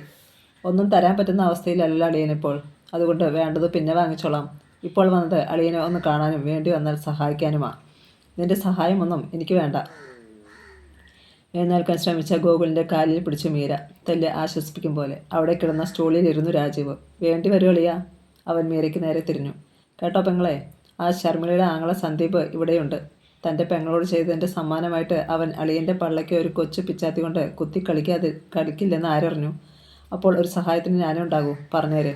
ഒന്നും തരാൻ പറ്റുന്ന അവസ്ഥയിലല്ല അളിയനിപ്പോൾ. അതുകൊണ്ട് വേണ്ടത് പിന്നെ വാങ്ങിച്ചോളാം. ഇപ്പോൾ വന്നത് അളിയനെ ഒന്ന് കാണാനും വേണ്ടി വന്നാൽ സഹായിക്കാനുമാ. നിന്റെ സഹായമൊന്നും എനിക്ക് വേണ്ട. എഴുന്നേൽക്കാൻ ശ്രമിച്ച ഗോകുലിൻ്റെ കാലിൽ പിടിച്ച് മീര തല്ല് ആശ്വസിപ്പിക്കും പോലെ. അവിടെ കിടന്ന സ്റ്റൂളിലിരുന്നു രാജീവ്. വേണ്ടി വരും അളിയ. അവൻ മീരയ്ക്ക് നേരെ തിരിഞ്ഞു. കേട്ടോ പെങ്ങളെ, ആ ശർമ്മിളയുടെ ആങ്ങളെ സന്ദീപ് ഇവിടെയുണ്ട്. തൻ്റെ പെങ്ങളോട് ചെയ്തതിൻ്റെ സമ്മാനമായിട്ട് അവൻ അളിയൻ്റെ പള്ളയ്ക്ക് ഒരു കൊച്ചു പിച്ചാത്തി കൊണ്ട് കുത്തി കളിക്കില്ലെന്ന് ആരറിഞ്ഞു? അപ്പോൾ ഒരു സഹായത്തിന് ഞാനും ഉണ്ടാകൂ, പറഞ്ഞേര്.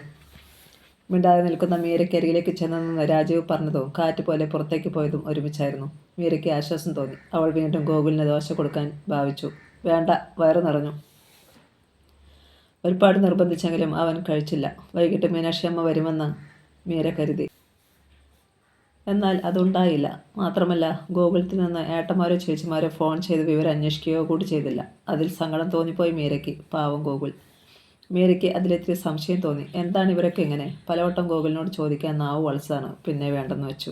മിണ്ടാതെ നിൽക്കുന്ന മീരയ്ക്കരികിലേക്ക് ചെന്ന് നിന്ന് രാജീവ് പറഞ്ഞതും കാറ്റ് പോലെ പുറത്തേക്ക് പോയതും ഒരുമിച്ചായിരുന്നു. മീരയ്ക്ക് ആശ്വാസം തോന്നി. അവൾ വീണ്ടും ഗോകുലിന് ദോശ കൊടുക്കാൻ ഭാവിച്ചു. വേണ്ട, വയറ് നിറഞ്ഞു. ഒരുപാട് നിർബന്ധിച്ചെങ്കിലും അവൻ കഴിച്ചില്ല. വൈകിട്ട് മീനാക്ഷിയമ്മ വരുമെന്ന് മീര കരുതി. എന്നാൽ അതുണ്ടായില്ല. മാത്രമല്ല, ഗോകുലത്തിൽ നിന്ന് ഏട്ടന്മാരോ ചേച്ചിമാരോ ഫോൺ ചെയ്ത് വിവരം അന്വേഷിക്കുകയോ കൂടി ചെയ്തില്ല. അതിൽ സങ്കടം തോന്നിപ്പോയി മീരയ്ക്ക്. പാവം ഗോകുൽ. മീരയ്ക്ക് അതിലെത്തിയ സംശയം തോന്നി. എന്താണ് ഇവരൊക്കെ ഇങ്ങനെ? പലവട്ടം ഗോകുലിനോട് ചോദിക്കാൻ നാവ് വളസാണ്. പിന്നെ വേണ്ടെന്ന് വെച്ചു.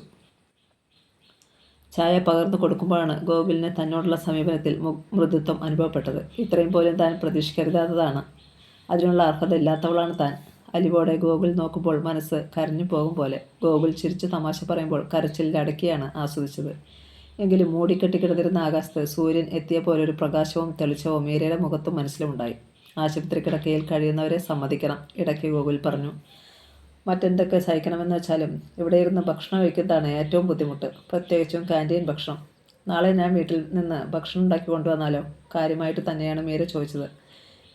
ചായ പകർന്നു കൊടുക്കുമ്പോഴാണ് ഗോകുലിന് തന്നോടുള്ള സമീപനത്തിൽ മൃദുത്വം അനുഭവപ്പെട്ടത്. ഇത്രയും പോലും താൻ പ്രതീക്ഷിക്കരുതാത്തതാണ്. അതിനുള്ള അർഹത ഇല്ലാത്തവളാണ് താൻ. അലിവോടെ ഗോകുൽ നോക്കുമ്പോൾ മനസ്സ് കരഞ്ഞു പോകും പോലെ. ഗോകുൽ ചിരിച്ചു തമാശ പറയുമ്പോൾ കരച്ചിലിൻ്റെ അടക്കിയാണ് ആസ്വദിച്ചത്. എങ്കിലും മൂടിക്കെട്ടിക്കിടന്നിരുന്ന ആകാശത്ത് സൂര്യൻ എത്തിയ പോലൊരു പ്രകാശവും തെളിച്ചവും മീരയുടെ മുഖത്തും മനസ്സിലുമുണ്ടായി. ആശുപത്രി കിടക്കയിൽ കഴിയുന്നവരെ സമ്മതിക്കണം, ഇടയ്ക്ക് ഗോകുൽ പറഞ്ഞു. മറ്റെന്തൊക്കെ സഹിക്കണമെന്ന് വെച്ചാലും ഇവിടെ ഇരുന്ന് ഭക്ഷണം കഴിക്കുന്നതാണ് ഏറ്റവും ബുദ്ധിമുട്ട്, പ്രത്യേകിച്ചും ക്യാൻറ്റീൻ ഭക്ഷണം. നാളെ ഞാൻ വീട്ടിൽ നിന്ന് ഭക്ഷണം ഉണ്ടാക്കി കൊണ്ടുവന്നാലോ? കാര്യമായിട്ട് തന്നെയാണ് മീര ചോദിച്ചത്.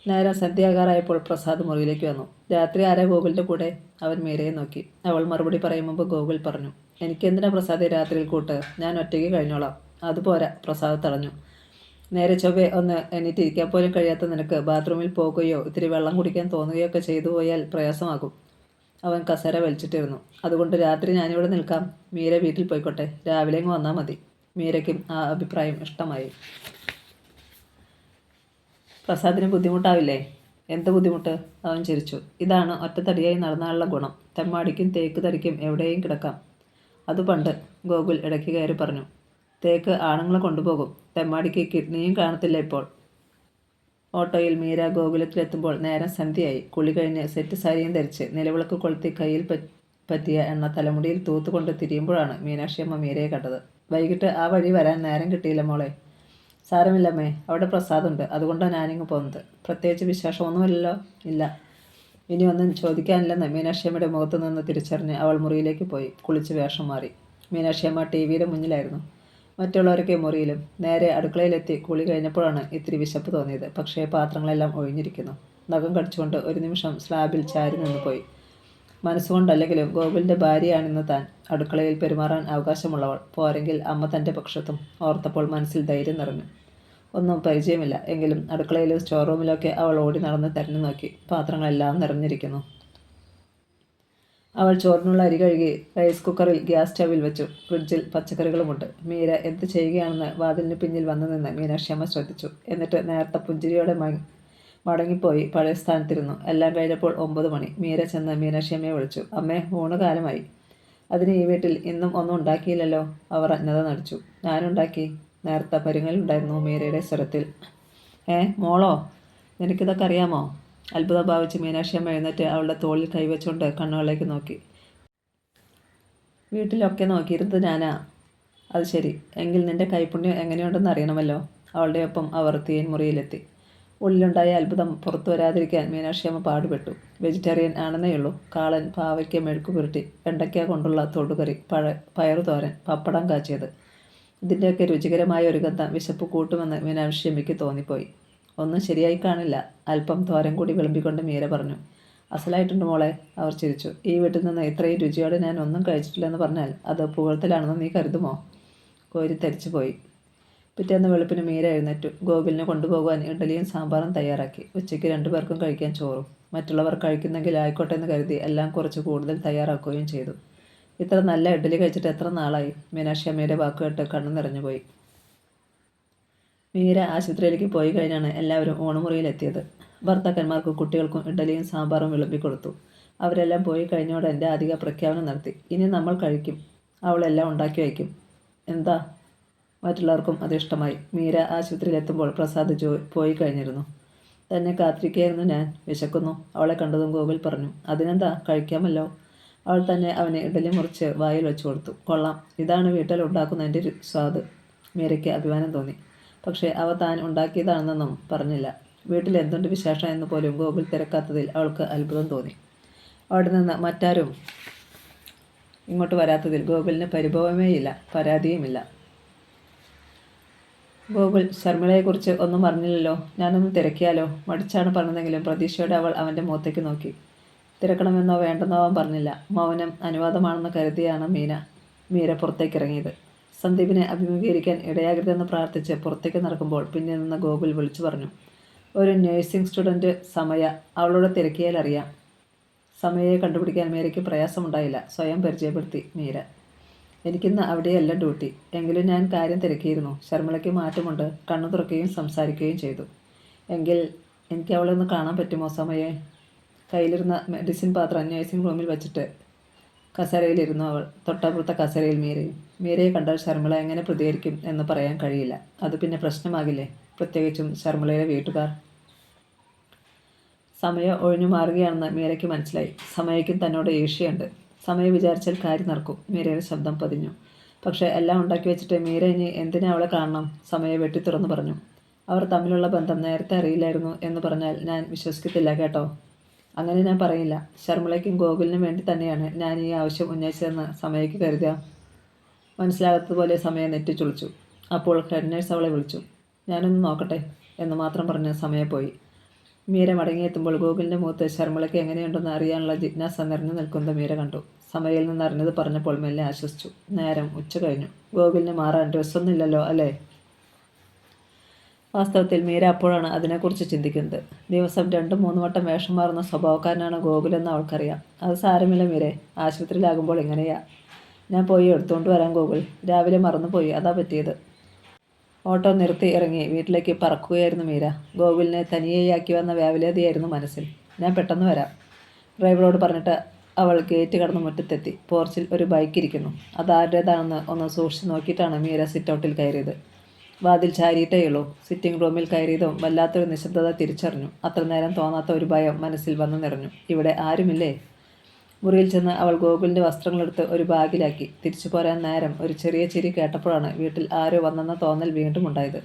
നേരം സന്ധ്യാകാറായപ്പോൾ പ്രസാദ് മുറിയിലേക്ക് വന്നു. രാത്രി ആരാ ഗോകുലിൻ്റെ കൂടെ? അവൻ മീരയെ നോക്കി. അവൾ മറുപടി പറയും മുമ്പ് ഗോകുൽ പറഞ്ഞു. എനിക്കെന്തിനാ പ്രസാദ് രാത്രിയിൽ കൂട്ട്? ഞാൻ ഒറ്റയ്ക്ക് കഴിഞ്ഞോളാം. അതുപോരാ, പ്രസാദ് തടഞ്ഞു. നേരെ ചൊവ്വെ ഒന്ന് എണീറ്റിരിക്കാൻ പോലും കഴിയാത്ത നിനക്ക് ബാത്റൂമിൽ പോകുകയോ ഇത്തിരി വെള്ളം കുടിക്കാൻ തോന്നുകയൊക്കെ ചെയ്തു പോയാൽ പ്രയാസമാകും. അവൻ കസേര വലിച്ചിട്ടിരുന്നു. അതുകൊണ്ട് രാത്രി ഞാനിവിടെ നിൽക്കാം. മീര വീട്ടിൽ പോയിക്കോട്ടെ, രാവിലെ ഇങ്ങ് വന്നാൽ മതി. മീരയ്ക്കും ആ അഭിപ്രായം ഇഷ്ടമായി. പ്രസാദിന് ബുദ്ധിമുട്ടാവില്ലേ? എന്ത് ബുദ്ധിമുട്ട്? അവൻ ചിരിച്ചു. ഇതാണ് ഒറ്റത്തടിയായി നടന്നാലുള്ള ഗുണം. തെമ്മാടിക്കും തേക്ക് തടിക്കും എവിടെയും കിടക്കാം. അത് പണ്ട്, ഗോകുൽ ഇടയ്ക്ക് കയറി പറഞ്ഞു. തേക്ക് ആണുങ്ങളെ കൊണ്ടുപോകും, തെമ്മാടിക്ക് കിഡ്നിയും കാണത്തില്ല ഇപ്പോൾ. ഓട്ടോയിൽ മീര ഗോകുലത്തിലെത്തുമ്പോൾ നേരം സന്ധ്യയായി. കുളി കഴിഞ്ഞ് സെറ്റ് സാരിയും ധരിച്ച് നിലവിളക്ക് കൊളുത്തി കയ്യിൽ പറ്റിയ എണ്ണ തലമുടിയിൽ തൂത്തുകൊണ്ട് തിരിയുമ്പോഴാണ് മീനാക്ഷിയമ്മ മീരയെ കണ്ടത്. വൈകിട്ട് ആ വഴി വരാൻ നേരം കിട്ടിയില്ല മോളെ. സാരമില്ലമ്മേ, അവിടെ പ്രസാദുണ്ട്, അതുകൊണ്ടാണ് ഞാനിങ്ങ് പോകുന്നത്. പ്രത്യേകിച്ച് വിശേഷമൊന്നുമില്ലല്ലോ? ഇല്ല. ഇനി ഒന്നും ചോദിക്കാനില്ലെന്ന് മീനാക്ഷിയമ്മയുടെ മുഖത്തു നിന്ന് തിരിച്ചറിഞ്ഞ് അവൾ മുറിയിലേക്ക് പോയി. കുളിച്ച് വേഷം മാറി. മീനാക്ഷിയമ്മ ടി വിയുടെ മുന്നിലായിരുന്നു. മറ്റുള്ളവരൊക്കെ മുറിയിലും. നേരെ അടുക്കളയിലെത്തി കുളി കഴിഞ്ഞപ്പോഴാണ് ഇത്തിരി വിശപ്പ് തോന്നിയത്. പക്ഷേ പാത്രങ്ങളെല്ലാം ഒഴിഞ്ഞിരിക്കുന്നു. നഖം കടിച്ചുകൊണ്ട് ഒരു നിമിഷം സ്ലാബിൽ ചാരി നിന്ന് പോയി. മനസ്സുകൊണ്ടല്ലെങ്കിലും ഗോകുലിൻ്റെ ഭാര്യയാണിന്ന് താൻ. അടുക്കളയിൽ പെരുമാറാൻ അവകാശമുള്ളവൾ. പോരെങ്കിൽ അമ്മ തൻ്റെ പക്ഷത്തും. ഓർത്തപ്പോൾ മനസ്സിൽ ധൈര്യം നിറഞ്ഞു. ഒന്നും പരിചയമില്ല. എങ്കിലും അടുക്കളയിലും സ്റ്റോർ റൂമിലൊക്കെ അവൾ ഓടി നടന്ന് തെരഞ്ഞു നോക്കി. പാത്രങ്ങളെല്ലാം നിറഞ്ഞിരിക്കുന്നു. അവൾ ചോറിനുള്ള അരി കഴുകി റൈസ് കുക്കറിൽ ഗ്യാസ് സ്റ്റവിൽ വെച്ചു. ഫ്രിഡ്ജിൽ പച്ചക്കറികളുമുണ്ട്. മീര എന്ത് ചെയ്യുകയാണെന്ന് വാതിലിന് പിന്നിൽ വന്നു നിന്ന് മീനാക്ഷിയമ്മ ശ്രദ്ധിച്ചു. എന്നിട്ട് നേരത്തെ പുഞ്ചിരിയോടെ മടങ്ങിപ്പോയി പഴയ സ്ഥാനത്തിരുന്നു. എല്ലാം കഴിഞ്ഞപ്പോൾ 9 മണി. മീര ചെന്ന് മീനാക്ഷിയമ്മയെ വിളിച്ചു. അമ്മേ, ഊണ് കാലമായി. അതിന് ഈ വീട്ടിൽ ഇന്നും ഒന്നും ഉണ്ടാക്കിയില്ലല്ലോ? അവർ അജ്ഞത നടിച്ചു. ഞാനുണ്ടാക്കി. നേരത്തെ പരുങ്ങലുണ്ടായിരുന്നു മീരയുടെ സ്വരത്തിൽ. മോളോ? നിനക്കിതൊക്കെ അറിയാമോ? അത്ഭുതം ഭാവിച്ച് മീനാക്ഷിയമ്മ എഴുന്നേറ്റ് അവളുടെ തോളിൽ കൈവച്ചുകൊണ്ട് കണ്ണുകളിലേക്ക് നോക്കി. വീട്ടിലൊക്കെ നോക്കിയിരുന്നത് ഞാനാ. അത് ശരി. എങ്കിൽ നിന്റെ കൈപ്പുണ്യം എങ്ങനെയുണ്ടെന്ന് അറിയണമല്ലോ. അവളുടെ ഒപ്പം അവർ തീൻ മുറിയിലെത്തി. ഉള്ളിലുണ്ടായ അത്ഭുതം പുറത്തു വരാതിരിക്കാൻ മീനാക്ഷിയമ്മ പാടുപെട്ടു. വെജിറ്റേറിയൻ ആണെന്നേയുള്ളൂ. കാളൻ, പാവയ്ക്ക മെഴുക്ക് പുരട്ടി, വെണ്ടയ്ക്ക കൊണ്ടുള്ള തൊടുകറി, പയറുതോരൻ, പപ്പടം കാച്ചിയത്. ഇതിൻ്റെയൊക്കെ രുചികരമായ ഒരു ഗന്ധം വിശപ്പ് കൂട്ടുമെന്ന് മീനാക്ഷിയമ്മയ്ക്ക് തോന്നിപ്പോയി. ഒന്നും ശരിയായി കാണില്ല. അല്പം തോരൻ കൂടി വിളമ്പിക്കൊണ്ട് മീര പറഞ്ഞു. അസലായിട്ടുണ്ട് മോളെ. അവർ ചിരിച്ചു. ഈ വീട്ടിൽ നിന്ന് ഇത്രയും രുചിയോടെ ഞാൻ ഒന്നും കഴിച്ചിട്ടില്ലെന്ന് പറഞ്ഞാൽ അത് പുകഴ്ത്തലാണെന്ന് നീ കരുതുമോ? കോരി തരിച്ചുപോയി. പിറ്റേന്ന് വെളുപ്പിന് മീര എഴുന്നേറ്റു. ഗോകുലിനെ കൊണ്ടുപോകുവാൻ ഇഡ്ഡലിയും സാമ്പാറും തയ്യാറാക്കി. ഉച്ചയ്ക്ക് 2 പേർക്കും കഴിക്കാൻ ചോറും. മറ്റുള്ളവർ കഴിക്കുന്നെങ്കിൽ ആയിക്കോട്ടെ എന്ന് കരുതി എല്ലാം കുറച്ച് കൂടുതൽ തയ്യാറാക്കുകയും ചെയ്തു. ഇത്ര നല്ല ഇഡ്ഡലി കഴിച്ചിട്ട് എത്ര നാളായി? മീനാക്ഷി അമ്മയുടെ വാക്കുകേട്ട് കണ്ണു നിറഞ്ഞുപോയി. മീര ആശുപത്രിയിലേക്ക് പോയി കഴിഞ്ഞാണ് എല്ലാവരും ഊണുമുറിയിലെത്തിയത്. ഭർത്താക്കന്മാർക്കും കുട്ടികൾക്കും ഇഡ്ഡലിയും സാമ്പാറും വിളമ്പിക്കൊടുത്തു. അവരെല്ലാം പോയി കഴിഞ്ഞോടെ രാധിക പ്രഖ്യാപനം നടത്തി. ഇനി നമ്മൾ കഴിക്കും. അവളെല്ലാം ഉണ്ടാക്കി വയ്ക്കും. എന്താ? മറ്റുള്ളവർക്കും അതിഷ്ടമായി. മീര ആശുപത്രിയിലെത്തുമ്പോൾ പ്രസാദ് പോയി കഴിഞ്ഞിരുന്നു. തന്നെ കാത്തിരിക്കുകയായിരുന്നു ഞാൻ. വിശക്കുന്നു. അവളെ കണ്ടതും ഗോകുൽ പറഞ്ഞു. അതിനെന്താ, കഴിക്കാമല്ലോ. അവൾ തന്നെ അവനെ ഇഡലി മുറിച്ച് വായിൽ വെച്ചു കൊടുത്തു. കൊള്ളാം, ഇതാണ് വീട്ടിൽ ഉണ്ടാക്കുന്നതിൻ്റെ സ്വാദ്. മീരയ്ക്ക് അഭിമാനം തോന്നി. പക്ഷേ അവ താൻ ഉണ്ടാക്കിയതാണെന്നൊന്നും പറഞ്ഞില്ല. വീട്ടിൽ എന്തുണ്ട് വിശേഷം എന്ന് പോലും ഗോകുൽ തിരക്കാത്തതിൽ അവൾക്ക് അത്ഭുതം തോന്നി. അവിടെ നിന്ന് മറ്റാരും ഇങ്ങോട്ട് വരാത്തതിൽ ഗോകുലിന് പരിഭവമേയില്ല, പരാതിയുമില്ല. ഗോകുൽ, ശർമിളയെക്കുറിച്ച് ഒന്നും പറഞ്ഞില്ലല്ലോ. ഞാനൊന്ന് തിരക്കിയാലോ? മടിച്ചാണ് പറഞ്ഞതെങ്കിലും പ്രതീക്ഷയോടെ അവൾ അവൻ്റെ മുഖത്തേക്ക് നോക്കി. തിരക്കണമെന്നോ വേണ്ടെന്നോ അവൻ പറഞ്ഞില്ല. മൗനം അനുവാദമാണെന്ന് കരുതിയാണ് മീര പുറത്തേക്കിറങ്ങിയത്. സന്ദീപിനെ അഭിമുഖീകരിക്കാൻ ഇടയാകരുതെന്ന് പ്രാർത്ഥിച്ച് പുറത്തേക്ക് നടക്കുമ്പോൾ പിന്നിൽ നിന്ന് ഗോകുൽ വിളിച്ചു പറഞ്ഞു. ഒരു നഴ്സിംഗ് സ്റ്റുഡൻറ്റ് സമയ. അവളോട് തിരക്കിയാൽ അറിയാം. സമയയെ കണ്ടുപിടിക്കാൻ മീരയ്ക്ക് പ്രയാസമുണ്ടായില്ല. സ്വയം പരിചയപ്പെടുത്തി മീര. എനിക്കിന്ന് അവിടെയല്ല ഡ്യൂട്ടി. എങ്കിലും ഞാൻ കാര്യം തിരക്കിയിരുന്നു. ശർമിളയ്ക്ക് മാറ്റമുണ്ട്. കണ്ണു തുറക്കുകയും സംസാരിക്കുകയും ചെയ്തു. എങ്കിൽ എനിക്ക് അവളെ ഒന്ന് കാണാൻ പറ്റുമോ? സമയെ. കയ്യിലിരുന്ന മെഡിസിൻ പാത്രം നഴ്സിംഗ് റൂമിൽ വെച്ചിട്ട് കസേരയിലിരുന്നു അവൾ. തൊട്ടപ്പുറത്തെ കസേരയിൽ മീരയും. മീരയെ കണ്ടാൽ ശർമിള എങ്ങനെ പ്രതികരിക്കും എന്ന് പറയാൻ കഴിയില്ല. അത് പിന്നെ പ്രശ്നമാകില്ലേ? പ്രത്യേകിച്ചും ശർമിളയുടെ വീട്ടുകാർ. സമയ ഒഴിഞ്ഞു മാറുകയാണെന്ന് മീരയ്ക്ക് മനസ്സിലായി. സമയയ്ക്കും തന്നോട് ഈർഷ്യയുണ്ട്. സമയ വിചാരിച്ചാൽ കാര്യം നടക്കും. മീരയുടെ ശബ്ദം പതിഞ്ഞു. പക്ഷേ എല്ലാം ഉണ്ടാക്കി വെച്ചിട്ട് മീര ഇനി എന്തിനാ അവളെ കാണണം? സമയെ വെട്ടിത്തുറന്നു പറഞ്ഞു. അവർ തമ്മിലുള്ള ബന്ധം നേരത്തെ അറിയില്ലായിരുന്നു എന്ന് പറഞ്ഞാൽ ഞാൻ വിശ്വസിക്കത്തില്ല കേട്ടോ. അങ്ങനെ ഞാൻ പറയില്ല. ശർമിളയ്ക്കും ഗോകുലിനും വേണ്ടി തന്നെയാണ് ഞാൻ ഈ ആവശ്യം ഉന്നയിച്ചതെന്ന് സമയയ്ക്ക് കരുതുക. മനസ്സിലാകാത്തതുപോലെ സമയം നെറ്റിച്ചുളിച്ചു. അപ്പോൾ ഹെഡ് നേഴ്സ് അവളെ വിളിച്ചു. ഞാനൊന്ന് നോക്കട്ടെ എന്ന് മാത്രം പറഞ്ഞ് സമയം പോയി. മീര മടങ്ങിയെത്തുമ്പോൾ ഗോകുലിൻ്റെ മുഖത്ത് ശർമിളയ്ക്ക് എങ്ങനെയുണ്ടെന്ന് അറിയാനുള്ള ജിജ്ഞാസ നിറഞ്ഞു നിൽക്കുന്നത് മീര കണ്ടു. സമയയിൽ നിന്ന് അറിഞ്ഞത് പറഞ്ഞപ്പോൾ മെല്ലെ ആശ്വസിച്ചു. നേരം ഉച്ച കഴിഞ്ഞു. ഗോകുലിന് മാറാൻ ഡ്രസ്സൊന്നുമില്ലല്ലോ അല്ലേ? വാസ്തവത്തിൽ മീര അപ്പോഴാണ് അതിനെക്കുറിച്ച് ചിന്തിക്കുന്നത്. ദിവസം 2-3 വട്ടം വേഷം മാറുന്ന സ്വഭാവക്കാരനാണ് ഗോകുലെന്ന് അവൾക്കറിയാം. അത് സാരമില്ല മീരെ, ആശുപത്രിയിലാകുമ്പോൾ ഇങ്ങനെയാ. ഞാൻ പോയി എടുത്തുകൊണ്ട് വരാം ഗോകുൽ. രാവിലെ മറന്നുപോയി, അതാ പറ്റിയത്. ഓട്ടോ നിർത്തി ഇറങ്ങി വീട്ടിലേക്ക് പറക്കുകയായിരുന്നു മീര. ഗോകുലിനെ തനിയെയാക്കി വന്ന വ്യാകുലതയായിരുന്നു മനസ്സിൽ. ഞാൻ പെട്ടെന്ന് വരാം, ഡ്രൈവറോട് പറഞ്ഞിട്ട് അവൾ ഗേറ്റ് കടന്ന് മുറ്റത്തെത്തി. പോർച്ചിൽ ഒരു ബൈക്ക് ഇരിക്കുന്നു. അത് ആരുടേതാണെന്ന് ഒന്ന് സൂക്ഷിച്ച് നോക്കിയിട്ടാണ് മീര സിറ്റൗട്ടിൽ കയറിയത്. വാതിൽ ചാരിയിട്ടേയുള്ളൂ. സിറ്റിംഗ് റൂമിൽ കയറിയതും വല്ലാത്തൊരു നിശബ്ദത തിരിച്ചറിഞ്ഞു. അത്ര നേരം തോന്നാത്ത ഒരു ഭയം മനസ്സിൽ വന്നു നിറഞ്ഞു. ഇവിടെ ആരുമില്ലേ? മുറിയിൽ ചെന്ന് അവൾ ഗോകുലിൻ്റെ വസ്ത്രങ്ങളെടുത്ത് ഒരു ബാഗിലാക്കി. തിരിച്ചു പോരാൻ നേരം ഒരു ചെറിയ ചിരി കേട്ടപ്പോഴാണ് വീട്ടിൽ ആരോ വന്നെന്ന തോന്നൽ വീണ്ടും ഉണ്ടായത്.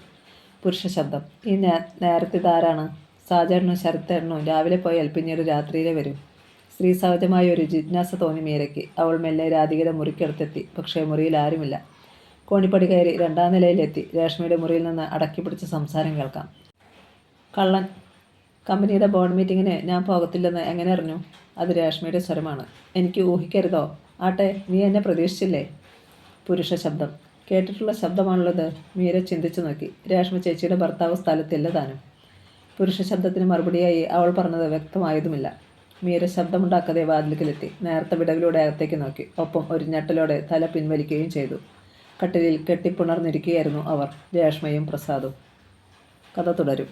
പുരുഷ ശബ്ദം. ഈ നേരത്തിതാരാണ്? സാജേട്ടനും ശരത്തേട്ടനും രാവിലെ പോയാൽ പിന്നീട് രാത്രിയിലേ വരും. സ്ത്രീ സഹജമായ ഒരു ജിജ്ഞാസ തോന്നി മീരയ്ക്ക്. അവൾ മെല്ലെ രാധികയുടെ മുറിക്കടുത്തെത്തി. പക്ഷേ മുറിയിൽ ആരുമില്ല. കോണിപ്പടി കയറി 2ാം നിലയിലെത്തി. രേഷ്മയുടെ മുറിയിൽ നിന്ന് അടക്കി പിടിച്ച സംസാരം കേൾക്കാം. കള്ളൻ. കമ്പനിയുടെ ബോർഡ് മീറ്റിങ്ങിന് ഞാൻ പോകത്തില്ലെന്ന് എങ്ങനെ അറിഞ്ഞു? അത് രേഷ്മയുടെ സ്വരമാണ്. എനിക്ക് ഊഹിക്കരുതോ? ആട്ടെ, നീ എന്നെ പ്രതീക്ഷിച്ചില്ലേ? പുരുഷ ശബ്ദം. കേട്ടിട്ടുള്ള ശബ്ദമാണുള്ളത്. മീര ചിന്തിച്ചു നോക്കി. രേഷ്മ ചേച്ചിയുടെ ഭർത്താവ് സ്ഥലത്തില്ല താനും. പുരുഷ ശബ്ദത്തിന് മറുപടിയായി അവൾ പറഞ്ഞത് വ്യക്തമായതുമില്ല. മീര ശബ്ദമുണ്ടാക്കാതെ വാതിൽക്കിലെത്തി. നേർത്ത വിടവിലൂടെ അകത്തേക്ക് നോക്കി. ഒപ്പം ഒരു ഞെട്ടലോടെ തല പിൻവലിക്കുകയും ചെയ്തു. കട്ടിലിൽ കെട്ടിപ്പുണർന്നിരിക്കുകയായിരുന്നു അവർ, രേഷ്മയും പ്രസാദും. കഥ തുടരും.